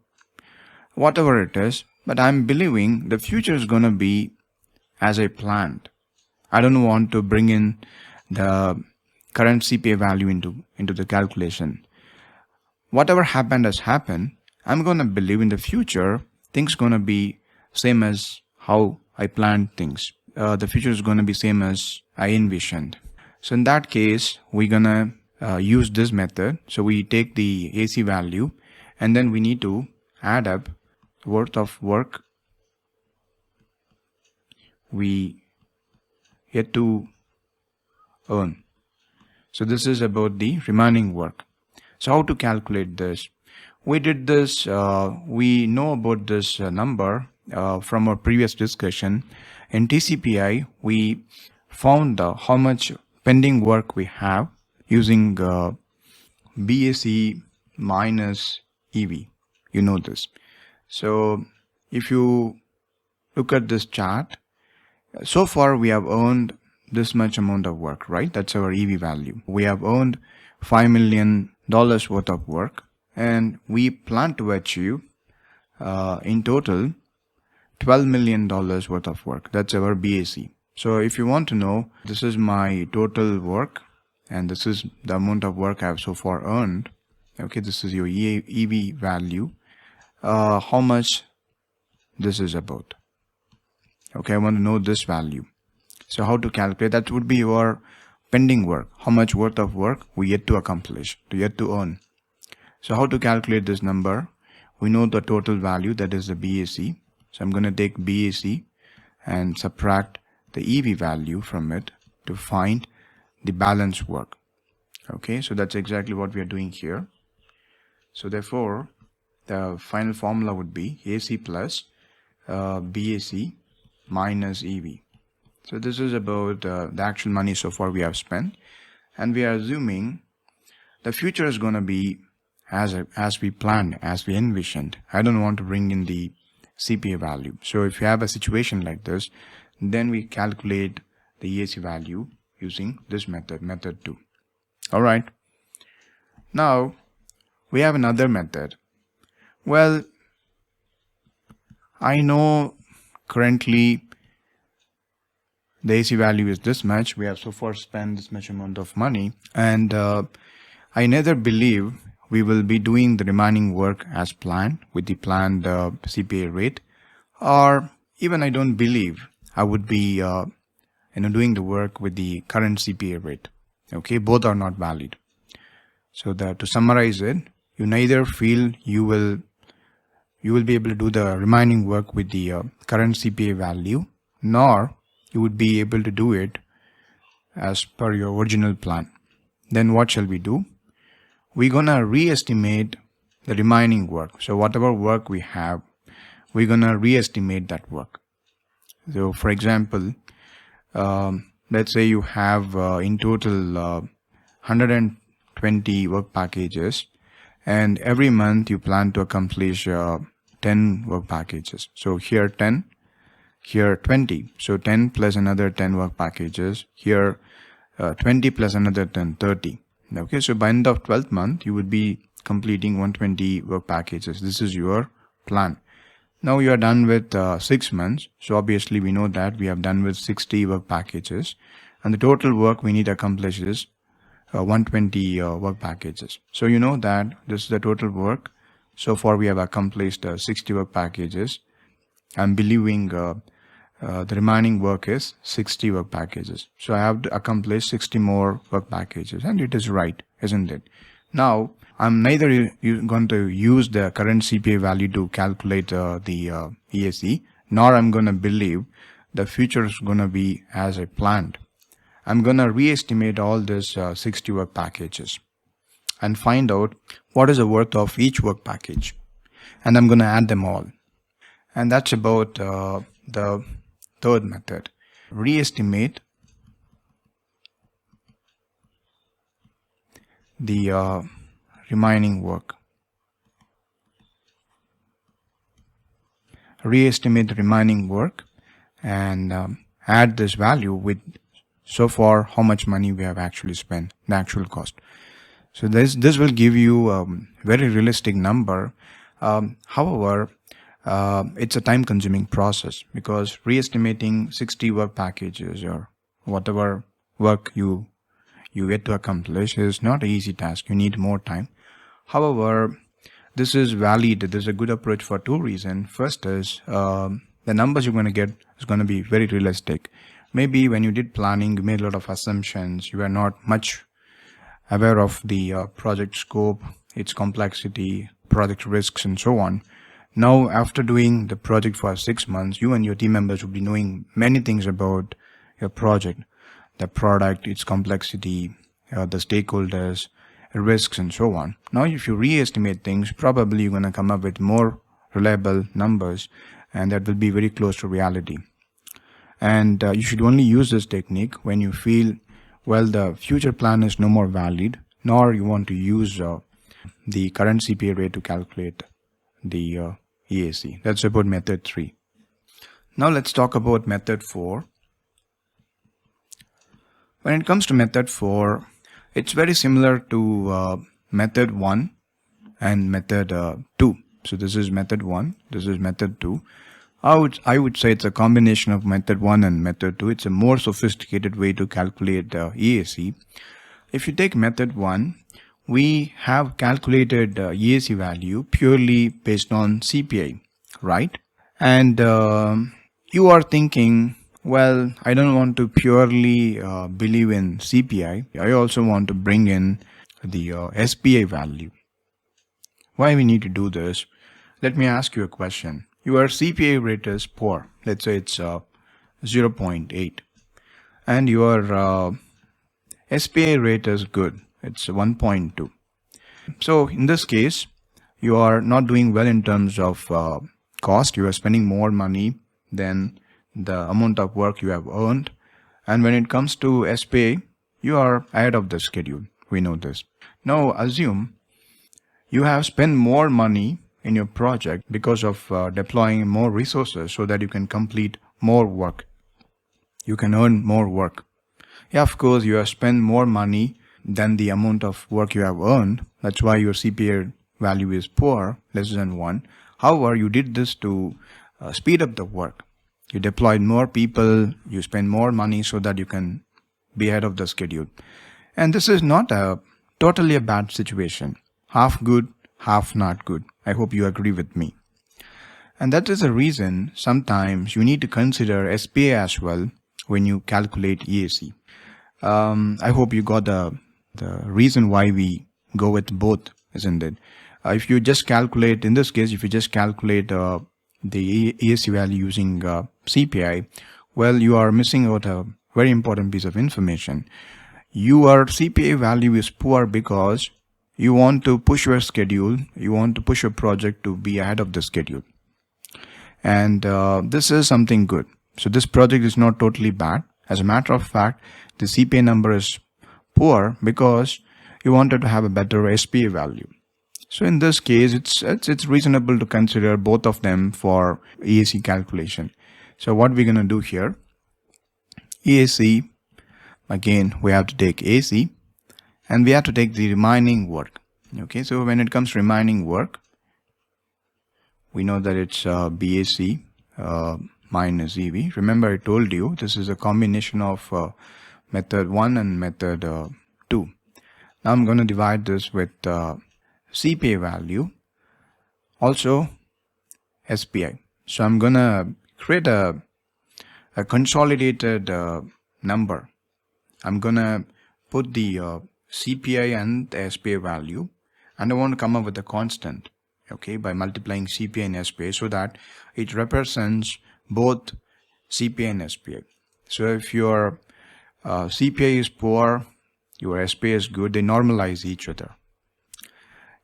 Whatever it is, but I'm believing the future is going to be as I planned. I don't want to bring in the current CPI value into the calculation. Whatever happened has happened. I'm going to believe in the future things going to be same as how I planned things. The future is going to be same as I envisioned. So in that case, we're going to use this method. So we take the AC value and then we need to add up worth of work we yet to earn. So this is about the remaining work. So how to calculate this? We did this, we know about this number from our previous discussion. In TCPI, we found how much pending work we have using BAC minus EV. You know this. So if you look at this chart, so far we have earned this much amount of work, right? That's our EV value. We have earned $5 million worth of work, and we plan to achieve in total $12 million worth of work. That's our BAC. So if you want to know, this is my total work and this is the amount of work I have so far earned. Okay, this is your EV value. How much this is about. Okay, I want to know this value. So how to calculate? That would be your pending work. How much worth of work we yet to accomplish, yet to earn. So how to calculate this number? We know the total value, that is the BAC. So I'm going to take BAC and subtract the EV value from it to find the balance work. Okay, so that's exactly what we are doing here. So therefore, the final formula would be AC plus BAC minus EV. So this is about the actual money so far we have spent, and we are assuming the future is going to be as we planned, as we envisioned. I don't want to bring in the CPI value. So if you have a situation like this, then we calculate the EAC value using this method 2. All right. Now we have another method. Well, I know currently the AC value is this much. We have so far spent this much amount of money, and I neither believe we will be doing the remaining work as planned with the planned CPI rate, or even I don't believe I would be doing the work with the current CPI rate. Okay, both are not valid. So to summarize it, you neither feel you will be able to do the remaining work with the current CPI value, nor you would be able to do it as per your original plan. Then what shall we do? We're gonna re-estimate the remaining work. So whatever work we have, we're gonna re-estimate that work. So for example, let's say you have in total 120 work packages, and every month you plan to accomplish 10 work packages. So here 10, here 20. So 10 plus another 10 work packages. Here 20 plus another 10, 30. Okay, so by end of 12th month, you would be completing 120 work packages. This is your plan. Now you are done with 6 months. So obviously we know that we have done with 60 work packages. And the total work we need to accomplish is 120 work packages. So you know that this is the total work. So far we have accomplished 60 work packages. I'm believing the remaining work is 60 work packages. So I have to accomplish 60 more work packages, and it is right, isn't it? Now, I'm neither going to use the current CPI value to calculate the EAC, nor I'm going to believe the future is going to be as I planned. I'm going to re-estimate all this 60 work packages and find out what is the worth of each work package. And I'm going to add them all. And that's about the third method. Re-estimate the remaining work. Re-estimate the remaining work and add this value with so far how much money we have actually spent, the actual cost. So this will give you a very realistic number. However, it's a time-consuming process, because re-estimating 60 work packages or whatever work you get to accomplish is not an easy task. You need more time. However, this is valid. This is a good approach for two reasons. First is the numbers you're going to get is going to be very realistic. Maybe when you did planning, you made a lot of assumptions. You were not much aware of the project scope, its complexity, project risks, and so on. Now, after doing the project for 6 months, you and your team members will be knowing many things about your project, the product, its complexity, the stakeholders, risks, and so on. Now, if you re-estimate things, probably you're going to come up with more reliable numbers, and that will be very close to reality. And you should only use this technique when you feel, well, the future plan is no more valid, nor you want to use the current CPI rate to calculate the EAC. That's about method 3. Now let's talk about method 4. When it comes to method 4, it's very similar to method 1 and method 2. So this is method 1, this is method 2. I would say it's a combination of method 1 and method 2. It's a more sophisticated way to calculate EAC. If you take method 1, we have calculated EAC value purely based on CPI, right? And you are thinking, well, I don't want to purely believe in CPI. I also want to bring in the SPI value. Why we need to do this? Let me ask you a question. Your CPI rate is poor. Let's say it's 0.8. And your SPI rate is good. It's 1.2. So in this case, you are not doing well in terms of cost. You are spending more money than the amount of work you have earned. And when it comes to SPI, you are ahead of the schedule. We know this. Now assume you have spent more money in your project because of deploying more resources so that you can complete more work. You can earn more work. Yeah, of course, you have spent more money than the amount of work you have earned. That's why your CPI value is poor, less than 1. However, you did this to speed up the work. You deployed more people, you spend more money so that you can be ahead of the schedule. And this is not totally a bad situation. Half good, half not good. I hope you agree with me. And that is the reason sometimes you need to consider SPI as well when you calculate EAC. I hope you got the reason why we go with both, isn't it? If you just calculate, in this case, if you just calculate the EAC value using CPI, well, you are missing out a very important piece of information. Your CPI value is poor because you want to push your schedule, you want to push your project to be ahead of the schedule. And this is something good. So this project is not totally bad. As a matter of fact, the CPI number is poor because you wanted to have a better SPI value. So in this case, it's reasonable to consider both of them for EAC calculation. So what we're going to do here, EAC, again, we have to take AC and we have to take the remaining work. Okay, so when it comes to remaining work, we know that it's BAC minus EV. Remember, I told you this is a combination of method 1 and method 2. Now I'm going to divide this with CPI value, also SPI. So I'm going to create a consolidated number. I'm going to put the CPI and the SPI value, and I want to come up with a constant, okay, by multiplying CPI and SPI so that it represents both CPI and SPI. So if your CPI is poor, your SPI is good, they normalize each other.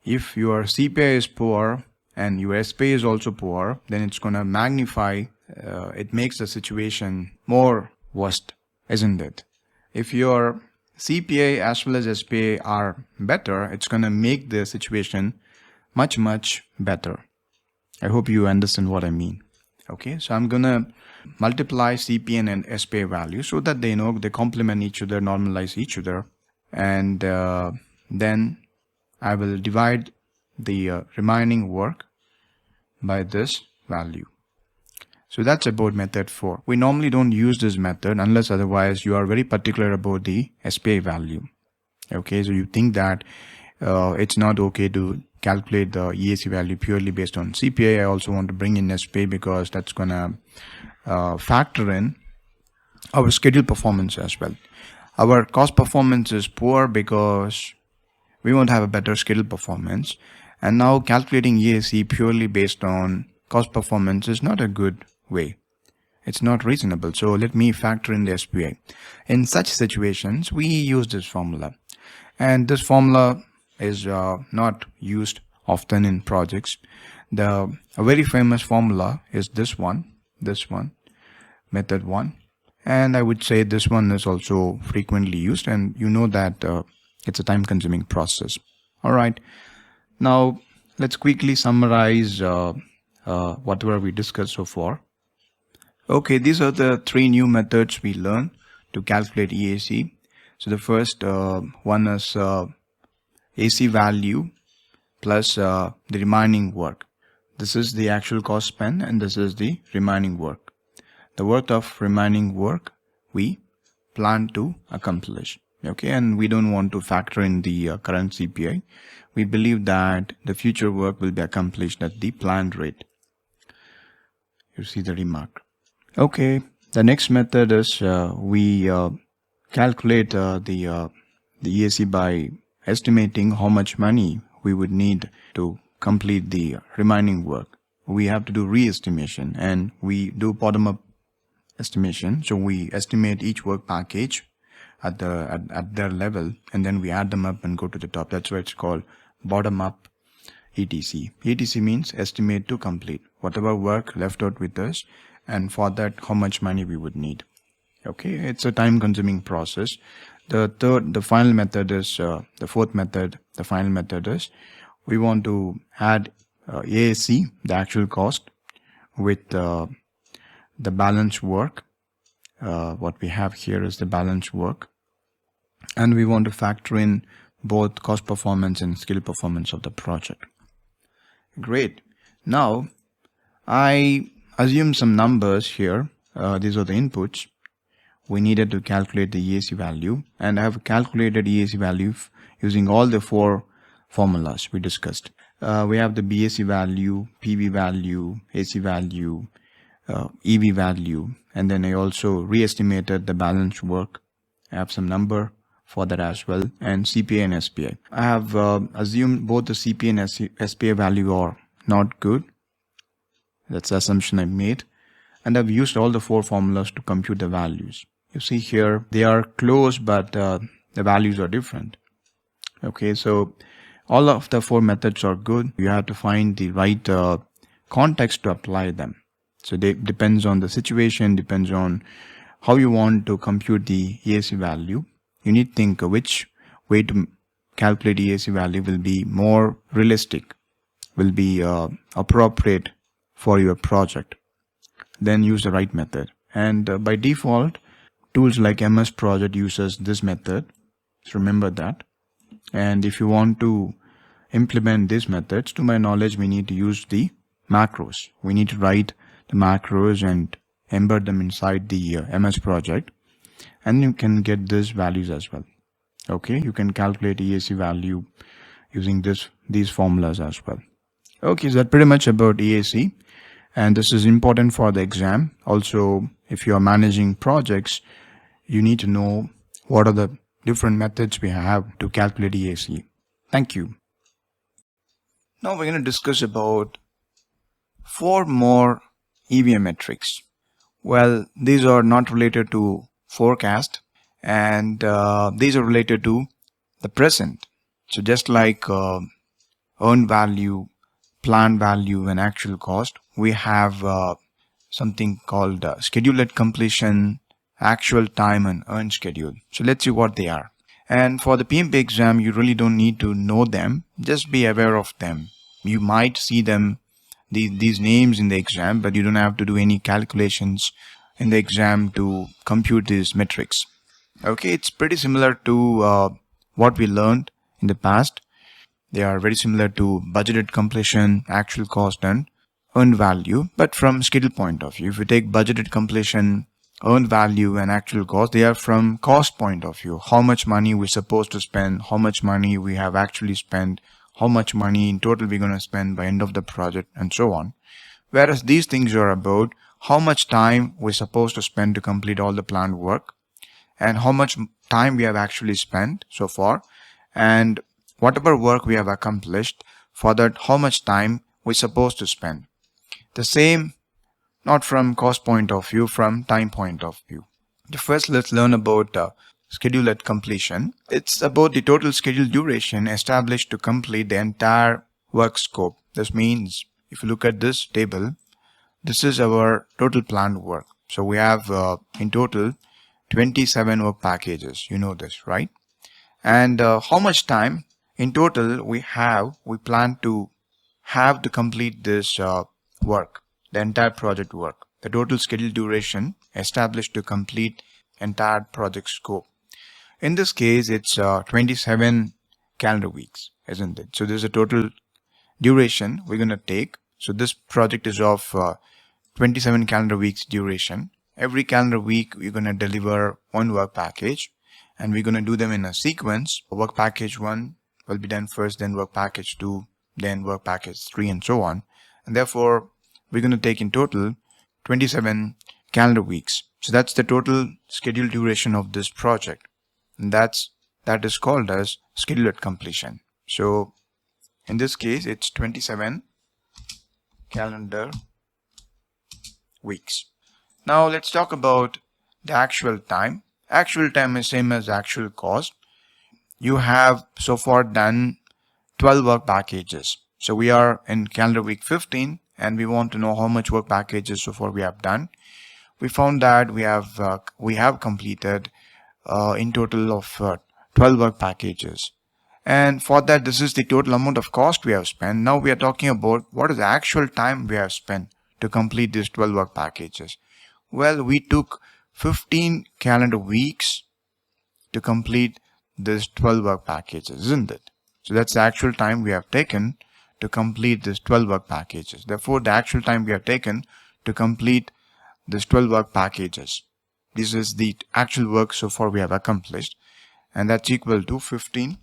If your CPI is poor and your SPI is also poor, then it's going to magnify, it makes the situation more worst, isn't it? If your CPI as well as SPI are better, it's going to make the situation much, much better. I hope you understand what I mean. Okay, so I'm going to multiply CPI and SPI value so that they know they complement each other, normalize each other. And then I will divide the remaining work by this value. So that's about method 4. We normally don't use this method unless otherwise you are very particular about the SPI value. Okay, so you think that it's not okay to calculate the EAC value purely based on CPI. I also want to bring in SPI because that's going to factor in our schedule performance as well. Our cost performance is poor because we won't have a better schedule performance. And now calculating EAC purely based on cost performance is not a good way. It's not reasonable. So let me factor in the SPI. In such situations, we use this formula. And this formula is not used often in projects. A very famous formula is this one, method 1. And I would say this one is also frequently used, and you know that it's a time-consuming process. All right. Now, let's quickly summarize whatever we discussed so far. Okay, these are the 3 new methods we learned to calculate EAC. So the first one is AC value plus the remaining work. This is the actual cost spent, and this is the remaining work. The worth of remaining work we plan to accomplish. Okay, and we don't want to factor in the current CPI. We believe that the future work will be accomplished at the planned rate. You see the remark. Okay, the next method is we calculate the EAC by estimating how much money we would need to complete the remaining work. We have to do re-estimation, and we do bottom-up estimation. So we estimate each work package at their level, and then we add them up and go to the top. That's why it's called bottom-up ETC. ETC means estimate to complete whatever work left out with us, and for that how much money we would need. Okay, it's a time-consuming process. The final method is the fourth method. The final method is we want to add EAC, the actual cost, with the balance work. What we have here is the balance work, and we want to factor in both cost performance and skill performance of the project. Great. Now I assume some numbers here. These are the inputs we needed to calculate the EAC value, and I have calculated EAC value using all the 4 formulas we discussed. We have the BAC value, PV value, AC value, EV value, and then I also re-estimated the balance work. I have some number for that as well, and CPI and SPI. I have assumed both the CPI and SPI value are not good. That's the assumption I made, and I've used all the 4 formulas to compute the values. You see here they are close, but the values are different. Okay, so all of the 4 methods are good. You have to find the right context to apply them. So they depends on the situation, depends on how you want to compute the EAC value. You need to think which way to calculate EAC value will be more realistic, will be appropriate for your project. Then use the right method. And by default, tools like MS Project uses this method. So remember that. And if you want to implement these methods, to my knowledge, we need to use the macros. We need to write the macros and embed them inside the MS Project, and you can get these values as well. Okay, you can calculate EAC value using these formulas as well. Okay, so that's pretty much about EAC, and this is important for the exam. Also, if you are managing projects, you need to know what are the different methods we have to calculate EAC. Thank you. Now we're going to discuss about 4 more EVM metrics. Well, these are not related to forecast, and these are related to the present. So just like earned value, planned value, and actual cost, we have something called schedule at completion, actual time, and earned schedule. So let's see what they are. And for the PMP exam, you really don't need to know them. Just be aware of them. You might see them, these names in the exam, but you don't have to do any calculations in the exam to compute these metrics. Okay, it's pretty similar to what we learned in the past. They are very similar to budgeted completion, actual cost, and earned value. But from schedule point of view, if you take budgeted completion, earned value, and actual cost, they are from cost point of view. How much money we're supposed to spend, how much money we have actually spent, how much money in total we're going to spend by end of the project, and so on. Whereas these things are about how much time we're supposed to spend to complete all the planned work, and how much time we have actually spent so far, and whatever work we have accomplished, for that how much time we're supposed to spend. The same, not from cost point of view, from time point of view. First, let's learn about schedule at completion. It's about the total schedule duration established to complete the entire work scope. This means, if you look at this table, this is our total planned work. So we have in total 27 work packages. You know this, right? And how much time in total we plan to have to complete this work, the entire project work. The total schedule duration established to complete entire project scope. In this case, it's 27 calendar weeks, isn't it? So there's a total duration we're going to take. So this project is of 27 calendar weeks duration. Every calendar week, we're going to deliver one work package, and we're going to do them in a sequence. Work package 1 will be done first, then work package 2, then work package 3, and so on. And therefore, we're going to take in total 27 calendar weeks. So that's the total schedule duration of this project. And that is called as schedule at completion. So in this case, it's 27 calendar weeks. Now let's talk about the actual time. Actual time is same as actual cost. You have so far done 12 work packages. So we are in calendar week 15 and we want to know how much work packages so far we have done. We found that we have completed in total of 12 work packages. And for that, this is the total amount of cost we have spent. Now we are talking about what is the actual time we have spent to complete these 12 work packages. Well, we took 15 calendar weeks to complete this 12 work packages, isn't it? So that's the actual time we have taken to complete this 12 work packages. Therefore, the actual time we have taken to complete this 12 work packages. This is the actual work so far we have accomplished, and that's equal to 15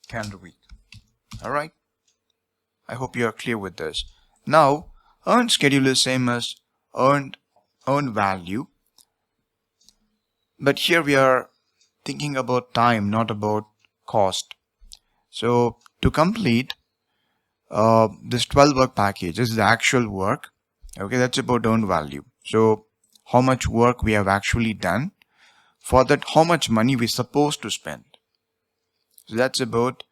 calendar week. All right. I hope you are clear with this. Now, earned schedule is same as earned value, but here we are thinking about time, not about cost. So to complete this 12 work package, this is the actual work. Okay, that's about earned value. So how much work we have actually done. For that, how much money we're supposed to spend. So that's about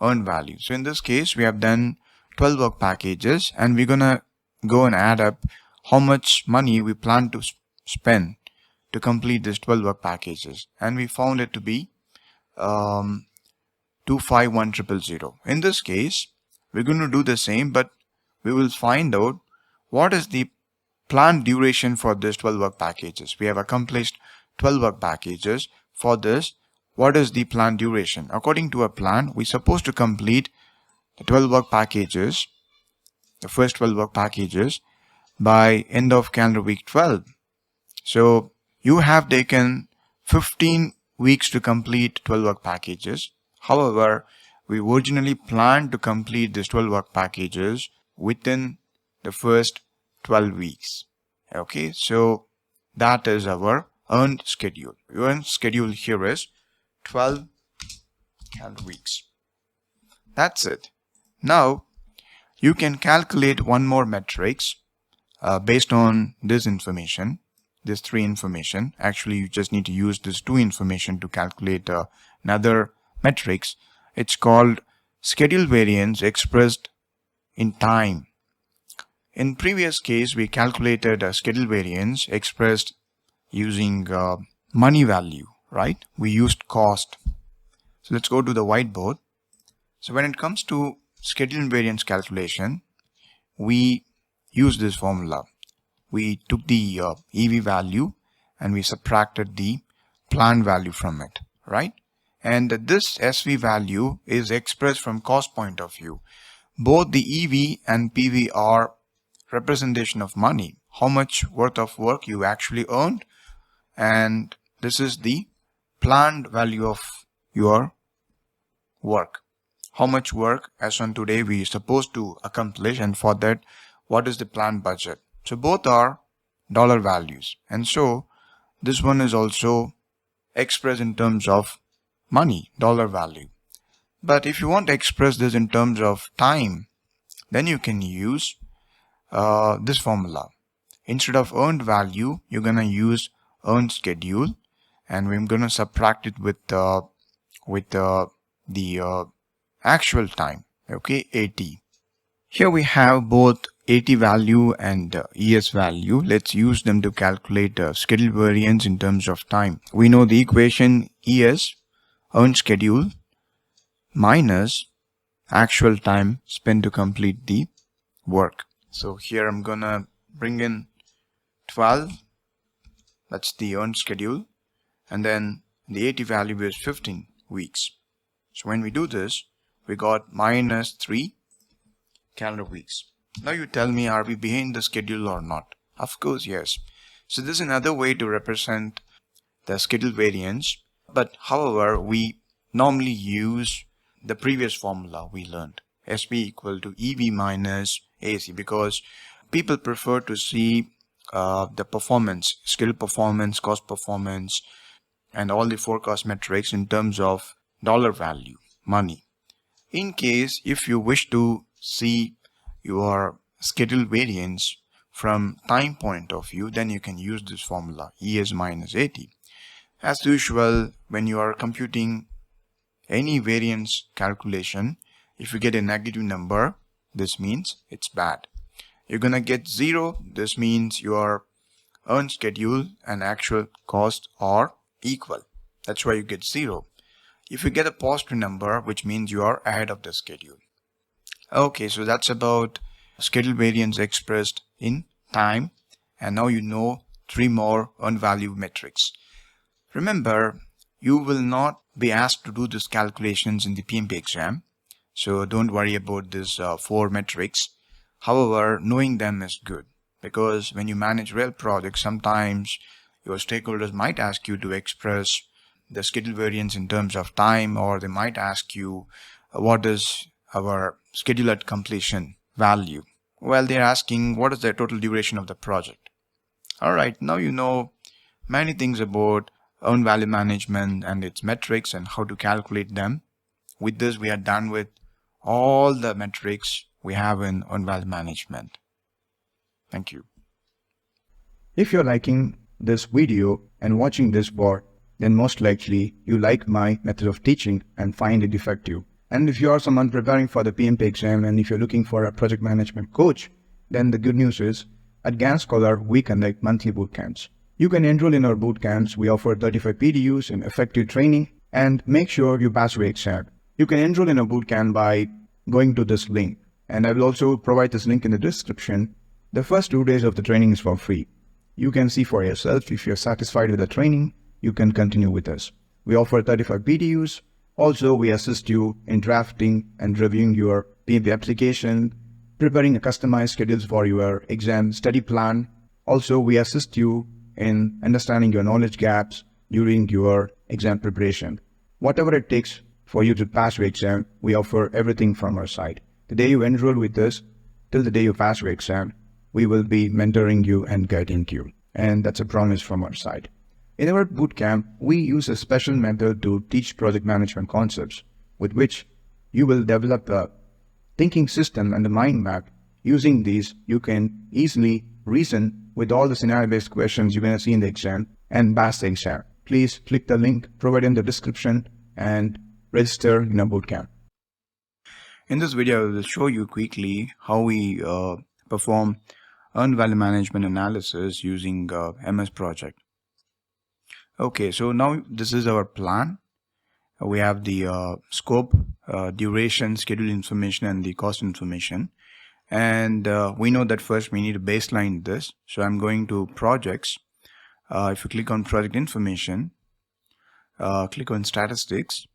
earned value. So in this case, we have done 12 work packages, and we're gonna go and add up how much money we plan to spend to complete this 12 work packages, and we found it to be 251,000. In this case, we're going to do the same, but we will find out what is the planned duration for this 12 work packages. We have accomplished 12 work packages. For this, what is the planned duration? According to a plan, we're supposed to complete the 12 work packages, the first 12 work packages, by end of calendar week 12. So you have taken 15 weeks to complete 12 work packages. However, we originally planned to complete these 12 work packages within the first 12 weeks. Okay, so that is our earned schedule. Earned schedule here is 12 calendar weeks. That's it. Now you can calculate one more matrix based on this information, this 3 information. Actually, you just need to use this 2 information to calculate another matrix. It's called schedule variance expressed in time. In previous case, we calculated a schedule variance expressed using money value, right? We used cost. So let's go to the whiteboard. So when it comes to schedule variance calculation, we use this formula. We took the EV value and we subtracted the planned value from it, right? And this SV value is expressed from cost point of view. Both the EV and PV are representation of money, how much worth of work you actually earned, and this is the planned value of your work. How much work as on today we are supposed to accomplish, and for that, what is the planned budget? So both are dollar values, and so this one is also expressed in terms of money, dollar value. But if you want to express this in terms of time, then you can use this formula. Instead of earned value, you're going to use earned schedule, and we're going to subtract it with the actual time, okay, AT. Here we have both AT value and ES value. Let's use them to calculate schedule variance in terms of time. We know the equation ES, earned schedule, minus actual time spent to complete the work. So here I'm gonna bring in 12, that's the earned schedule, and then the AT value is 15 weeks. So when we do this, we got minus 3 calendar weeks. Now you tell me, are we behind the schedule or not? Of course, yes. So this is another way to represent the schedule variance, but however, we normally use the previous formula we learned, SPI equal to EV minus AC, because people prefer to see the performance, schedule performance, cost performance, and all the forecast metrics in terms of dollar value, money. In case if you wish to see your schedule variance from time point of view, then you can use this formula, ES minus AT. As usual, when you are computing any variance calculation, if you get a negative number, this means it's bad. You're gonna get 0, this means your earned schedule and actual cost are equal. That's why you get 0. If you get a positive number, which means you are ahead of the schedule. Okay, so that's about schedule variance expressed in time, and now you know 3 more earned value metrics. Remember, you will not be asked to do these calculations in the PMP exam, so don't worry about these 4 metrics. However, knowing them is good, because when you manage real projects, sometimes your stakeholders might ask you to express the schedule variance in terms of time, or they might ask you what is our schedule at completion value. Well, they're asking what is the total duration of the project. Alright, now you know many things about earned value management and its metrics and how to calculate them. With this, we are done with all the metrics we have in earned value management. Thank you. If you're liking this video and watching this board, then most likely you like my method of teaching and find it effective. And if you are someone preparing for the PMP exam, and if you're looking for a project management coach, then the good news is at GAN Scholar, we conduct monthly boot camps. You can enroll in our boot camps. We offer 35 PDUs in effective training, and make sure you pass your exam. You can enroll in a boot camp by going to this link, and I will also provide this link in the description. The first 2 days of the training is for free. You can see for yourself. If you're satisfied with the training, you can continue with us. We offer 35 PDUs. Also, we assist you in drafting and reviewing your PMP application, preparing a customized schedules for your exam study plan. Also, we assist you in understanding your knowledge gaps during your exam preparation. Whatever it takes for you to pass your exam, we offer everything from our side. The day you enroll with us, till the day you pass your exam, we will be mentoring you and guiding you. And that's a promise from our side. In our bootcamp, we use a special method to teach project management concepts, with which you will develop a thinking system and a mind map. Using these, you can easily reason with all the scenario-based questions you're going to see in the exam and pass the exam. Please click the link provided in the description and register in a bootcamp. In this video, I will show you quickly how we perform earned value management analysis using MS Project. Okay, so now this is our plan. We have the scope, duration, schedule information, and the cost information. And we know that first we need to baseline this. So I'm going to projects. If you click on project information, click on statistics,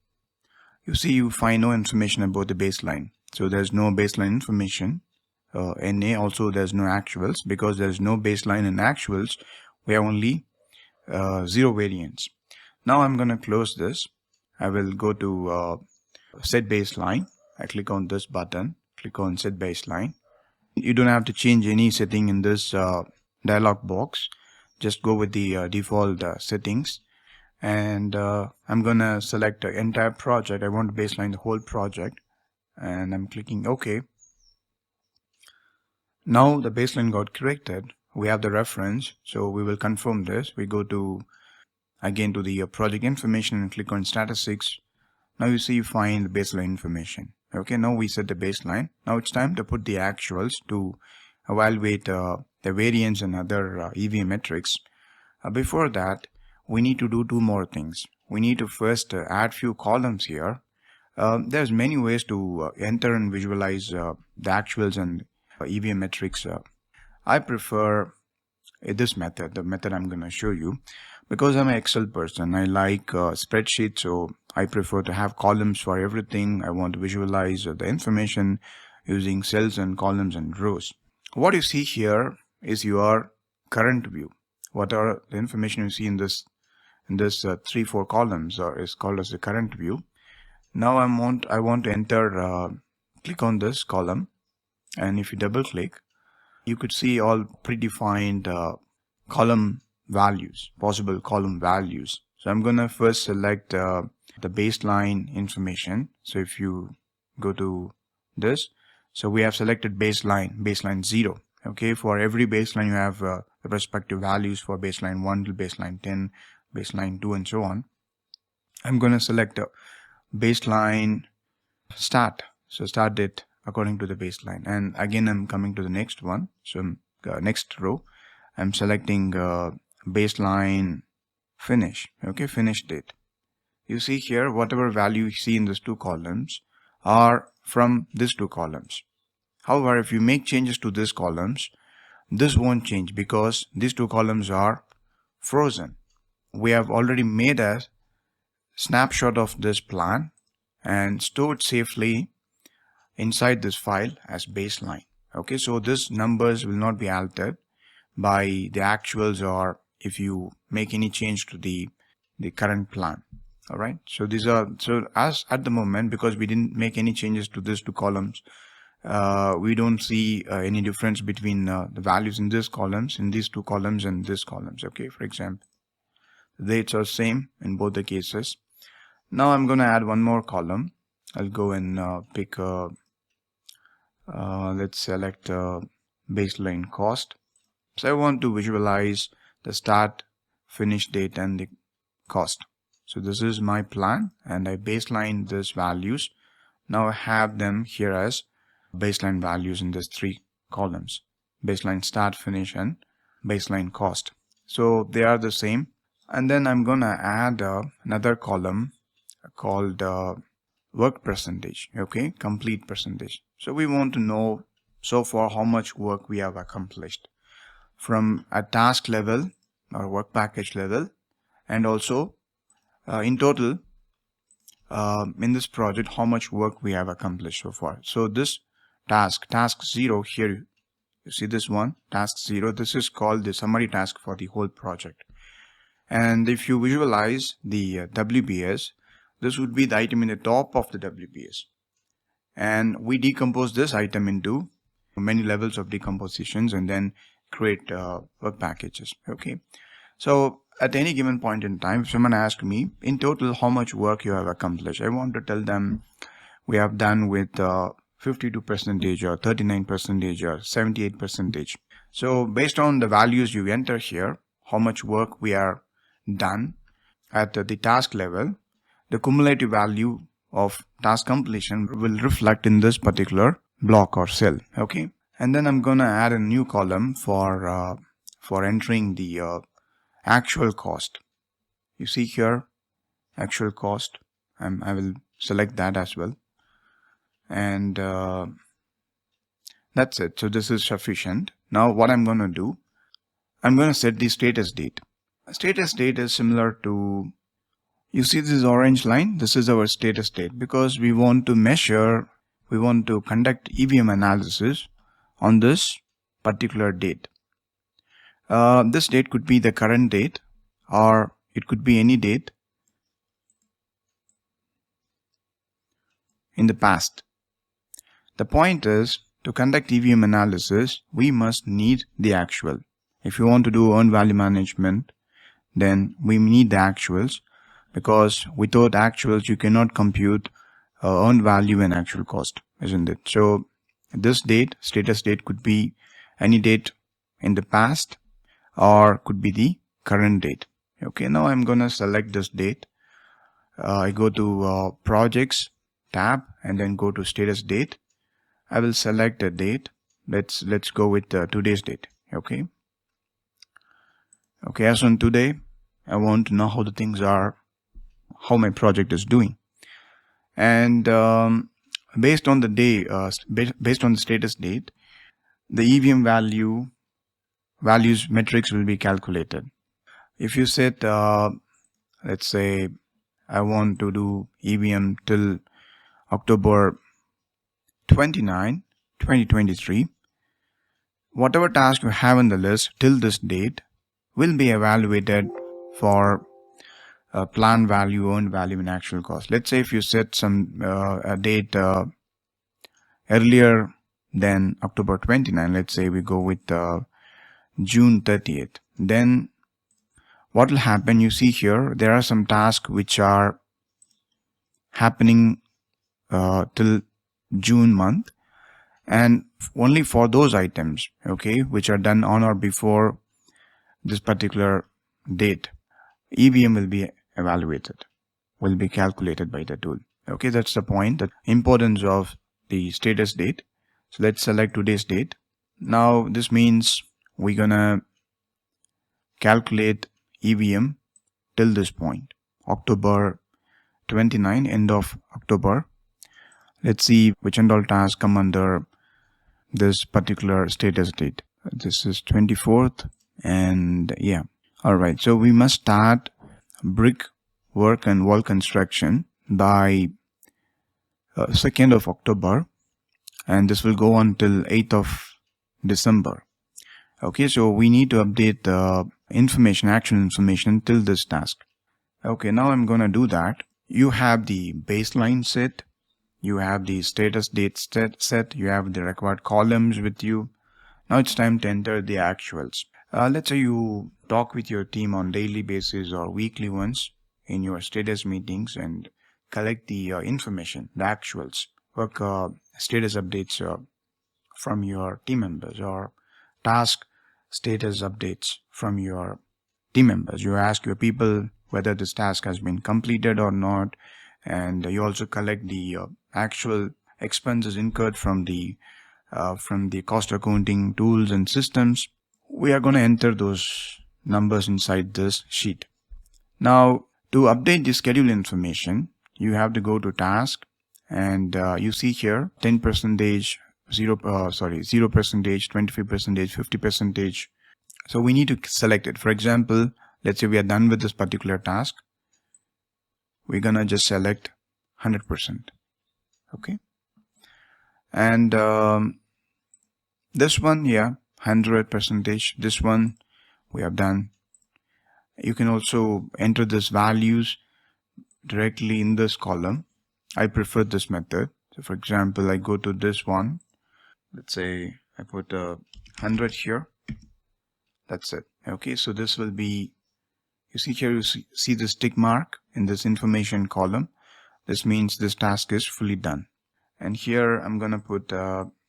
you see you find no information about the baseline. So there's no baseline information. NA also there's no actuals. Because there's no baseline and actuals, we have only 0 variance. Now I'm going to close this. I will go to set baseline. I click on this button, click on set baseline. You don't have to change any setting in this dialog box. Just go with the default settings, And I'm gonna select the entire project. I want to baseline the whole project, and I'm clicking OK. Now the baseline got corrected. We have the reference, so we will confirm this. We go to again to the project information and click on statistics. Now you see you find the baseline information. Okay, now we set the baseline. Now it's time to put the actuals to evaluate the variance and other EVM metrics. Before that, we need to do two more things. We need to first add few columns here. There's many ways to enter and visualize the actuals and EVM metrics. I prefer this method, the method I'm going to show you, because I'm an Excel person. I like spreadsheets, so I prefer to have columns for everything. I want to visualize the information using cells and columns and rows. What you see here is your current view. What are the information you see in this 3-4 columns is called as the current view. Now I want to enter, click on this column, and if you double click, you could see all predefined column values, possible column values. So I'm gonna first select the baseline information. So if you go to this, so we have selected baseline 0. Okay, for every baseline you have the respective values for baseline 1 to baseline 10, baseline 2, and so on. I'm gonna select a baseline start. So start date according to the baseline, and again I'm coming to the next one. So next row, I'm selecting baseline finish. Okay, finish date. You see here whatever value you see in these two columns are from these two columns. However, if you make changes to these columns, this won't change because these two columns are frozen. We have already made a snapshot of this plan and stored safely inside this file as baseline. Okay, so these numbers will not be altered by the actuals or if you make any change to the current plan. All right, so these are, so as at the moment, because we didn't make any changes to these two columns, we don't see any difference between the values in these columns, in these two columns and these columns. Okay, for example, the dates are same in both the cases. Now I'm going to add one more column. I'll go and pick let's select baseline cost. So I want to visualize the start, finish date, and the cost. So this is my plan, and I baseline these values. Now I have them here as baseline values in these 3 columns: baseline start, finish, and baseline cost. So they are the same. And then I'm gonna add another column called work percentage. Okay, complete percentage. So we want to know so far how much work we have accomplished from a task level or work package level, and also in total in this project how much work we have accomplished so far. So this task 0 here, you see this one, task 0, this is called the summary task for the whole project. And if you visualize the WBS, this would be the item in the top of the WBS, and we decompose this item into many levels of decompositions and then create work packages. Okay, so at any given point in time, if someone asks me in total how much work you have accomplished, I want to tell them we have done with 52% or 39% or 78%. So based on the values you enter here, how much work we are done at the task level, the cumulative value of task completion will reflect in this particular block or cell. Okay, and then I'm gonna add a new column for entering the actual cost. You see here actual cost. I will select that as well, and that's it. So this is sufficient. Now what I'm gonna do, I'm gonna set the status date. Status date is similar to, you see this orange line, this is our status date, because we want to measure, we want to conduct EVM analysis on this particular date. This date could be the current date, or it could be any date in the past. The point is, to conduct EVM analysis, we must need the actual. If you want to do earned value management, then we need the actuals. because without actuals you cannot compute earned value and actual cost, isn't it? So this date, status date, could be any date in the past or could be the current date. Okay, now I'm gonna select this date. I go to projects tab and then go to status date. I will select a date. Let's go with today's date. Okay, as on today, I want to know how the things are, how my project is doing, and based on the day, based on the status date, the EVM values metrics will be calculated. If you set let's say I want to do EVM till October 29, 2023, whatever task you have in the list till this date will be evaluated for planned value, earned value, and actual cost. Let's say if you set some a date earlier than October 29, let's say we go with June 30th, then what will happen, you see here there are some tasks which are happening till June month, and only for those items, okay, which are done on or before this particular date, EVM will be evaluated, will be calculated by the tool. Okay, that's the point, the importance of the status date. So let's select today's date. Now this means we're gonna calculate EVM till this point, October 29, end of October. Let's see which and all tasks come under this particular status date. This is 24th, and yeah, all right. So we must start brick work and wall construction by 2nd of October, and this will go on till 8th of December. Okay, so we need to update the information, actual information till this task. Okay, now I'm gonna do that. You have the baseline set, you have the status date set, you have the required columns with you. Now it's time to enter the actuals. Let's say you talk with your team on daily basis or weekly ones in your status meetings and collect the information, the actuals, work status updates from your team members, or task status updates from your team members. You ask your people whether this task has been completed or not, and you also collect the actual expenses incurred from the cost accounting tools and systems. We are going to enter those numbers inside this sheet. Now to update the schedule information, you have to go to task, and you see here 10%, 0%, 25%, 50%. So we need to select it. For example, let's say we are done with this particular task. We're gonna just select 100%. Okay, and this one, yeah, 100%. This one we have done. You can also enter this values directly in this column. I prefer this method. So for example, I go to this one. Let's say I put 100 here. That's it. Okay, so this will be, you see here, you see this tick mark in this information column. This means this task is fully done. And here I'm gonna put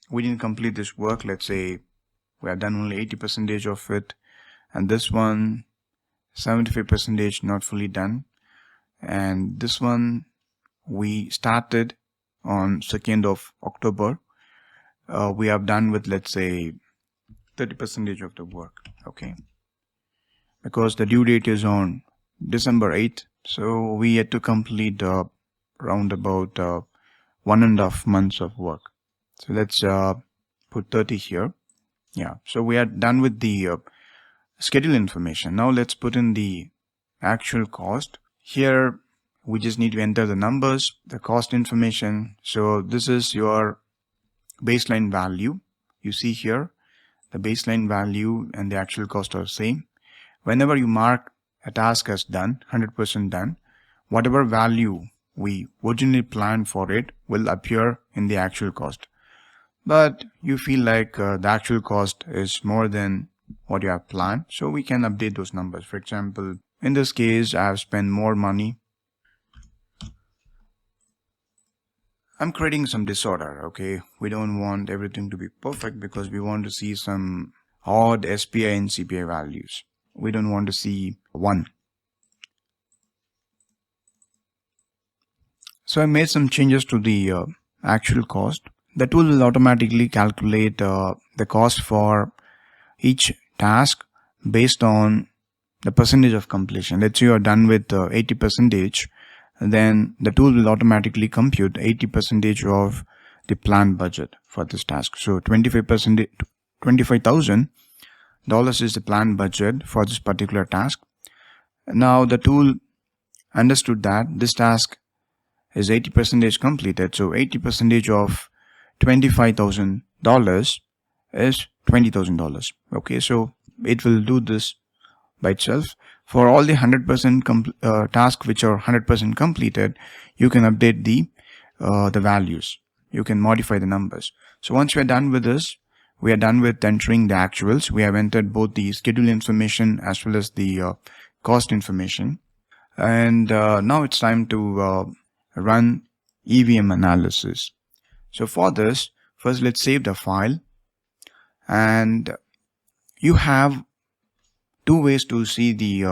we didn't complete this work. Let's say we have done only 80% of it, and this one 75% not fully done, and this one we started on 2nd of October. We have done with, let's say, 30% of the work. Okay, because the due date is on December 8th, so we had to complete around about 1.5 months of work. So let's put 30 here. Yeah, so we are done with the schedule information. Now let's put in the actual cost. Here we just need to enter the numbers, the cost information. So this is your baseline value. You see here the baseline value and the actual cost are same. Whenever you mark a task as done, 100% done, whatever value we originally planned for it will appear in the actual cost. But you feel like the actual cost is more than what you have planned, so we can update those numbers. For example, in this case, I have spent more money I'm creating some disorder, okay? We don't want everything to be perfect because we want to see some odd SPI and CPI values. We don't want to see 1. So I made some changes to the actual cost. The tool will automatically calculate the cost for each task based on the percentage of completion. Let's say you are done with 80%, then the tool will automatically compute 80% of the planned budget for this task. So $25,000 is the planned budget for this particular task. Now the tool understood that this task is 80% completed. So 80% of $25,000 is $20,000. Okay, so it will do this by itself. For all the 100% tasks which are 100% completed, you can update the values. You can modify the numbers. So once we are done with this, we are done with entering the actuals. We have entered both the schedule information as well as the cost information. And now it's time to run EVM analysis. So for this, first let's save the file. And you have 2 ways to see the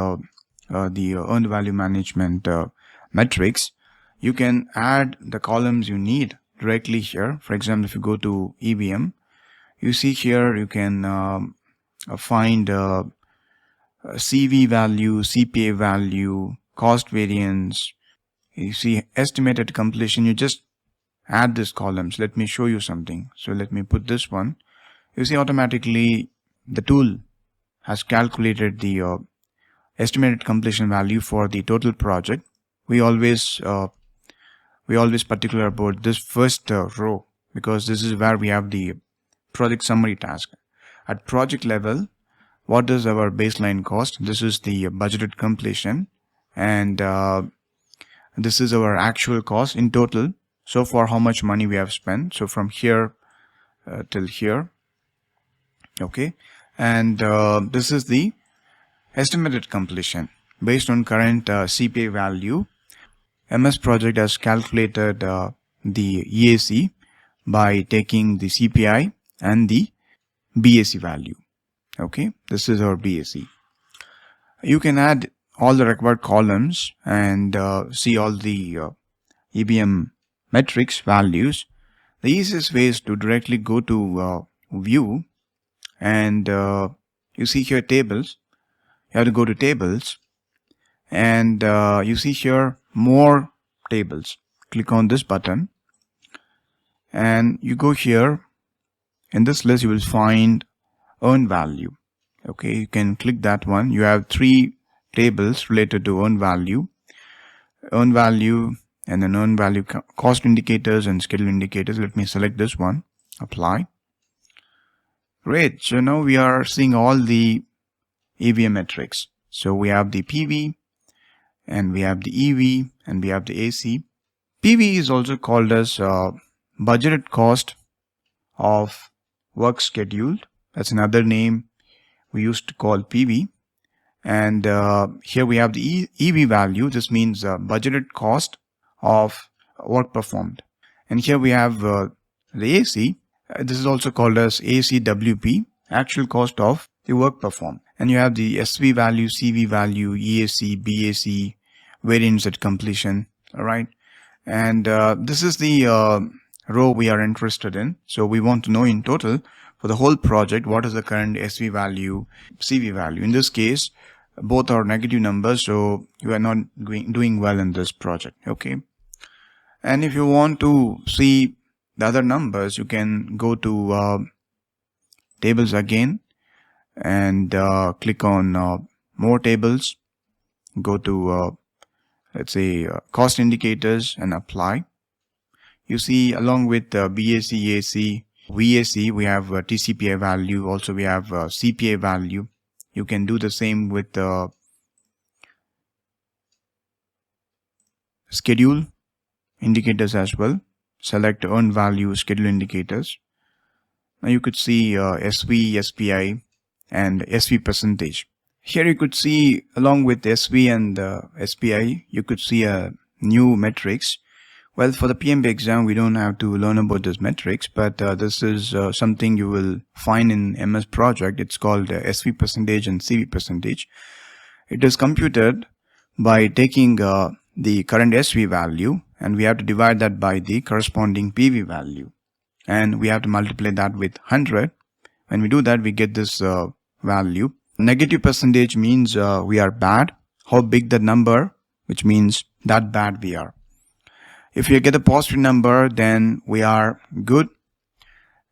earned value management metrics. You can add the columns you need directly here. For example, if you go to EVM, you see here you can find CV value, CPA value, cost variance. You see estimated completion. You just add these columns. Let me show you something. So let me put this one. You see automatically the tool has calculated the estimated completion value for the total project. We always particular about this first row because this is where we have the project summary task. At project level, what is our baseline cost? This is the budgeted completion, and this is our actual cost in total. So far, how much money we have spent. So from here till here. Okay, and this is the estimated completion based on current CPI value. MS Project has calculated the EAC by taking the CPI and the BAC value. Okay, this is our BAC. You can add all the required columns and see all the EVM metrics values. The easiest way is to directly go to view, and you see here tables. You have to go to tables, and you see here more tables. Click on this button and you go here. In this list you will find earned value. Okay, you can click that one. You have 3 tables related to earned value, and then earned value cost indicators and schedule indicators. Let me select this one, apply. Great. So now we are seeing all the EVM metrics. So we have the PV, and we have the EV, and we have the AC. PV is also called as budgeted cost of work scheduled. That's another name we used to call PV. And here we have the EV value. This means budgeted cost of work performed. And here we have the AC. This is also called as ACWP, actual cost of the work performed. And you have the SV value, CV value, EAC, BAC, variance at completion. All right. And this is the row we are interested in. So we want to know in total for the whole project, what is the current SV value, CV value. In this case, both are negative numbers, so you are not doing well in this project. Okay. And if you want to see the other numbers, you can go to tables again and click on more tables. Go to let's say cost indicators and apply. You see along with BAC, AC, VAC, we have TCPI value. Also we have CPI value. You can do the same with schedule indicators as well. Select earned value schedule indicators. Now you could see SV, SPI and SV percentage. Here you could see along with SV and SPI, you could see a new matrix Well, for the PMP exam, we don't have to learn about this metrics, but this is something you will find in MS project. It's called SV percentage and CV percentage. It is computed by taking the current SV value, and we have to divide that by the corresponding PV value, and we have to multiply that with 100. When we do that, we get this value. Negative percentage means we are bad. How big the number, which means that bad we are. If you get a positive number, then we are good.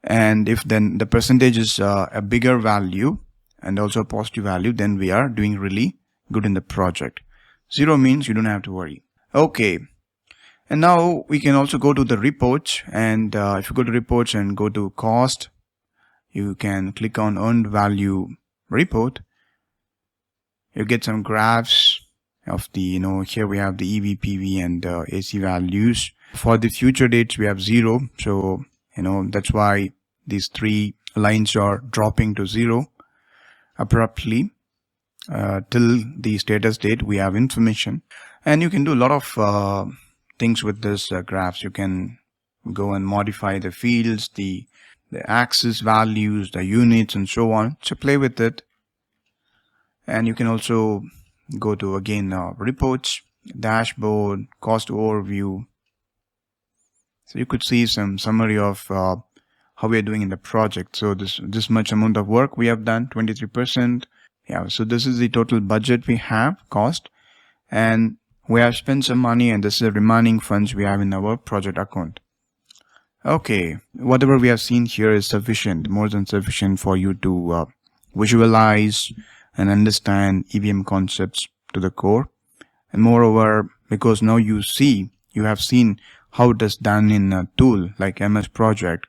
And if then the percentage is a bigger value and also a positive value, then we are doing really good in the project. 0 means you don't have to worry. Okay. And now we can also go to the reports. And if you go to reports and go to cost, you can click on earned value report. You get some graphs of the, here we have the EV, PV and AC values. For the future dates, we have 0. So, that's why these 3 lines are dropping to 0 abruptly. Till the status date, we have information. And you can do a lot of things with this graphs. You can go and modify the fields, the axis values, the units and so on. So play with it. And you can also go to again reports, dashboard, cost overview. So you could see some summary of how we are doing in the project. So this much amount of work we have done, 23%. Yeah, so this is the total budget we have, cost, and we have spent some money, and this is the remaining funds we have in our project account. Okay, whatever we have seen here is sufficient, more than sufficient for you to visualize and understand EVM concepts to the core. And moreover, because now you have seen how it is done in a tool like MS Project,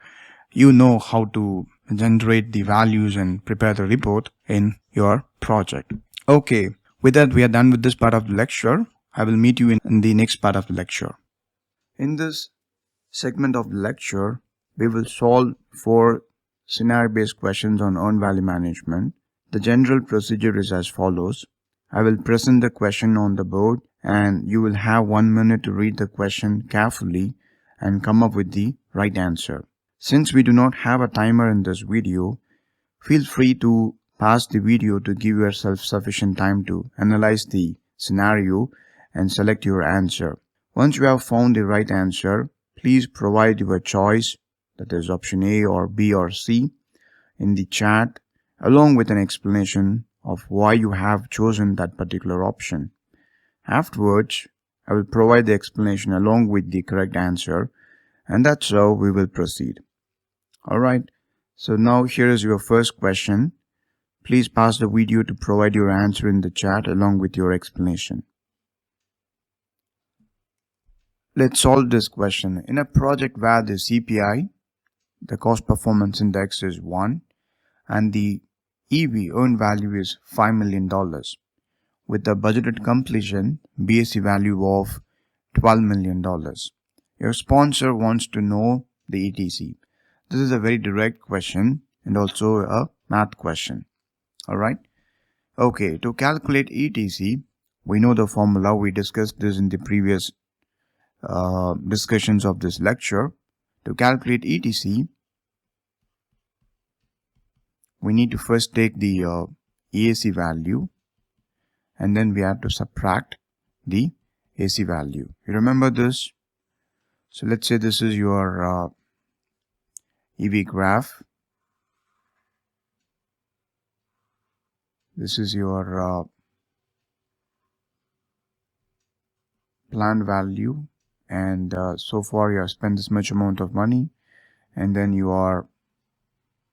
you know how to generate the values and prepare the report in your project. Okay, with that we are done with this part of the lecture. I will meet you in the next part of the lecture. In this segment of the lecture, we will solve 4 scenario-based questions on earned value management. The general procedure is as follows. I will present the question on the board and you will have 1 minute to read the question carefully and come up with the right answer. Since we do not have a timer in this video, feel free to pause the video to give yourself sufficient time to analyze the scenario and select your answer. Once you have found the right answer, please provide your choice, that is option A or B or C, in the chat along with an explanation of why you have chosen that particular option. Afterwards, I will provide the explanation along with the correct answer, and that's how we will proceed. Alright, so now here is your first question. Please pause the video to provide your answer in the chat along with your explanation. Let's solve this question. In a project where the CPI, the cost performance index, is 1 and the EV earned value is $5 million with the budgeted completion BAC value of $12 million. Your sponsor wants to know the ETC. This is a very direct question and also a math question. Alright. Okay, to calculate ETC, we know the formula. We discussed this in the previous discussions of this lecture. To calculate ETC, we need to first take the EAC value and then we have to subtract the AC value. You remember this? So let's say this is your EV graph. This is your planned value, and so far you have spent this much amount of money, and then you are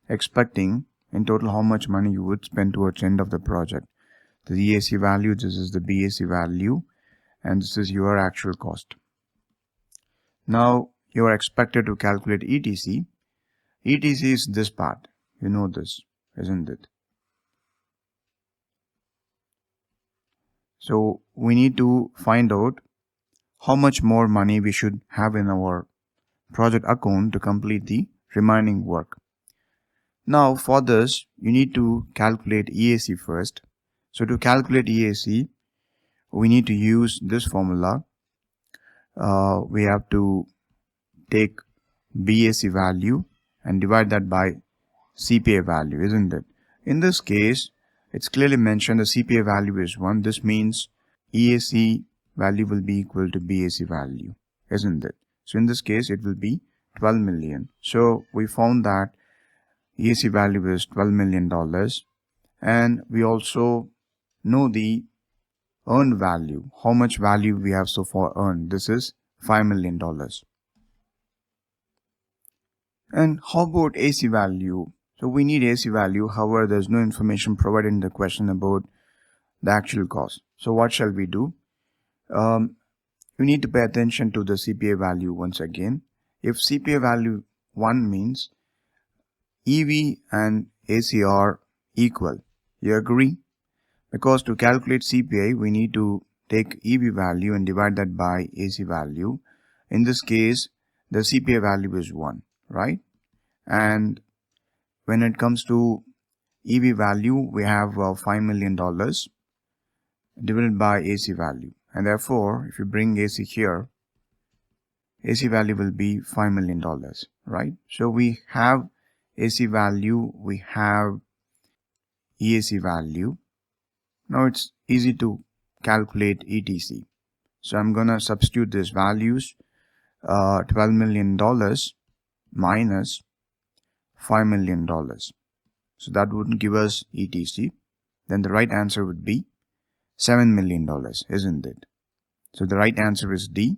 expecting in total how much money you would spend towards the end of the project. The EAC value, this is the BAC value, and this is your actual cost. Now you are expected to calculate ETC. ETC is this part. You know this, isn't it? So we need to find out how much more money we should have in our project account to complete the remaining work. Now for this, you need to calculate EAC first. So to calculate EAC, we need to use this formula. we have to take BAC value and divide that by CPI value, isn't it? In this case, it's clearly mentioned the CPI value is 1. This means EAC value will be equal to BAC value, isn't it? So in this case, it will be 12 million. So we found that EAC value is $12 million, and we also know the earned value, how much value we have so far earned. This is $5 million. And how about AC value? So we need AC value. However, there's no information provided in the question about the actual cost. So what shall we do? You need to pay attention to the CPI value once again. If CPI value 1 means EV and AC are equal. You agree? Because to calculate CPI, we need to take EV value and divide that by AC value. In this case, the CPI value is 1, right? And when it comes to EV value, we have $5 million divided by AC value. And therefore, if you bring AC here, AC value will be $5 million, right? So we have AC value, we have EAC value. Now it's easy to calculate ETC. So I'm gonna substitute these values, $12 million minus $5 million. So that would give us ETC. Then the right answer would be $7 million, isn't it? So the right answer is D,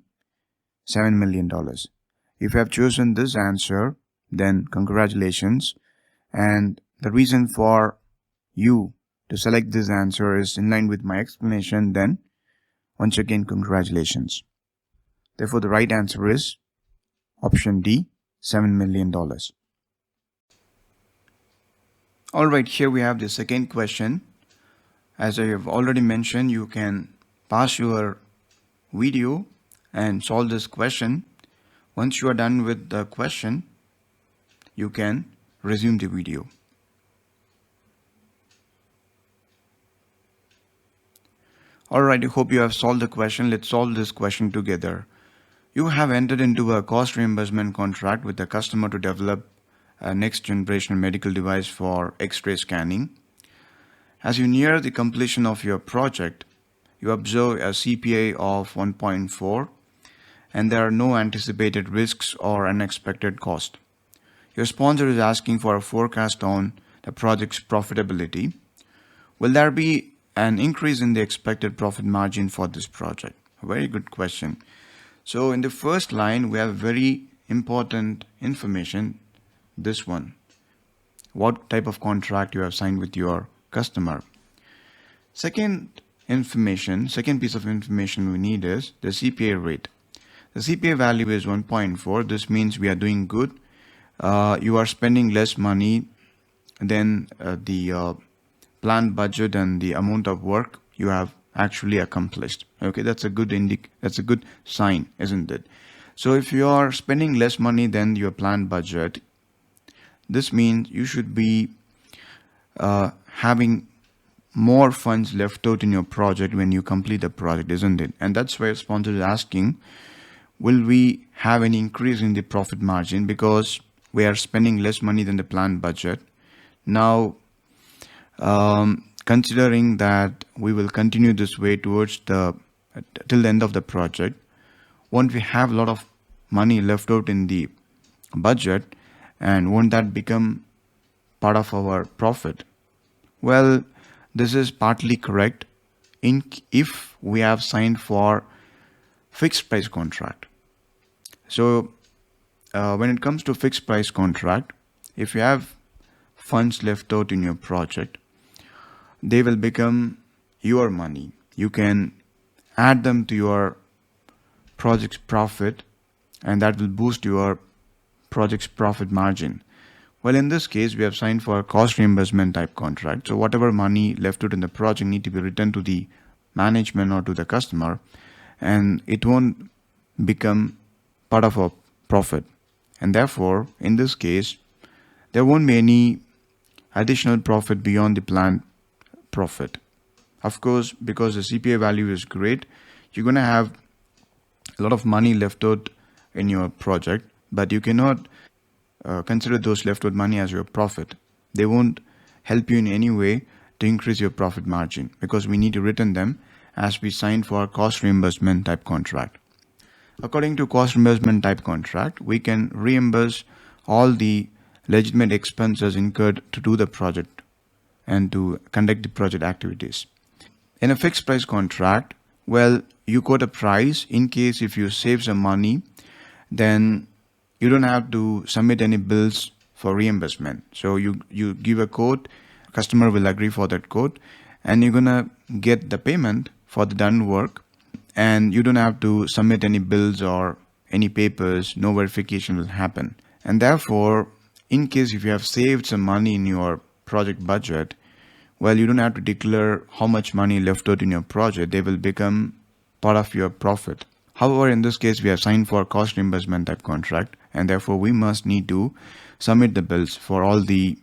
$7 million. If you have chosen this answer, then congratulations. And the reason for you to select this answer is in line with my explanation, then once again congratulations. Therefore the right answer is option D, $7 million. Alright, here we have the second question. As I have already mentioned, you can pause your video and solve this question. Once you are done with the question, you can resume the video. Alright, I hope you have solved the question. Let's solve this question together. You have entered into a cost reimbursement contract with the customer to develop a next generation medical device for X-ray scanning. As you near the completion of your project, you observe a CPI of 1.4 and there are no anticipated risks or unexpected cost. Your sponsor is asking for a forecast on the project's profitability. Will there be an increase in the expected profit margin for this project? A very good question. So in the first line, we have very important information. This one, what type of contract you have signed with your customer. Second piece of information we need is the CPI rate. The CPI value is 1.4. This means we are doing good. You are spending less money than the planned budget and the amount of work you have actually accomplished. Okay, that's a good sign, isn't it? So if you are spending less money than your planned budget, this means you should be having more funds left out in your project when you complete the project, isn't it? And that's why sponsor is asking, will we have any increase in the profit margin because we are spending less money than the planned budget? Now, considering that we will continue this way towards till the end of the project, won't we have a lot of money left out in the budget? And won't that become part of our profit? Well, this is partly correct if we have signed for fixed price contract. So when it comes to fixed price contract, if you have funds left out in your project, they will become your money. You can add them to your project's profit and that will boost your project's profit margin. Well, in this case, we have signed for a cost reimbursement type contract. So whatever money left out in the project need to be returned to the management or to the customer, and it won't become part of a profit. And therefore, in this case, there won't be any additional profit beyond the planned profit. Of course, because the CPI value is great, you're going to have a lot of money left out in your project, but you cannot consider those left out money as your profit. They won't help you in any way to increase your profit margin, because we need to return them as we signed for cost reimbursement type contract. According to cost reimbursement type contract, we can reimburse all the legitimate expenses incurred to do the project and to conduct the project activities. In a fixed price contract, well, you quote a price. In case if you save some money, then you don't have to submit any bills for reimbursement. So you give a quote, customer will agree for that quote, and you're gonna get the payment for the done work, and you don't have to submit any bills or any papers. No verification will happen. And therefore, in case if you have saved some money in your project budget, well, you don't have to declare how much money left out in your project. They will become part of your profit. However, in this case, we have signed for cost reimbursement type contract, and therefore we must need to submit the bills for all the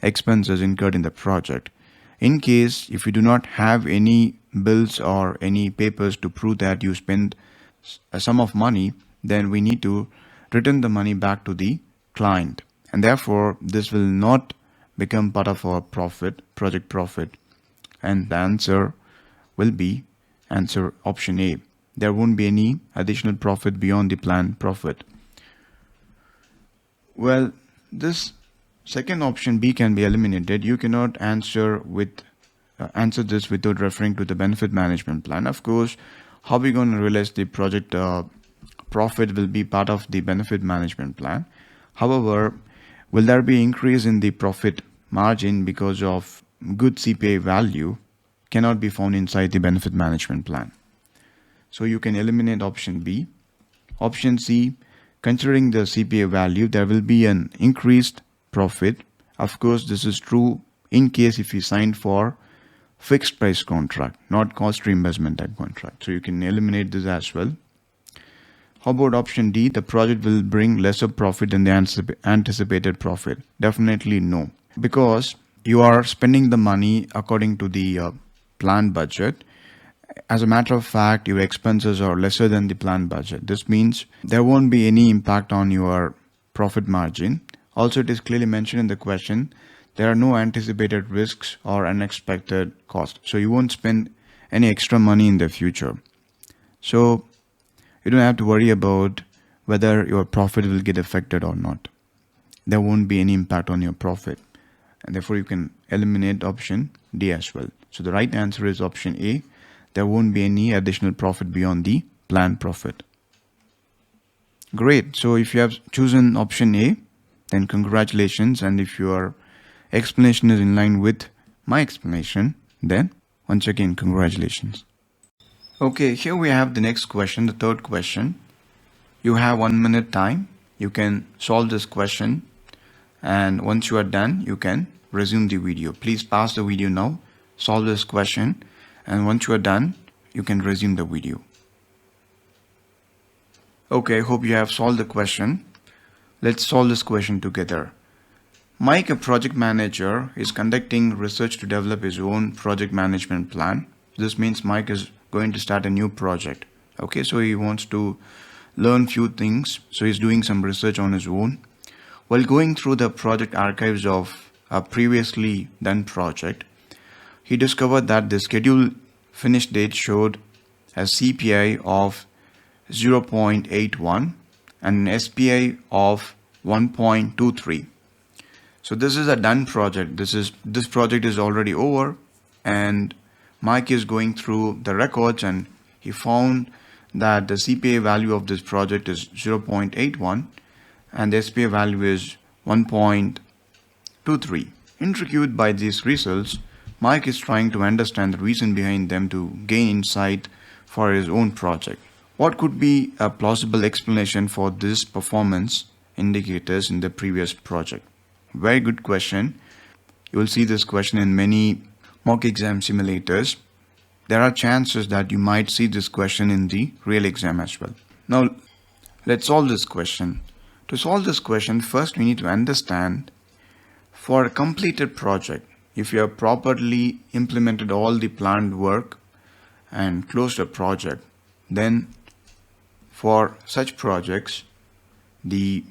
expenses incurred in the project. In case if you do not have any bills or any papers to prove that you spend a sum of money, then we need to return the money back to the client, and therefore this will not become part of our profit, project profit. And the answer will be answer option A. There won't be any additional profit beyond the planned profit. Well, this second option B can be eliminated. You cannot answer this without referring to the benefit management plan. Of course, how are we going to realize the project profit will be part of the benefit management plan. However, will there be increase in the profit margin because of good CPI value? Cannot be found inside the benefit management plan. So you can eliminate option B. Option C, considering the CPI value, there will be an increased profit. Of course, this is true in case if you signed for fixed price contract, not cost reimbursement type contract. So you can eliminate this as well. How about option D? The project will bring lesser profit than the anticipated profit. Definitely no, because you are spending the money according to the planned budget. As a matter of fact, your expenses are lesser than the planned budget. This means there won't be any impact on your profit margin. Also, it is clearly mentioned in the question, there are no anticipated risks or unexpected costs. So you won't spend any extra money in the future. So you don't have to worry about whether your profit will get affected or not. There won't be any impact on your profit. And therefore, you can eliminate option D as well. So the right answer is option A. There won't be any additional profit beyond the planned profit. Great. So if you have chosen option A, then congratulations. And if your explanation is in line with my explanation, then once again, congratulations. Okay, here we have the next question, the third question. You have 1 minute time. You can solve this question. And once you are done, you can resume the video. Please pause the video now, solve this question. And once you are done, you can resume the video. Okay, I hope you have solved the question. Let's solve this question together. Mike, a project manager, is conducting research to develop his own project management plan. This means Mike is going to start a new project. Okay, so he wants to learn few things. So he's doing some research on his own. While going through the project archives of a previously done project, he discovered that the scheduled finish date showed a CPI of 0.81 and an SPI of 1.23. So this is a done project. This project is already over, and Mike is going through the records and he found that the CPI value of this project is 0.81 and the SPI value is 1.23. Intrigued by these results, Mike is trying to understand the reason behind them to gain insight for his own project. What could be a plausible explanation for this performance indicators in the previous project? Very good question. You will see this question in many mock exam simulators. There are chances that you might see this question in the real exam as well. Now, let's solve this question. To solve this question, first we need to understand, for a completed project, if you have properly implemented all the planned work and closed a project, then For such projects, the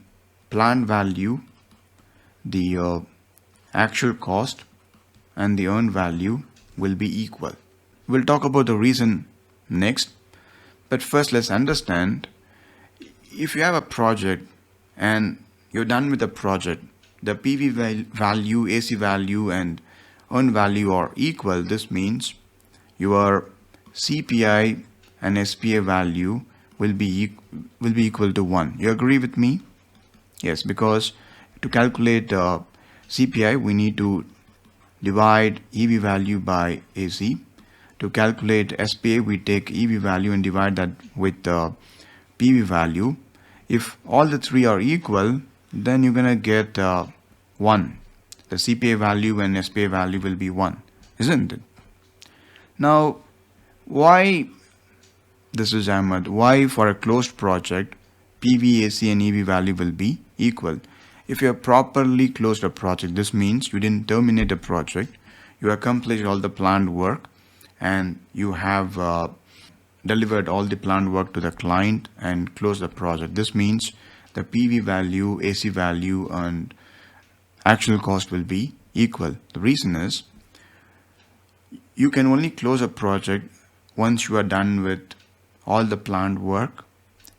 planned value, the actual cost, and the earned value will be equal. We'll talk about the reason next, but first let's understand, if you have a project and you're done with the project, the PV value, AC value, and earned value are equal. This means your CPI and SPI value will be equal to 1. You agree with me? Yes, because to calculate CPI, we need to divide EV value by AC. To calculate SPI, we take EV value and divide that with PV value. If all the three are equal, then you're gonna get 1. The CPI value and SPI value will be 1, isn't it? Now, why, this is Ahmed, why for a closed project, PV, AC and EV value will be equal? If you have properly closed a project, this means you didn't terminate a project, you accomplished all the planned work, and you have delivered all the planned work to the client and closed the project. This means the PV value, AC value, and actual cost will be equal. The reason is, you can only close a project once you are done with all the planned work,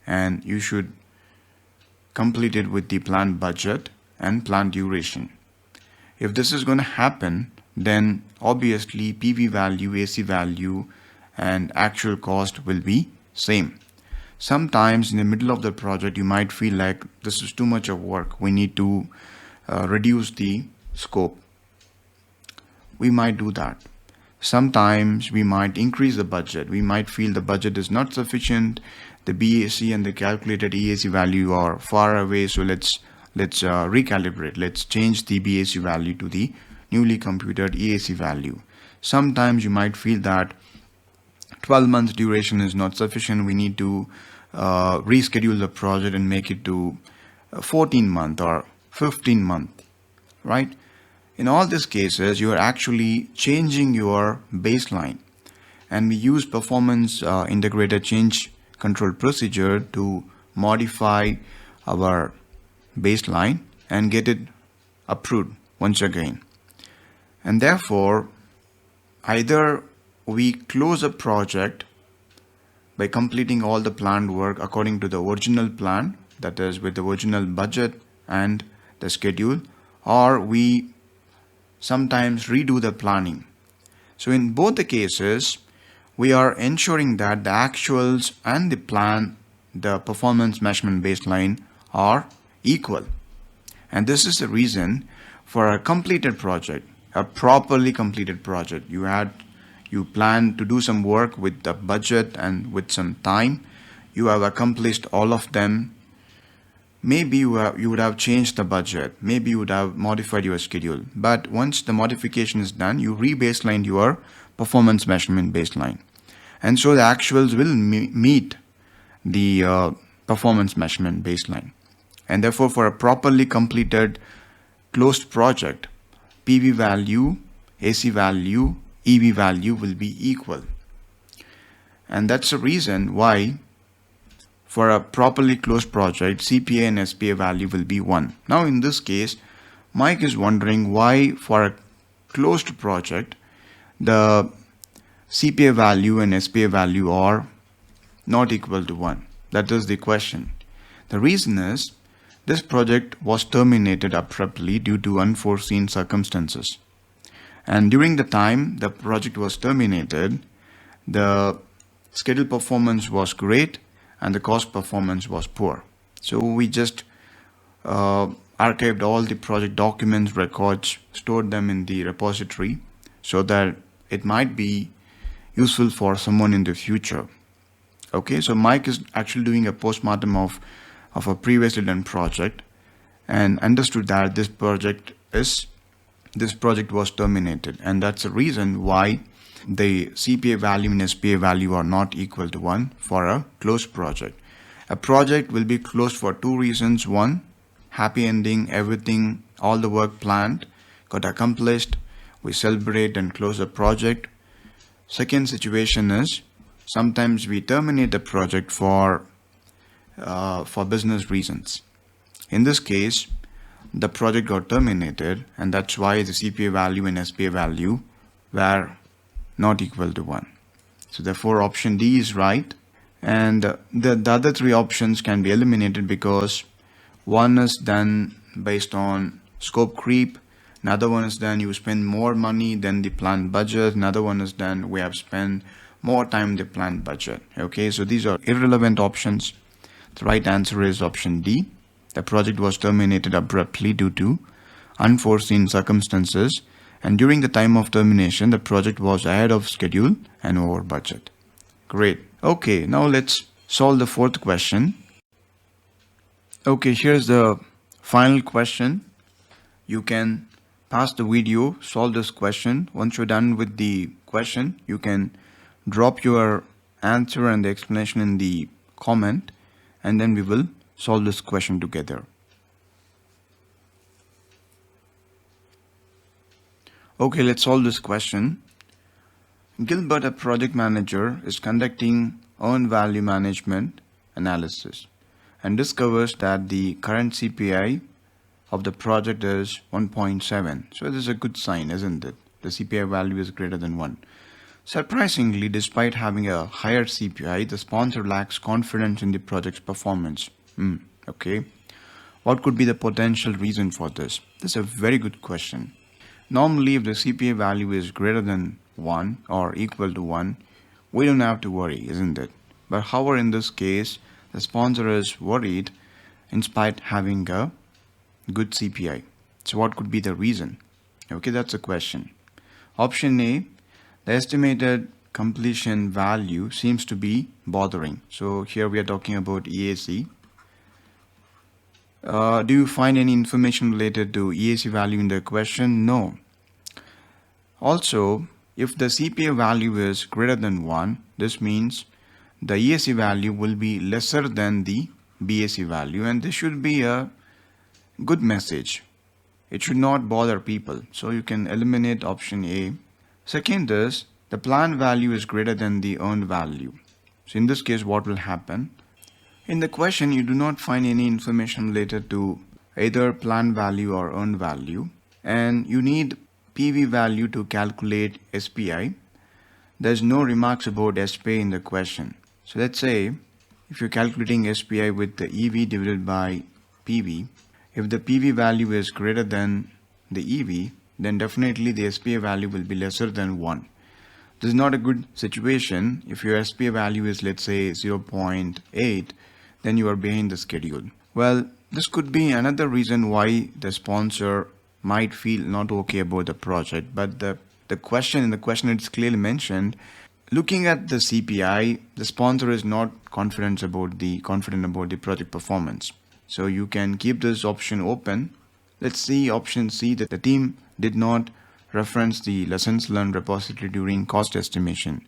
and you should complete it with the planned budget and planned duration. If this is going to happen, then obviously PV value, AC value, and actual cost will be same. Sometimes in the middle of the project, you might feel like this is too much of work. We need to reduce the scope. We might do that. Sometimes we might increase the budget. We might feel the budget is not sufficient. The BAC and the calculated EAC value are far away. So let's recalibrate. Let's change the BAC value to the newly computed EAC value. Sometimes you might feel that 12 months duration is not sufficient. We need to reschedule the project and make it to 14 month or 15 month, right? In all these cases, you are actually changing your baseline, and we use performance integrated change control procedure to modify our baseline and get it approved once again. And therefore, either we close a project by completing all the planned work according to the original plan, that is with the original budget and the schedule, or we sometimes redo the planning. So in both the cases, we are ensuring that the actuals and the plan, the performance measurement baseline, are equal. And this is the reason for a completed project, a properly completed project. You plan to do some work with the budget and with some time. You have accomplished all of them. Maybe you would have changed the budget. Maybe you would have modified your schedule. But once the modification is done, you re-baselined your performance measurement baseline. And so the actuals will meet the performance measurement baseline. And therefore, for a properly completed closed project, PV value, AC value, EV value will be equal. And that's the reason why for a properly closed project, CPI and SPI value will be 1. Now in this case, Mike is wondering why for a closed project, the CPI value and SPI value are not equal to 1. That is the question. The reason is, this project was terminated abruptly due to unforeseen circumstances. And during the time the project was terminated, the schedule performance was great and the cost performance was poor. So we just archived all the project documents, records, stored them in the repository so that it might be useful for someone in the future. Okay, so Mike is actually doing a postmortem of a previously done project and understood that this project was terminated, and that's the reason why the CPI value and SPI value are not equal to 1 for a closed project. A project will be closed for 2 reasons. 1, happy ending, everything, all the work planned got accomplished, we celebrate and close the project. Second situation is, sometimes we terminate the project for for business reasons. In this case, the project got terminated, and that's why the CPI value and SPI value were not equal to 1. So therefore option D is right, and the other three options can be eliminated because one is done based on scope creep, another one is done you spend more money than the planned budget, another one is done we have spent more time than the planned budget. Okay, so these are irrelevant options. The right answer is option D. The project was terminated abruptly due to unforeseen circumstances, and during the time of termination the project was ahead of schedule and over budget. Great. Okay, now let's solve the fourth question. Okay, here's the final question. You can pause the video, solve this question. Once you're done with the question, you can drop your answer and the explanation in the comment, and then we will solve this question together. Okay, let's solve this question. Gilbert, a project manager, is conducting earned value management analysis and discovers that the current CPI of the project is 1.7. So this is a good sign, isn't it? The CPI value is greater than 1. Surprisingly, despite having a higher CPI, the sponsor lacks confidence in the project's performance. Okay. What could be the potential reason for this? This is a very good question. Normally, if the CPI value is greater than 1 or equal to 1, we don't have to worry, isn't it? But however, in this case, the sponsor is worried in spite having a good CPI. So what could be the reason? Okay, that's a question. Option A, the estimated completion value seems to be bothering. So here we are talking about EAC. Do you find any information related to EAC value in the question? No. Also, if the CPI value is greater than 1, this means the EAC value will be lesser than the BAC value, and this should be a good message. It should not bother people. So you can eliminate option A. Second is the planned value is greater than the earned value. So in this case, what will happen? In the question, you do not find any information related to either planned value or earned value, and you need PV value to calculate SPI. There's no remarks about SPI in the question. So let's say if you're calculating SPI with the EV divided by PV, if the PV value is greater than the EV, then definitely the SPI value will be lesser than 1. This is not a good situation. If your SPI value is, let's say, 0.8, then you are behind the schedule. Well, this could be another reason why the sponsor might feel not okay about the project. But the question in the question, it's clearly mentioned, looking at the CPI, the sponsor is not confident about the project performance. So you can keep this option open. Let's see option C, that the team did not reference the lessons learned repository during cost estimation.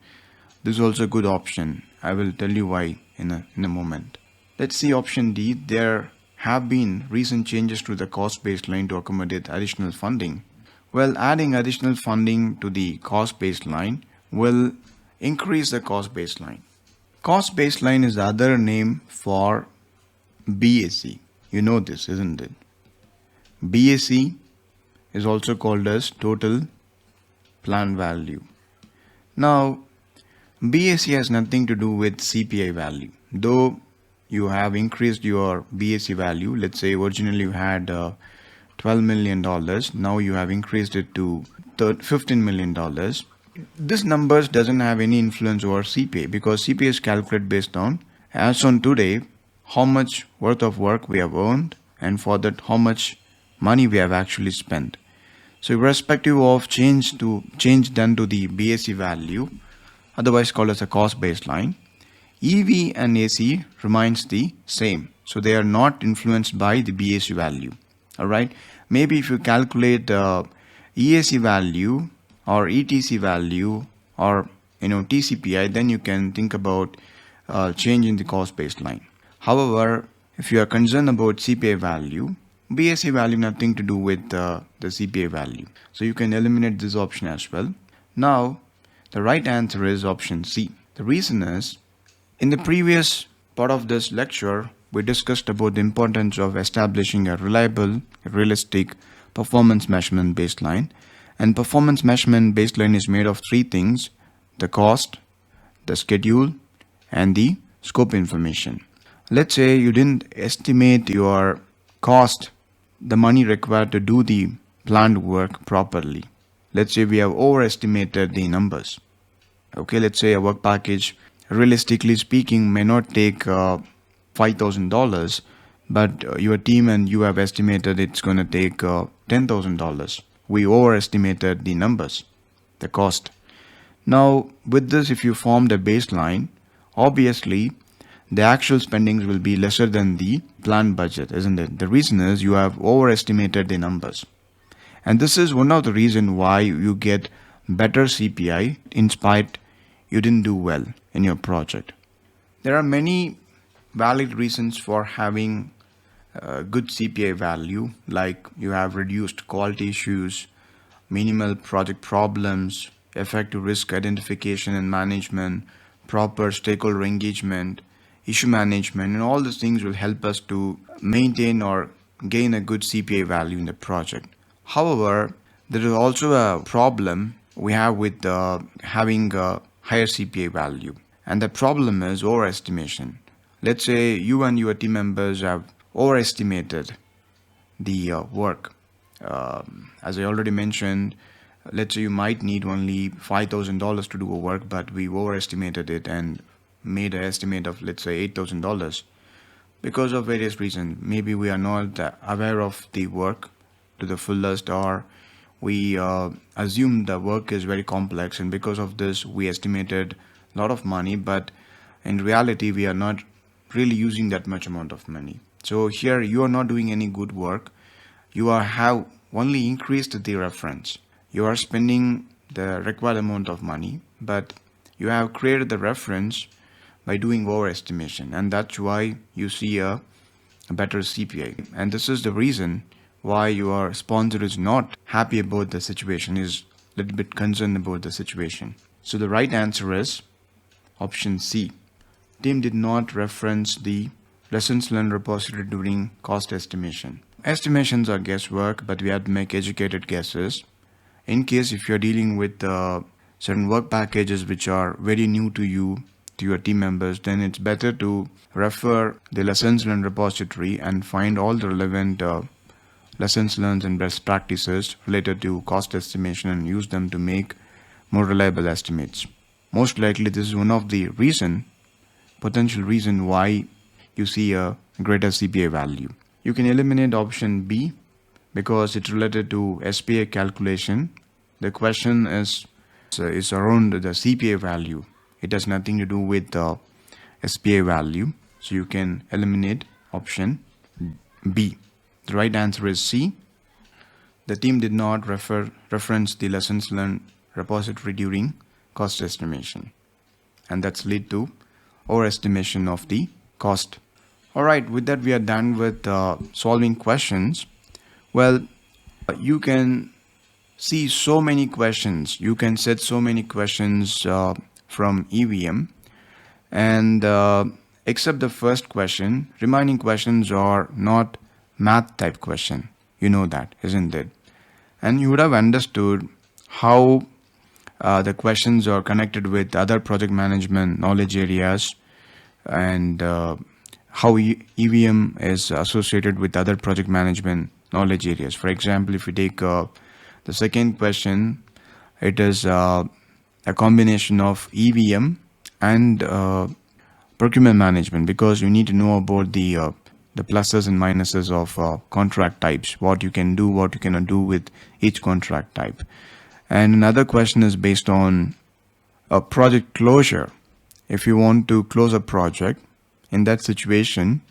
This is also a good option. I will tell you why in a moment. Let's see option D. There have been recent changes to the cost baseline to accommodate additional funding. Well, adding additional funding to the cost baseline will increase the cost baseline. Cost baseline is the other name for BAC. You know this, isn't it? BAC is also called as total planned value. Now, BAC has nothing to do with CPI value. Though you have increased your BAC value, let's say originally you had $12 million, now you have increased it to $15 million. This numbers doesn't have any influence over CPI, because CPI is calculated based on, as on today, how much worth of work we have earned, and for that how much money we have actually spent. So irrespective of change done to the BAC value, otherwise called as a cost baseline, EV and AC remains the same. So they are not influenced by the BAC value. Alright. Maybe if you calculate EAC value or ETC value or TCPI, then you can think about change in the cost baseline. However, if you are concerned about CPI value, BAC value nothing to do with the CPI value. So you can eliminate this option as well. Now, the right answer is option C. The reason is, in the previous part of this lecture, we discussed about the importance of establishing a reliable, realistic performance measurement baseline. And performance measurement baseline is made of three things: the cost, the schedule, and the scope information. Let's say you didn't estimate your cost, the money required to do the planned work properly. Let's say we have overestimated the numbers. Okay, let's say a work package, realistically speaking, may not take $5,000, but your team and you have estimated it's going to take $10,000. We overestimated the numbers, the cost. Now, with this, if you formed a baseline, obviously the actual spendings will be lesser than the planned budget, isn't it? The reason is you have overestimated the numbers. And this is one of the reasons why you get better CPI in spite you didn't do well in your project. There are many valid reasons for having good CPI value, like you have reduced quality issues, minimal project problems, effective risk identification and management, proper stakeholder engagement, issue management, and all these things will help us to maintain or gain a good CPI value in the project. However, there is also a problem we have with having a higher CPI value, and the problem is overestimation. Let's say you and your team members have overestimated the work. As I already mentioned, let's say you might need only $5,000 to do a work, but we overestimated it and made an estimate of, let's say, $8,000 because of various reasons. Maybe we are not aware of the work to the fullest, or we assume the work is very complex, and because of this we estimated a lot of money, but in reality we are not really using that much amount of money. So here you are not doing any good work. You have only increased the reference. You are spending the required amount of money, but you have created the reference by doing overestimation, and that's why you see a better CPI. And this is the reason why your sponsor is not happy about the situation, is a little bit concerned about the situation. So the right answer is option C. Team did not reference the lessons learned repository during cost estimation. Estimations are guesswork, but we have to make educated guesses. In case if you're dealing with certain work packages which are very new to you, to your team members, then it's better to refer the lessons learned repository and find all the relevant lessons learned and best practices related to cost estimation and use them to make more reliable estimates. Most likely this is one of the potential reason why you see a greater CPI value. You can eliminate option B because it's related to SPI calculation. The question is around the CPI value. It has nothing to do with the SPI value. So you can eliminate option B. The right answer is C. The team did not reference the lessons learned repository during cost estimation, and that's lead to overestimation of the cost. Alright, with that we are done with solving questions. Well, you can see so many questions. You can set so many questions from EVM, and except the first question, remaining questions are not math type question. You know that, isn't it? And you would have understood how the questions are connected with other project management knowledge areas, and how EVM is associated with other project management knowledge areas. For example, if you take the second question, it is a combination of EVM and procurement management, because you need to know about the pluses and minuses of contract types, what you can do, what you cannot do with each contract type. And another question is based on a project closure. If you want to close a project, in that situation,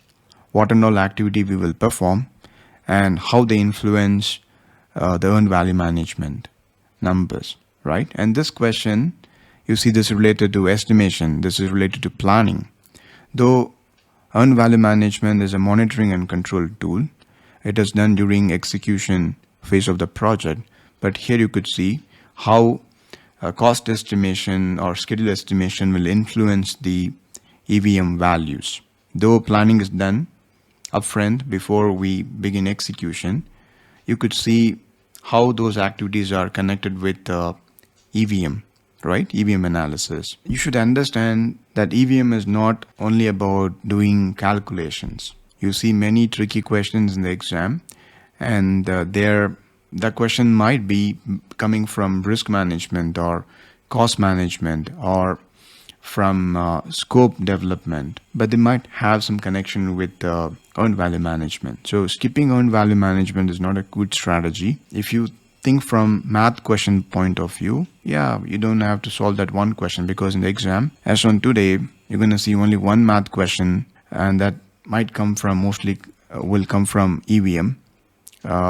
what and all activity we will perform and how they influence the earned value management numbers, right? And this question, you see this related to estimation, this is related to planning. Though earned value management is a monitoring and control tool, it is done during execution phase of the project. But here you could see how cost estimation or schedule estimation will influence the EVM values. though planning is done upfront before we begin execution, you could see how those activities are connected with EVM, right? EVM analysis. You should understand that EVM is not only about doing calculations. You see many tricky questions in the exam, and the question might be coming from risk management or cost management or from scope development, but they might have some connection with earned value management. So skipping earned value management is not a good strategy. If you think from math question point of view, yeah, you don't have to solve that one question, because in the exam, as on today, you're going to see only one math question, and that might come from will come from EVM.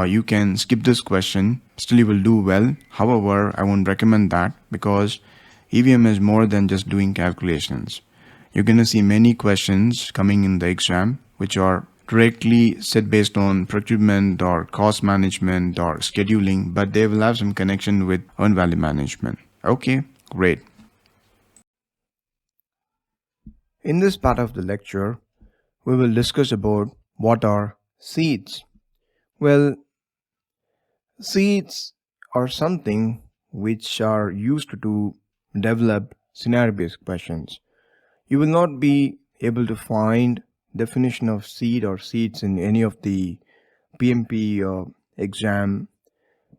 You can skip this question, still you will do well. However, I won't recommend that, because EVM is more than just doing calculations. You're going to see many questions coming in the exam which are directly set based on procurement or cost management or scheduling, but they will have some connection with earned value management. Okay, great. In this part of the lecture, we will discuss about what are seeds. Well, seeds are something which are used to develop scenario-based questions. You will not be able to find definition of seed or seeds in any of the PMP exam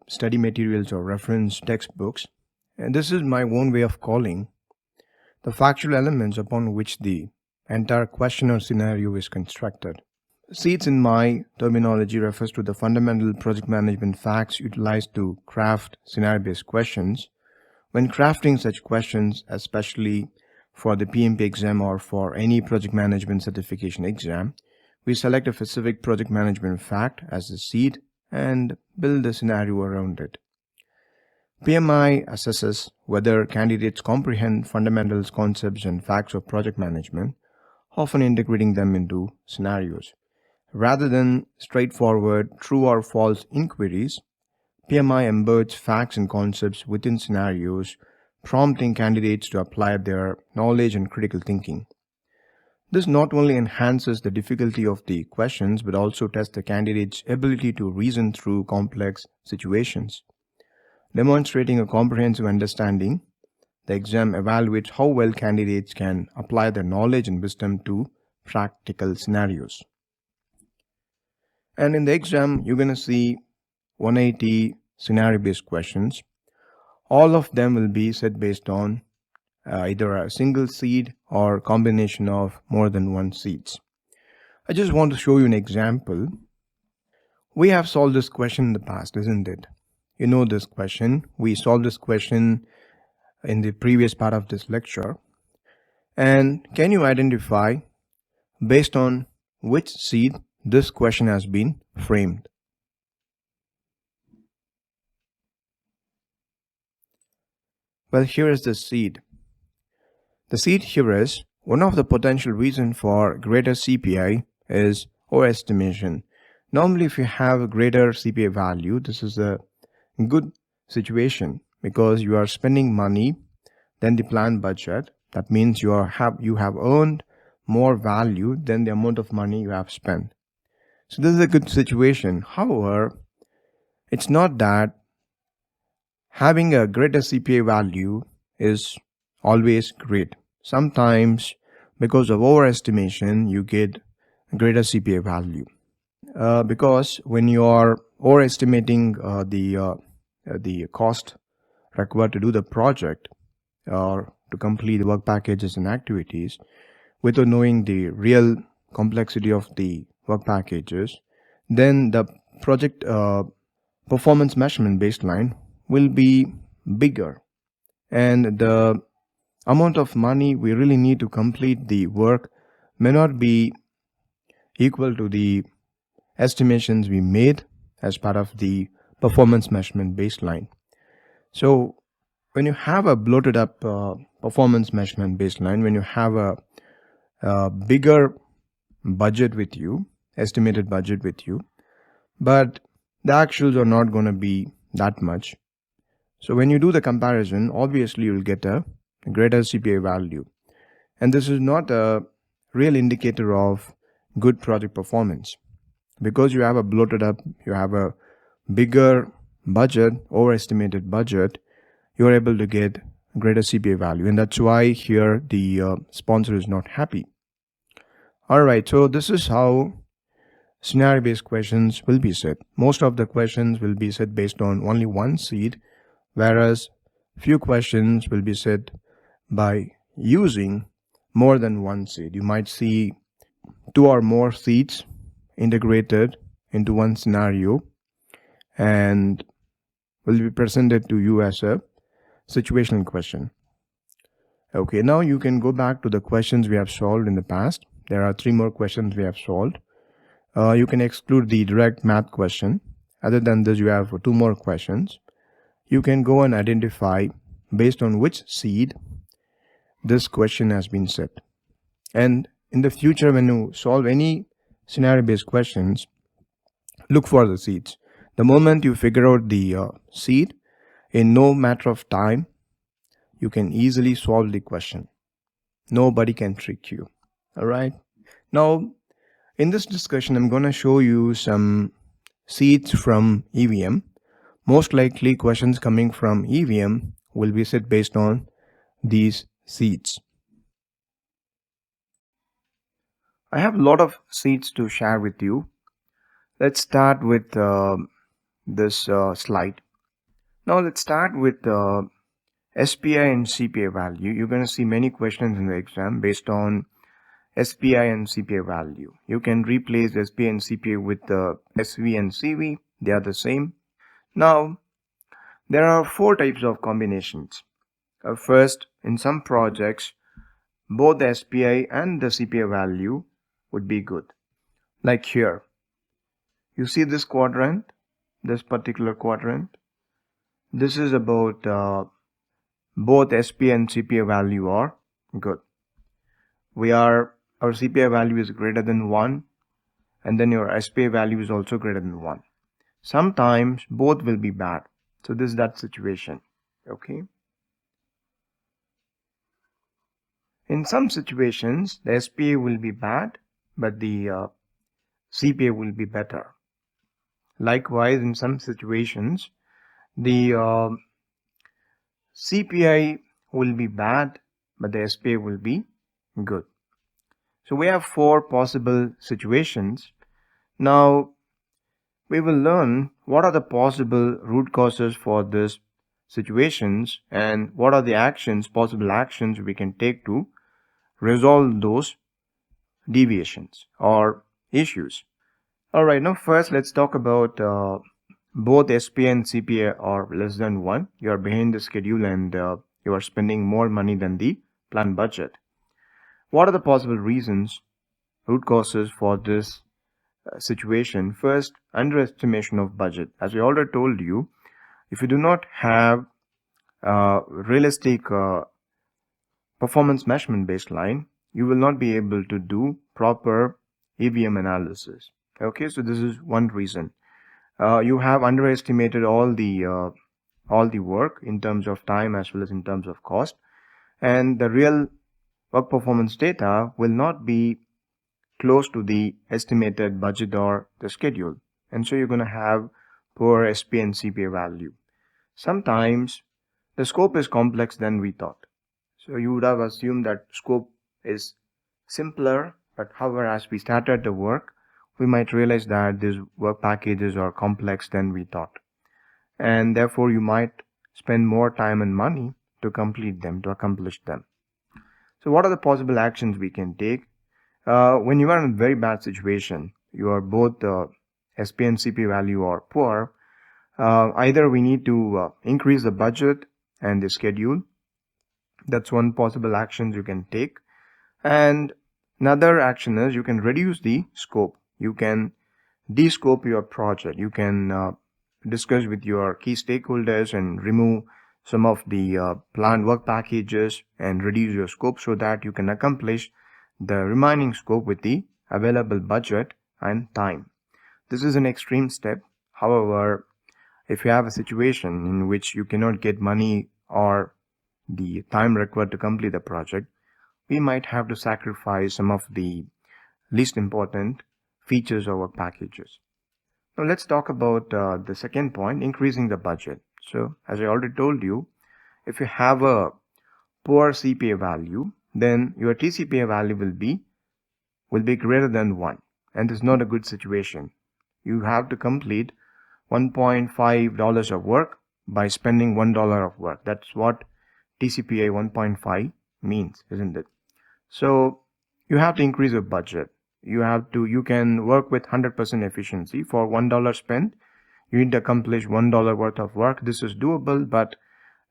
study materials or reference textbooks. And this is my own way of calling the factual elements upon which the entire question or scenario is constructed. Seeds in my terminology refers to the fundamental project management facts utilized to craft scenario-based questions. When crafting such questions, especially for the PMP exam or for any project management certification exam, we select a specific project management fact as the seed and build a scenario around it. PMI assesses whether candidates comprehend fundamentals, concepts, and facts of project management, often integrating them into scenarios. Rather than straightforward true or false inquiries, PMI embeds facts and concepts within scenarios, prompting candidates to apply their knowledge and critical thinking. This not only enhances the difficulty of the questions, but also tests the candidate's ability to reason through complex situations. Demonstrating a comprehensive understanding, the exam evaluates how well candidates can apply their knowledge and wisdom to practical scenarios. And in the exam, you're going to see 180 scenario-based questions. All of them will be set based on either a single seed or combination of more than one seeds. I just want to show you an example. We have solved this question in the past, isn't it? You know this question. We solved this question in the previous part of this lecture. And can you identify based on which seed this question has been framed? Well, here is the seed. The seed here is one of the potential reasons for greater CPI is overestimation. Normally, if you have a greater CPI value, this is a good situation because you are spending money than the planned budget. That means you have earned more value than the amount of money you have spent. So this is a good situation. However, it's not that having a greater CPI value is always great. Sometimes, because of overestimation, you get greater CPI value. Because when you are overestimating the cost required to do the project or to complete the work packages and activities, without knowing the real complexity of the work packages, then the project performance measurement baseline will be bigger, and the amount of money we really need to complete the work may not be equal to the estimations we made as part of the performance measurement baseline. So when you have a bloated up performance measurement baseline, when you have a bigger budget with you, estimated budget with you, but the actuals are not going to be that much. So when you do the comparison, obviously you'll get a greater CPI value. And this is not a real indicator of good project performance. Because you have a bloated up, you have a bigger budget, overestimated budget, you are able to get greater CPI value, and that's why here the sponsor is not happy. Alright, so this is how scenario based questions will be set. Most of the questions will be set based on only one seed, whereas few questions will be set by using more than one seed. You might see 2 or more seeds integrated into one scenario and will be presented to you as a situational question. Okay, now you can go back to the questions we have solved in the past. There are 3 more questions we have solved. You can exclude the direct math question. Other than this, you have 2 more questions. You can go and identify based on which seed this question has been set. And in the future, when you solve any scenario based questions, look for the seeds. The moment you figure out the seed, in no matter of time, you can easily solve the question. Nobody can trick you. Alright. Now, in this discussion, I'm going to show you some seeds from EVM. Most likely, questions coming from EVM will be set based on these seeds. I have a lot of seeds to share with you. Let's start with this slide. Now let's start with SPI and CPI value. You're going to see many questions in the exam based on SPI and CPI value. You can replace SPI and CPI with SV and CV. They are the same. Now, there are 4 types of combinations. First, in some projects, both the SPI and the CPI value would be good. Like here, you see this quadrant, this particular quadrant. This is about both SPI and CPI value are good. Our CPI value is greater than 1, and then your SPI value is also greater than 1. Sometimes both will be bad. So this is that situation. Okay. In some situations, the SPI will be bad, but the CPI will be better. Likewise, in some situations, the CPI will be bad, but the SPI will be good. So we have 4 possible situations. Now, we will learn what are the possible root causes for these situations and what are the possible actions we can take to resolve those deviations or issues. Alright, now first let's talk about both SPI and CPI are less than 1. You are behind the schedule and you are spending more money than the planned budget. What are the possible reasons, root causes for this situation? First, underestimation of budget. As we already told you, if you do not have realistic performance measurement baseline, you will not be able to do proper EVM analysis. Okay, so this is one reason. You have underestimated all the work in terms of time as well as in terms of cost, and the real work performance data will not be close to the estimated budget or the schedule, and so you're going to have poor SPI and CPI value. Sometimes the scope is complex than we thought. So you would have assumed that scope is simpler, but however, as we started the work, we might realize that these work packages are complex than we thought. And therefore, you might spend more time and money to complete them, to accomplish them. So what are the possible actions we can take? When you are in a very bad situation, you are both SPI and CPI value are poor, either we need to increase the budget and the schedule. That's one possible action you can take. And another action is you can reduce the scope. You can de-scope your project. You can discuss with your key stakeholders and remove some of the planned work packages and reduce your scope so that you can accomplish the remaining scope with the available budget and time. This is an extreme step. However, if you have a situation in which you cannot get money or the time required to complete the project, we might have to sacrifice some of the least important features of our packages. Now let's talk about the second point, increasing the budget. So as I already told you, if you have a poor CPI value, then your TCPI value will be greater than 1, and this is not a good situation. You have to complete $1.5 of work by spending $1 of work. That's what TCPI 1.5 means, isn't it? So you have to increase your budget. You can work with 100% efficiency. For $1 spent, you need to accomplish $1 worth of work. This is doable, but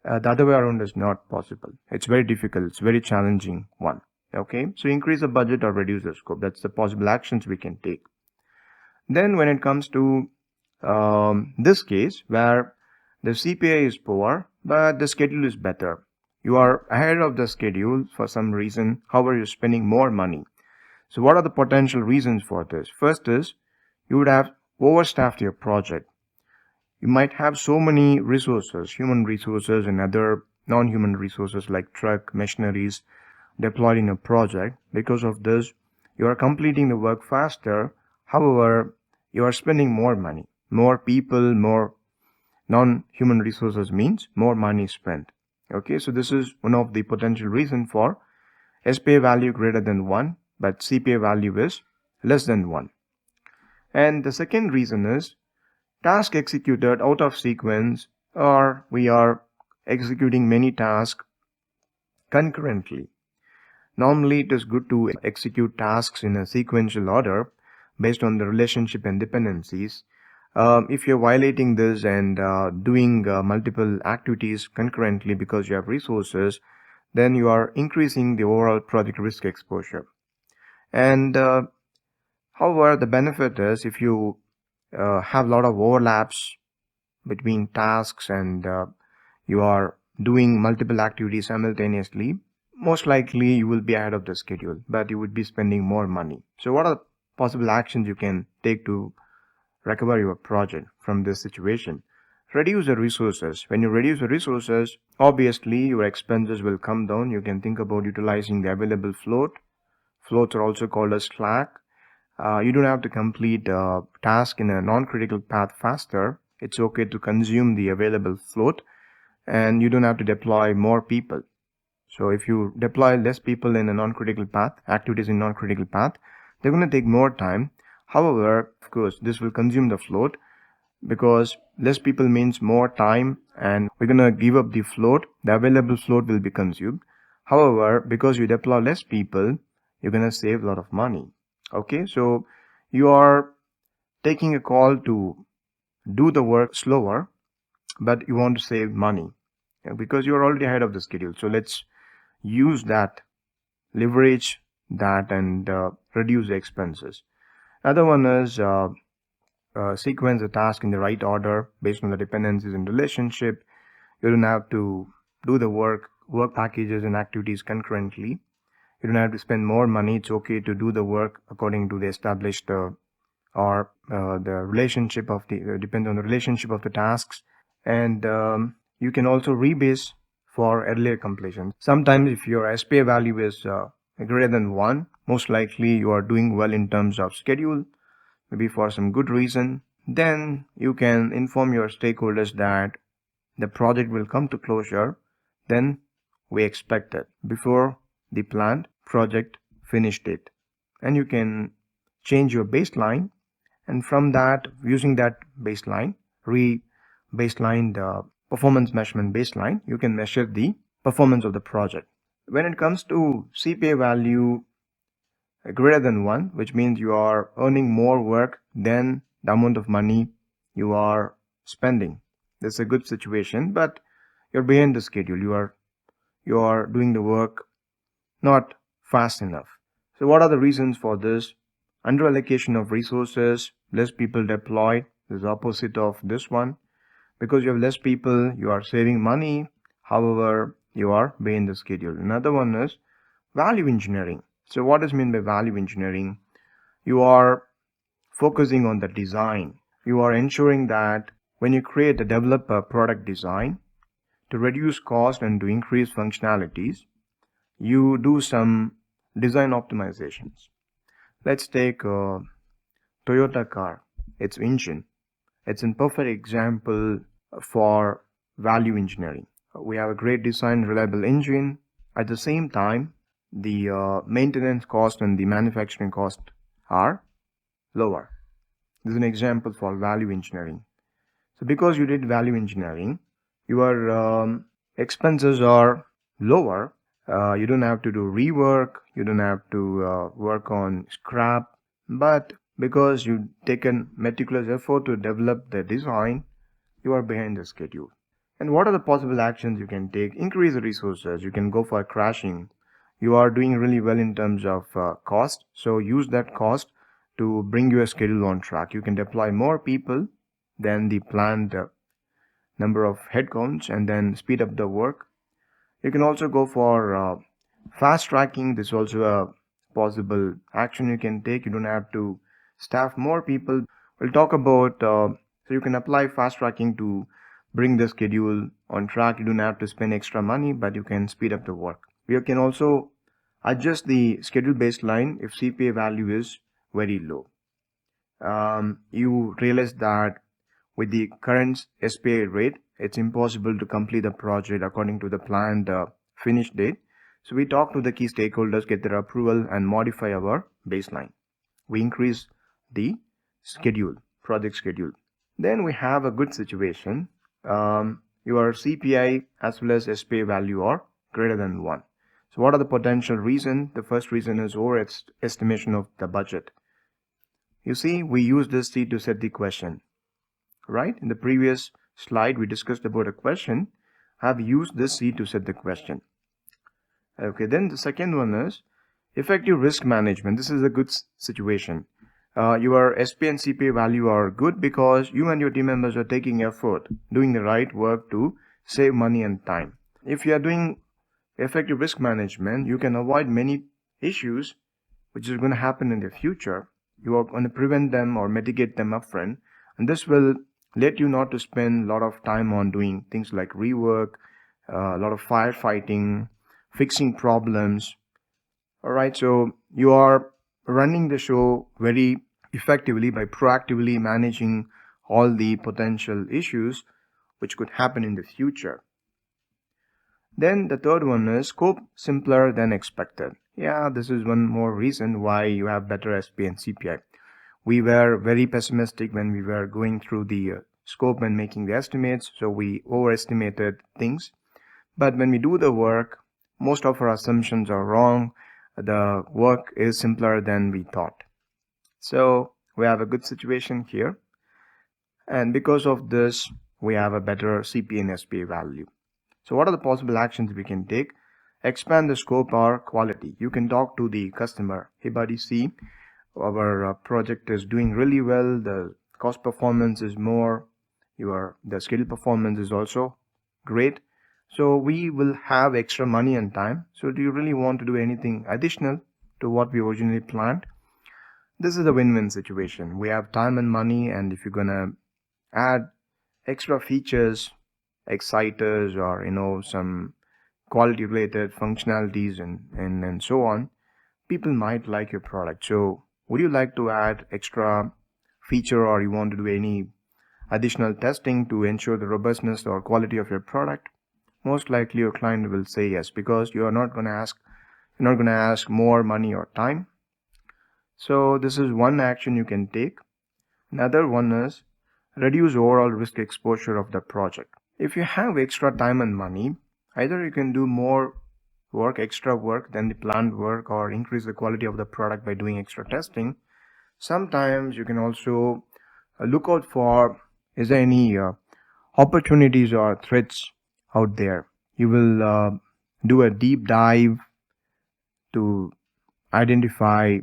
the other way around is not possible. It's very difficult. It's very challenging one. Okay, so increase the budget or reduce the scope. That's the possible actions we can take. Then when it comes to this case where the CPI is poor but the schedule is better, you are ahead of the schedule for some reason, however you're spending more money. So what are the potential reasons for this? First is you would have overstaffed your project. You might have so many resources, human resources and other non-human resources like truck, machineries deployed in a project. Because of this, you are completing the work faster. However, you are spending more money. More people, more non-human resources means more money spent. Okay, so this is one of the potential reasons for SPI value greater than 1, but CPI value is less than 1. And the second reason is task executed out of sequence, or we are executing many tasks concurrently. Normally, it is good to execute tasks in a sequential order based on the relationship and dependencies. If you're violating this and doing multiple activities concurrently because you have resources, then you are increasing the overall project risk exposure. And however, the benefit is if you have a lot of overlaps between tasks and you are doing multiple activities simultaneously, most likely you will be ahead of the schedule, but you would be spending more money. So what are the possible actions you can take to recover your project from this situation? Reduce the resources. When you reduce the resources, obviously your expenses will come down. You can think about utilizing the available float. Floats are also called as slack. You don't have to complete a task in a non-critical path faster. It's okay to consume the available float, and you don't have to deploy more people. So if you deploy less people in a non-critical path, activities in non-critical path, they're going to take more time. However, of course, this will consume the float because less people means more time, and we're going to give up the float. The available float will be consumed. However, because you deploy less people, you're going to save a lot of money. Okay, so you are taking a call to do the work slower, but you want to save money because you're already ahead of the schedule. So let's use that, leverage that, and reduce the expenses. Another one is sequence the task in the right order based on the dependencies and relationship. You don't have to do the work packages and activities concurrently. You don't have to spend more money. It's okay to do the work according to the established or the relationship of the depends on the relationship of the tasks. And you can also rebase for earlier completion. Sometimes if your SPI value is greater than 1, most likely you are doing well in terms of schedule, maybe for some good reason. Then you can inform your stakeholders that the project will come to closure then we expect it before the planned project finish date. And you can change your baseline, and from that, using that baseline, baseline the performance measurement baseline, you can measure the performance of the project. When it comes to CPI value greater than 1, which means you are earning more work than the amount of money you are spending. That's a good situation, but you're behind the schedule. You are doing the work not fast enough. So what are the reasons for this? Under allocation of resources, less people deployed is the opposite of this one. Because you have less people, you are saving money. However, you are behind the schedule. Another one is value engineering. So what is meant by value engineering? You are focusing on the design. You are ensuring that when you develop a product design to reduce cost and to increase functionalities, you do some design optimizations. Let's take a Toyota car, its engine. It's a perfect example for value engineering. We have a great design, reliable engine. At the same time, the maintenance cost and the manufacturing cost are lower. This is an example for value engineering. So because you did value engineering, your expenses are lower. You don't have to do rework. You don't have to work on scrap. But because you've taken meticulous effort to develop the design, you are behind the schedule. And what are the possible actions you can take? Increase the resources. You can go for crashing. You are doing really well in terms of cost. So use that cost to bring your schedule on track. You can deploy more people than the planned number of headcounts and then speed up the work. You can also go for fast tracking. This is also a possible action you can take. You don't have to staff more people. We'll talk about so you can apply fast tracking to bring the schedule on track. You don't have to spend extra money, but you can speed up the work. You can also adjust the schedule baseline if CPI value is very low. You realize that with the current SPI rate, it's impossible to complete the project according to the planned finish date. So we talk to the key stakeholders, get their approval and modify our baseline. We increase the schedule, project schedule. Then we have a good situation. Your CPI as well as SPI value are greater than 1. So what are the potential reasons? The first reason is overestimation of the budget. You see, we use this C to set the question, right? In the previous slide, we discussed about a question. I've used this C to set the question. Okay, then the second one is effective risk management. This is a good situation. Your SP and CPI value are good because you and your team members are taking effort, doing the right work to save money and time. If you are doing effective risk management, you can avoid many issues which is going to happen in the future. You are going to prevent them or mitigate them upfront, and this will let you not to spend a lot of time on doing things like rework, a lot of firefighting, fixing problems. Alright, so you are running the show very effectively by proactively managing all the potential issues which could happen in the future. Then the third one is scope simpler than expected. Yeah, this is one more reason why you have better SP and CPI. We were very pessimistic when we were going through the scope and making the estimates, so we overestimated things. But when we do the work, most of our assumptions are wrong. The work is simpler than we thought. So we have a good situation here. And because of this, we have a better CPI and SPI value. So what are the possible actions we can take? Expand the scope or quality. You can talk to the customer. Hey buddy, see, our project is doing really well. The cost performance is more. The schedule performance is also great. So we will have extra money and time. So do you really want to do anything additional to what we originally planned? This is a win-win situation. We have time and money, and if you're gonna add extra features, exciters, or some quality related functionalities and so on, people might like your product. So would you like to add extra feature, or you want to do any additional testing to ensure the robustness or quality of your product? Most likely your client will say yes, because you're not going to ask more money or time. So this is one action you can take. Another one is reduce overall risk exposure of the project. If you have extra time and money, either you can do more work, extra work than the planned work, or increase the quality of the product by doing extra testing. Sometimes you can also look out for, is there any opportunities or threats out there. You will do a deep dive to identify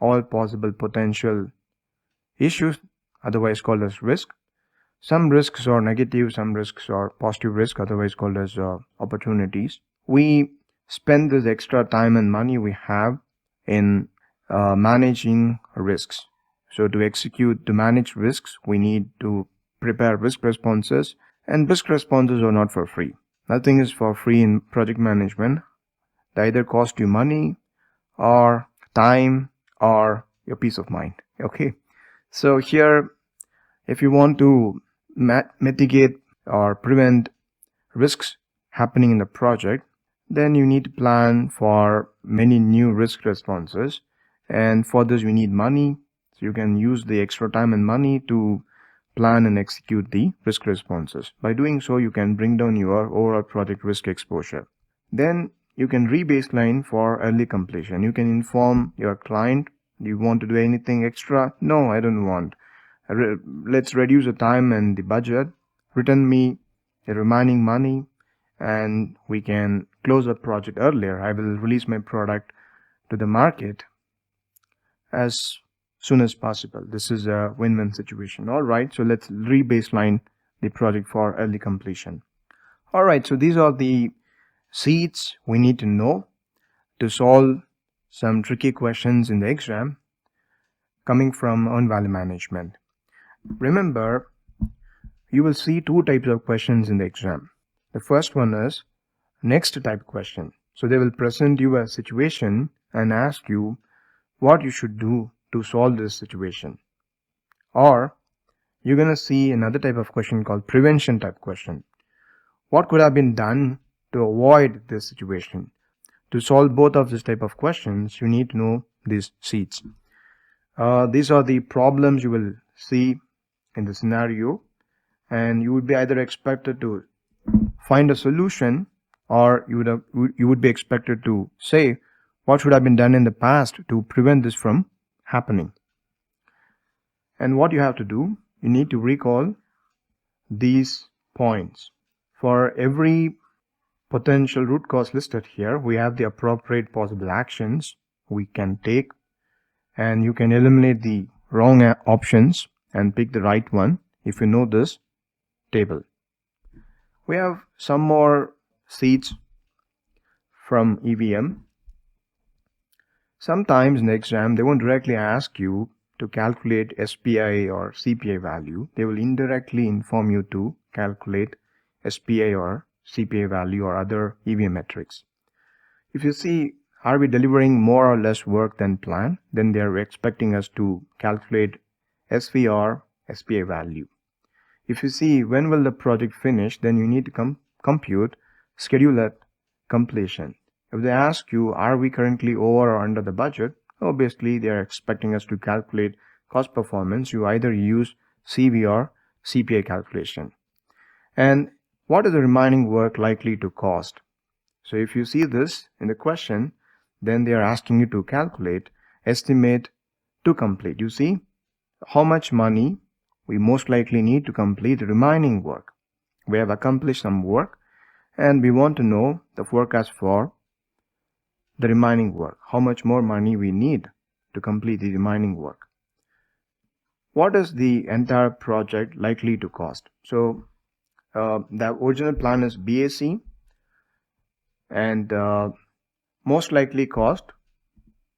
all possible potential issues, otherwise called as risk. Some risks are negative, some risks are positive risk, otherwise called as opportunities. We spend this extra time and money we have in managing risks. So to manage risks, we need to prepare risk responses, and risk responses are not for free. Nothing is for free in project management. They either cost you money or time or your peace of mind. Okay, so here, if you want to mitigate or prevent risks happening in the project, then you need to plan for many new risk responses, and for this you need money. So you can use the extra time and money to plan and execute the risk responses. By doing so, you can bring down your overall project risk exposure. Then you can re-baseline for early completion. You can inform your client, do you want to do anything extra? No, I don't want. Let's reduce the time and the budget. Return me the remaining money and we can close the project earlier. I will release my product to the market as soon as possible. This is a win-win situation. All right, so let's re-baseline the project for early completion. All right, so these are the seeds we need to know to solve some tricky questions in the exam coming from earned value management. Remember, you will see two types of questions in the exam. The first one is next type question. So they will present you a situation and ask you what you should do to solve this situation. Or you're going to see another type of question called prevention type question. What could have been done to avoid this situation? To solve both of this type of questions, you need to know these seeds. These are the problems you will see in the scenario, and you would be either expected to find a solution or you would be expected to say what should have been done in the past to prevent this from happening. And what you have to do, you need to recall these points. For every potential root cause listed here, we have the appropriate possible actions we can take, and you can eliminate the wrong options and pick the right one if you know this table. We have some more seeds from EVM. Sometimes in the exam, they won't directly ask you to calculate SPI or CPI value. They will indirectly inform you to calculate SPI or CPI value or other EVM metrics. If you see, are we delivering more or less work than planned, then they are expecting us to calculate SV or SPI value. If you see, when will the project finish, then you need to compute schedule at completion. If they ask you, are we currently over or under the budget, obviously they are expecting us to calculate cost performance. You either use CV or CPI calculation. And what is the remaining work likely to cost? So if you see this in the question, then they are asking you to calculate estimate to complete. You see how much money we most likely need to complete the remaining work. We have accomplished some work and we want to know the forecast for the remaining work. How much more money we need to complete the remaining work. What is the entire project likely to cost? So the original plan is BAC, and most likely cost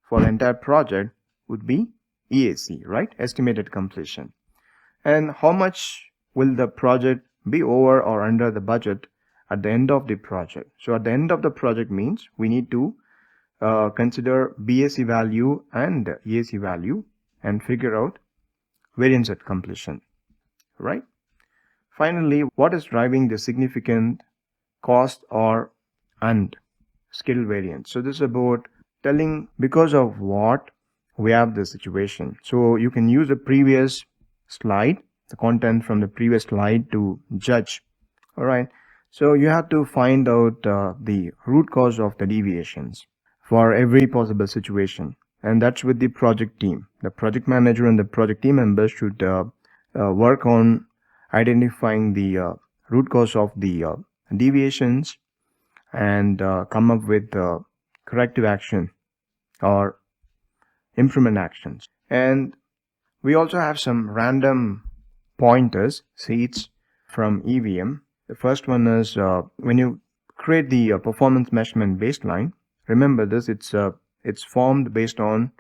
for the entire project would be EAC, right? Estimated completion. And how much will the project be over or under the budget at the end of the project? So at the end of the project means we need to consider BAC value and EAC value and figure out variance at completion, right? Finally, what is driving the significant cost or and schedule variance? So this is about telling because of what we have the situation. So you can use the previous slide, the content from the previous slide to judge. All right. So you have to find out the root cause of the deviations for every possible situation, and that's with the project team. The project manager and the project team members should work on identifying the root cause of the deviations and come up with corrective action or improvement actions. And we also have some random pointers, seeds from EVM. The first one is when you create the performance measurement baseline. Remember this, it's formed based on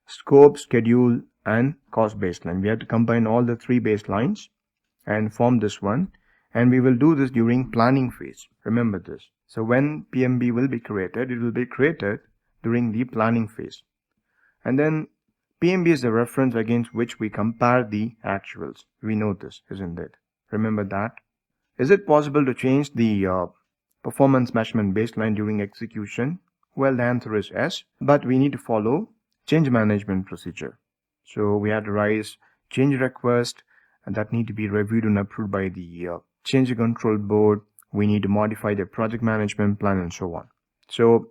scope, schedule, and cost baseline. We have to combine all the three baselines and form this one, and we will do this during planning phase. Remember this. So when PMB will be created, it will be created during the planning phase. And then PMB is the reference against which we compare the actuals. We know this, isn't it? Remember that. Is it possible to change the performance measurement baseline during execution? Well, the answer is yes, but we need to follow change management procedure. So we have to raise change request, and that need to be reviewed and approved by the change control board. We need to modify the project management plan and so on. So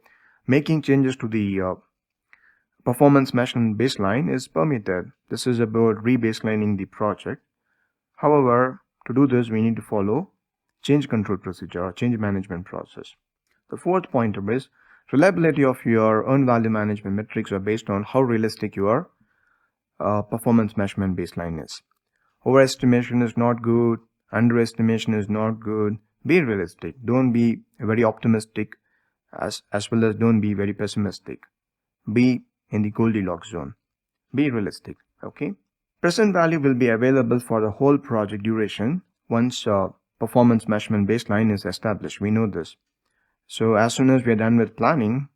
making changes to the performance measurement baseline is permitted. This is about rebaselining the project. However, to do this, we need to follow change control procedure or change management process. The fourth pointer is reliability of your earned value management metrics are based on how realistic your performance measurement baseline is. Overestimation is not good. Underestimation is not good. Be realistic. Don't be very optimistic as well as don't be very pessimistic. Be in the Goldilocks zone. Be realistic. Okay. Present value will be available for the whole project duration once performance measurement baseline is established. We know this. So as soon as we are done with planning,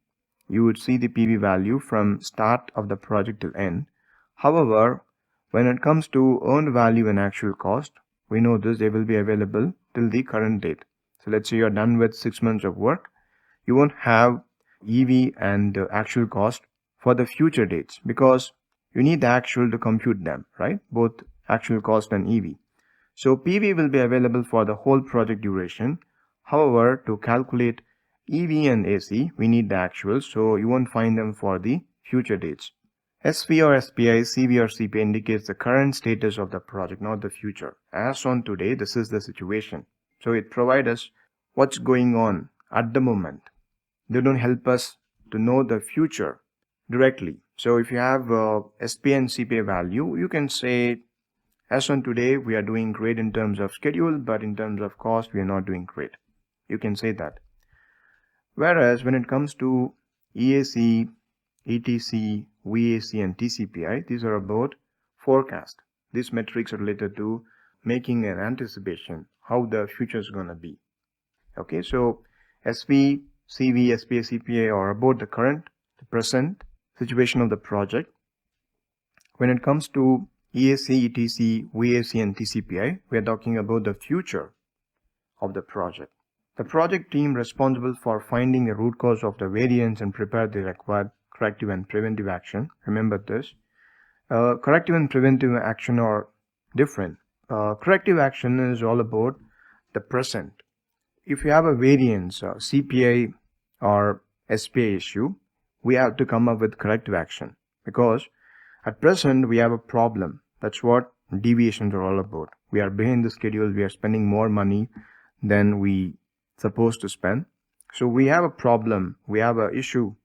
you would see the PV value from start of the project till end. However, when it comes to earned value and actual cost, we know this, they will be available till the current date. So let's say you're done with 6 months of work, you won't have EV and actual cost for the future dates because you need the actual to compute them, right? Both actual cost and EV. So PV will be available for the whole project duration. However, to calculate EV and AC, we need the actuals, so you won't find them for the future dates. SV or SPI, CV or CPI indicates the current status of the project, not the future. As on today, this is the situation. So it provides us what's going on at the moment. They don't help us to know the future directly. So if you have SPI and CPI value, you can say, as on today, we are doing great in terms of schedule, but in terms of cost, we are not doing great. You can say that. Whereas when it comes to EAC, ETC, VAC and TCPI, these are about forecast. These metrics are related to making an anticipation how the future is going to be. Okay, so SV, CV, SPI, CPI are about the current, the present situation of the project. When it comes to EAC, ETC, VAC and TCPI, we are talking about the future of the project. The project team responsible for finding the root cause of the variance and prepare the required corrective and preventive action. Remember this. Corrective and preventive action are different. Corrective action is all about the present. If you have a variance, CPI or SPI issue, we have to come up with corrective action because at present we have a problem. That's what deviations are all about. We are behind the schedule. We are spending more money than we supposed to spend. So we have a problem. We have an issue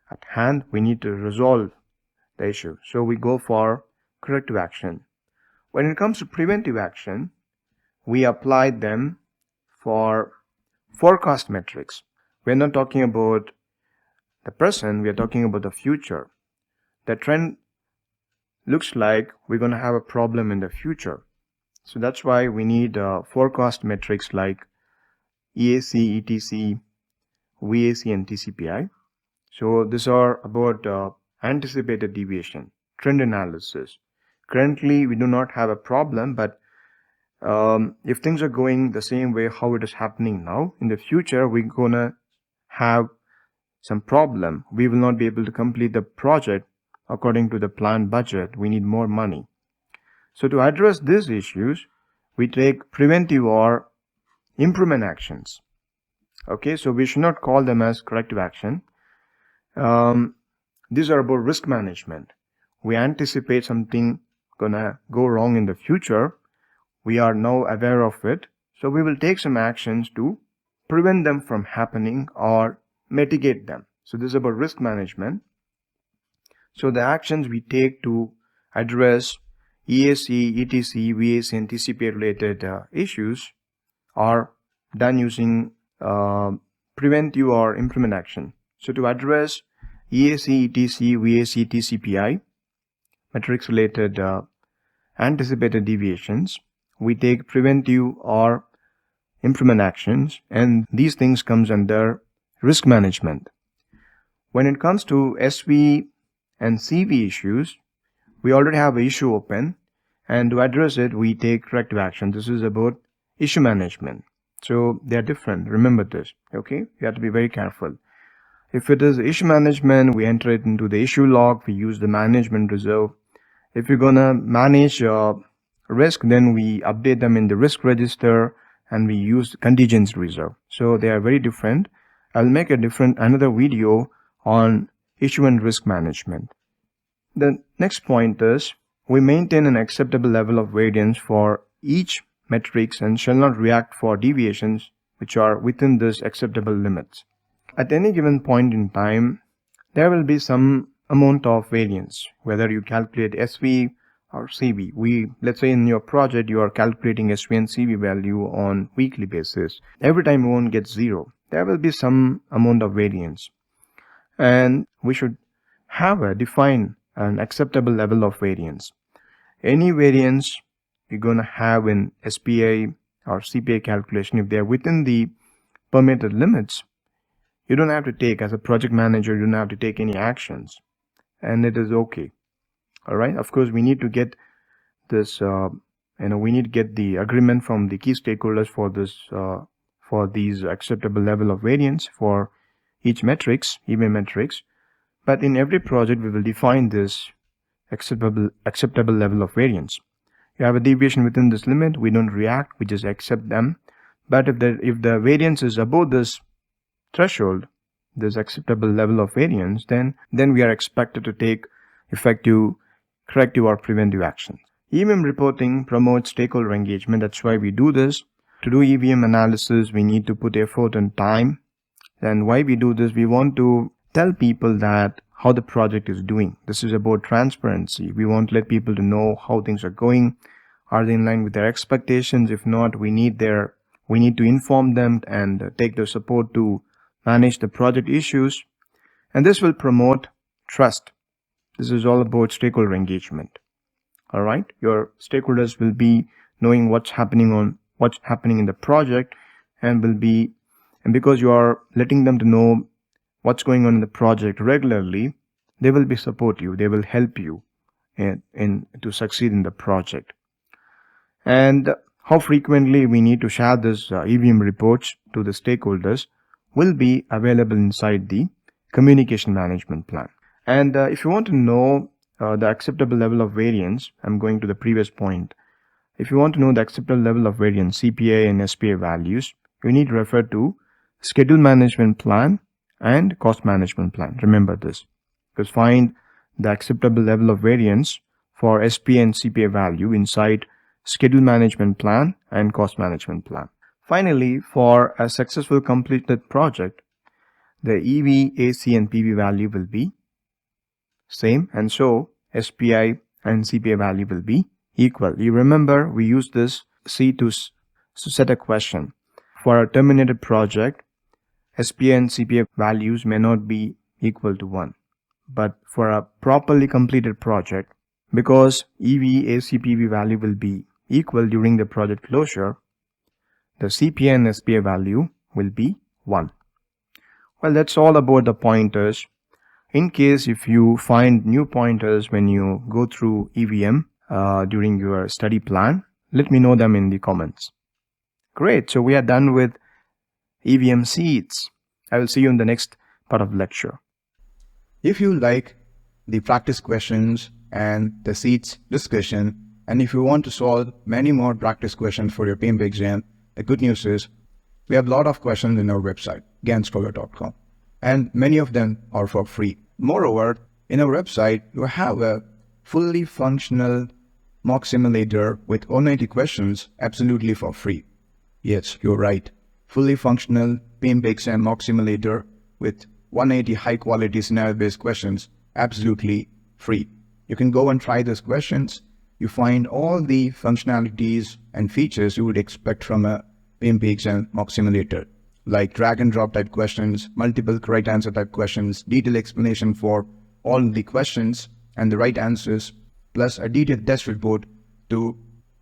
at hand. We need to resolve the issue. So we go for corrective action. When it comes to preventive action, we apply them for forecast metrics. We're not talking about the present. We are talking about the future. The trend looks like we're going to have a problem in the future. So that's why we need forecast metrics like EAC, ETC, VAC and TCPI. So these are about anticipated deviation, trend analysis. Currently, we do not have a problem, but if things are going the same way how it is happening now, in the future, we're going to have some problem. We will not be able to complete the project according to the planned budget. We need more money. So to address these issues, we take preventive or improvement actions. Okay, so we should not call them as corrective action. These are about risk management. We anticipate something gonna go wrong in the future. We are now aware of it. So we will take some actions to prevent them from happening or mitigate them. So this is about risk management. So the actions we take to address EAC, ETC, VAC and TCPI related issues are done using preventive or improvement action. So to address EAC, ETC, VAC, TCPI metrics related anticipated deviations, we take preventive or improvement actions, and these things comes under risk management. When it comes to SV and CV issues, we already have an issue open, and to address it, we take corrective action. This is about issue management. So they are different. Remember this, okay? You have to be very careful. If it is issue management, we enter it into the issue log. We use the management reserve. If you're gonna manage risk, then we update them in the risk register, and we use contingency reserve. So they are very different. I'll make another video on issue and risk management. The next point is we maintain an acceptable level of variance for each metrics and shall not react for deviations which are within this acceptable limits. At any given point in time, there will be some amount of variance, whether you calculate SV or CV. Let's say in your project you are calculating SV and CV value on weekly basis. Every time you won't get 0. There will be some amount of variance, and we should define an acceptable level of variance. Any variance you're going to have in SPI or CPI calculation, if they're within the permitted limits, you don't have to take, as a project manager, you don't have to take any actions, and it is okay. All right. Of course, we need to get this, we need to get the agreement from the key stakeholders for this, for these acceptable level of variance for each metrics, EVM metrics. But in every project, we will define this acceptable level of variance. You have a deviation within this limit, we don't react, we just accept them. But if the variance is above this threshold, this acceptable level of variance, then we are expected to take effective corrective or preventive action. EVM reporting promotes stakeholder engagement. That's why we do this. To do EVM analysis, we need to put effort and time. And why we do this? We want to tell people that how the project is doing. This is about transparency. We want to let people to know how things are going. Are they in line with their expectations? If not, we need to inform them and take their support to manage the project issues. And this will promote trust. This is all about stakeholder engagement. All right, your stakeholders will be knowing what's happening in the project, and because you are letting them to know what's going on in the project regularly, they will support you. They will help you to succeed in the project. And how frequently we need to share this EVM reports to the stakeholders will be available inside the communication management plan. And if you want to know the acceptable level of variance, I'm going to the previous point. If you want to know the acceptable level of variance, CPI and SPI values, you need to refer to schedule management plan and cost management plan. Remember this, because find the acceptable level of variance for SPI and CPI value inside schedule management plan and cost management plan. Finally, for a successful completed project, the EV, AC and PV value will be same, and so SPI and CPI value will be equal. You remember we use this C to set a question. For a terminated project, SPI and CPI values may not be equal to 1. But for a properly completed project, because EV, AC, PV value will be equal during the project closure, the CPI and SPI value will be 1. Well, that's all about the pointers. In case if you find new pointers when you go through EVM during your study plan, let me know them in the comments. Great, so we are done with EVM SEEDS. I will see you in the next part of the lecture. If you like the practice questions and the SEEDS discussion, and if you want to solve many more practice questions for your PMP exam, the good news is we have a lot of questions in our website, ganscholar.com, and many of them are for free. Moreover, in our website, you have a fully functional mock simulator with 180 questions absolutely for free. Yes, you're right. Fully functional PMP exam mock simulator with 180 high-quality scenario-based questions absolutely free. You can go and try those questions. You find all the functionalities and features you would expect from a PMP exam mock simulator, like drag and drop type questions, multiple correct answer type questions, detailed explanation for all the questions and the right answers, plus a detailed test report to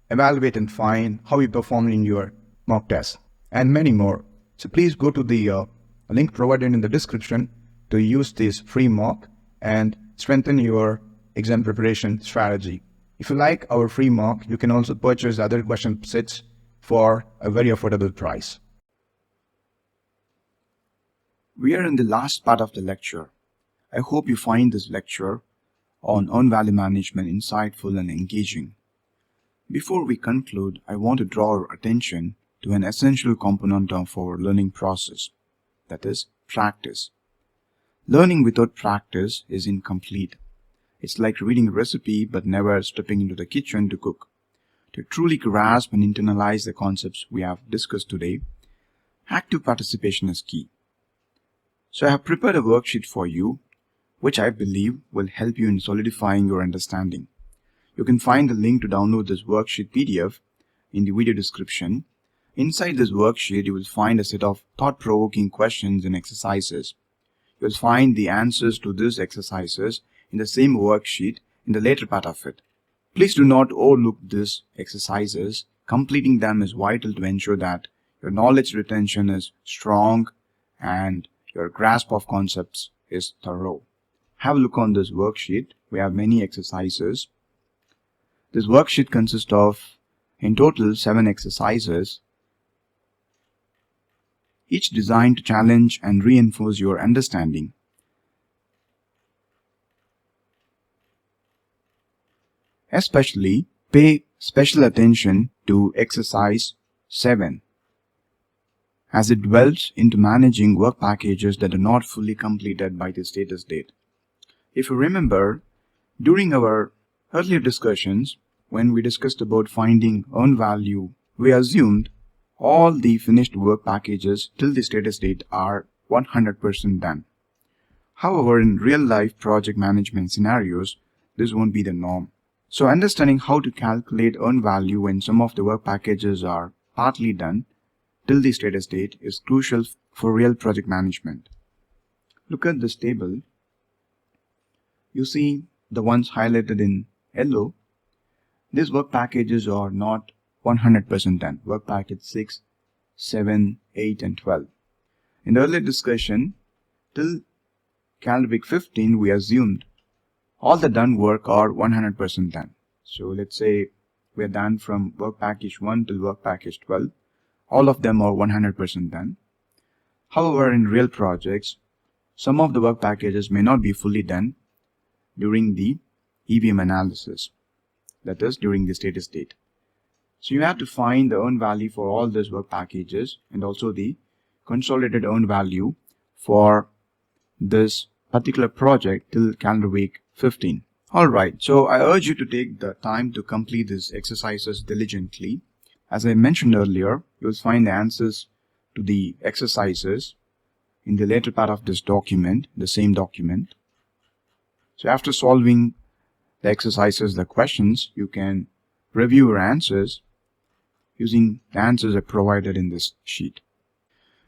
evaluate and find how you performed in your mock test. and many more. So please go to the link provided in the description to use this free mock and strengthen your exam preparation strategy. If you like our free mock, you can also purchase other question sets for a very affordable price. We are in the last part of the lecture. I hope you find this lecture on earned value management insightful and engaging. Before we conclude, I want to draw our attention to an essential component of our learning process, that is, practice. Learning without practice is incomplete. It's like reading a recipe but never stepping into the kitchen to cook. To truly grasp and internalize the concepts we have discussed today, active participation is key. So I have prepared a worksheet for you, which I believe will help you in solidifying your understanding. You can find the link to download this worksheet PDF in the video description. Inside this worksheet, you will find a set of thought-provoking questions and exercises. You will find the answers to these exercises in the same worksheet in the later part of it. Please do not overlook these exercises. Completing them is vital to ensure that your knowledge retention is strong and your grasp of concepts is thorough. Have a look on this worksheet. We have many exercises. This worksheet consists of, in total, 7 exercises, each designed to challenge and reinforce your understanding. Especially, pay special attention to exercise 7, as it delves into managing work packages that are not fully completed by the status date. If you remember, during our earlier discussions, when we discussed about finding earned value, we assumed all the finished work packages till the status date are 100% done. However, in real-life project management scenarios, this won't be the norm. So understanding how to calculate earned value when some of the work packages are partly done till the status date is crucial for real project management. Look at this table. You see the ones highlighted in yellow. These work packages are not 100% done. Work package 6, 7, 8 and 12. In the earlier discussion, till calendar week 15, we assumed all the done work are 100% done. So let's say we are done from work package 1 till work package 12. All of them are 100% done. However, in real projects, some of the work packages may not be fully done during the EVM analysis, that is, during the status date. So you have to find the earned value for all these work packages and also the consolidated earned value for this particular project till calendar week 15. Alright, so I urge you to take the time to complete these exercises diligently. As I mentioned earlier, you will find the answers to the exercises in the later part of this document, the same document. So after solving the exercises, the questions, you can review your answers using the answers I provided in this sheet.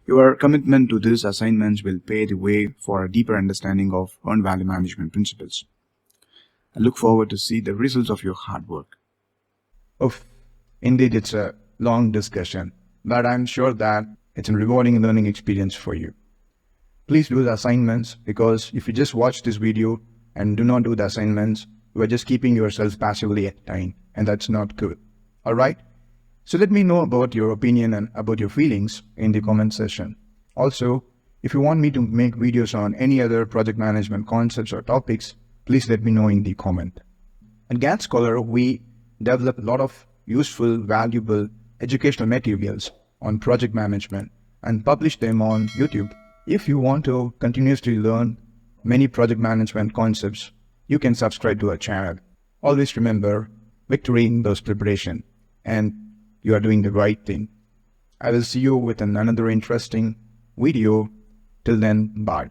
Your commitment to these assignments will pave the way for a deeper understanding of earned value management principles. I look forward to see the results of your hard work. Indeed, it's a long discussion, but I'm sure that it's a rewarding learning experience for you. Please do the assignments, because if you just watch this video and do not do the assignments, you are just keeping yourself passively entertained, and that's not good. Alright? So let me know about your opinion and about your feelings in the comment section. Also, if you want me to make videos on any other project management concepts or topics, please let me know in the comment. At GAT Scholar, we develop a lot of useful, valuable educational materials on project management and publish them on YouTube. If you want to continuously learn many project management concepts, you can subscribe to our channel. Always remember, victory in those preparation, and you are doing the right thing. I will see you with another interesting video. Till then, bye.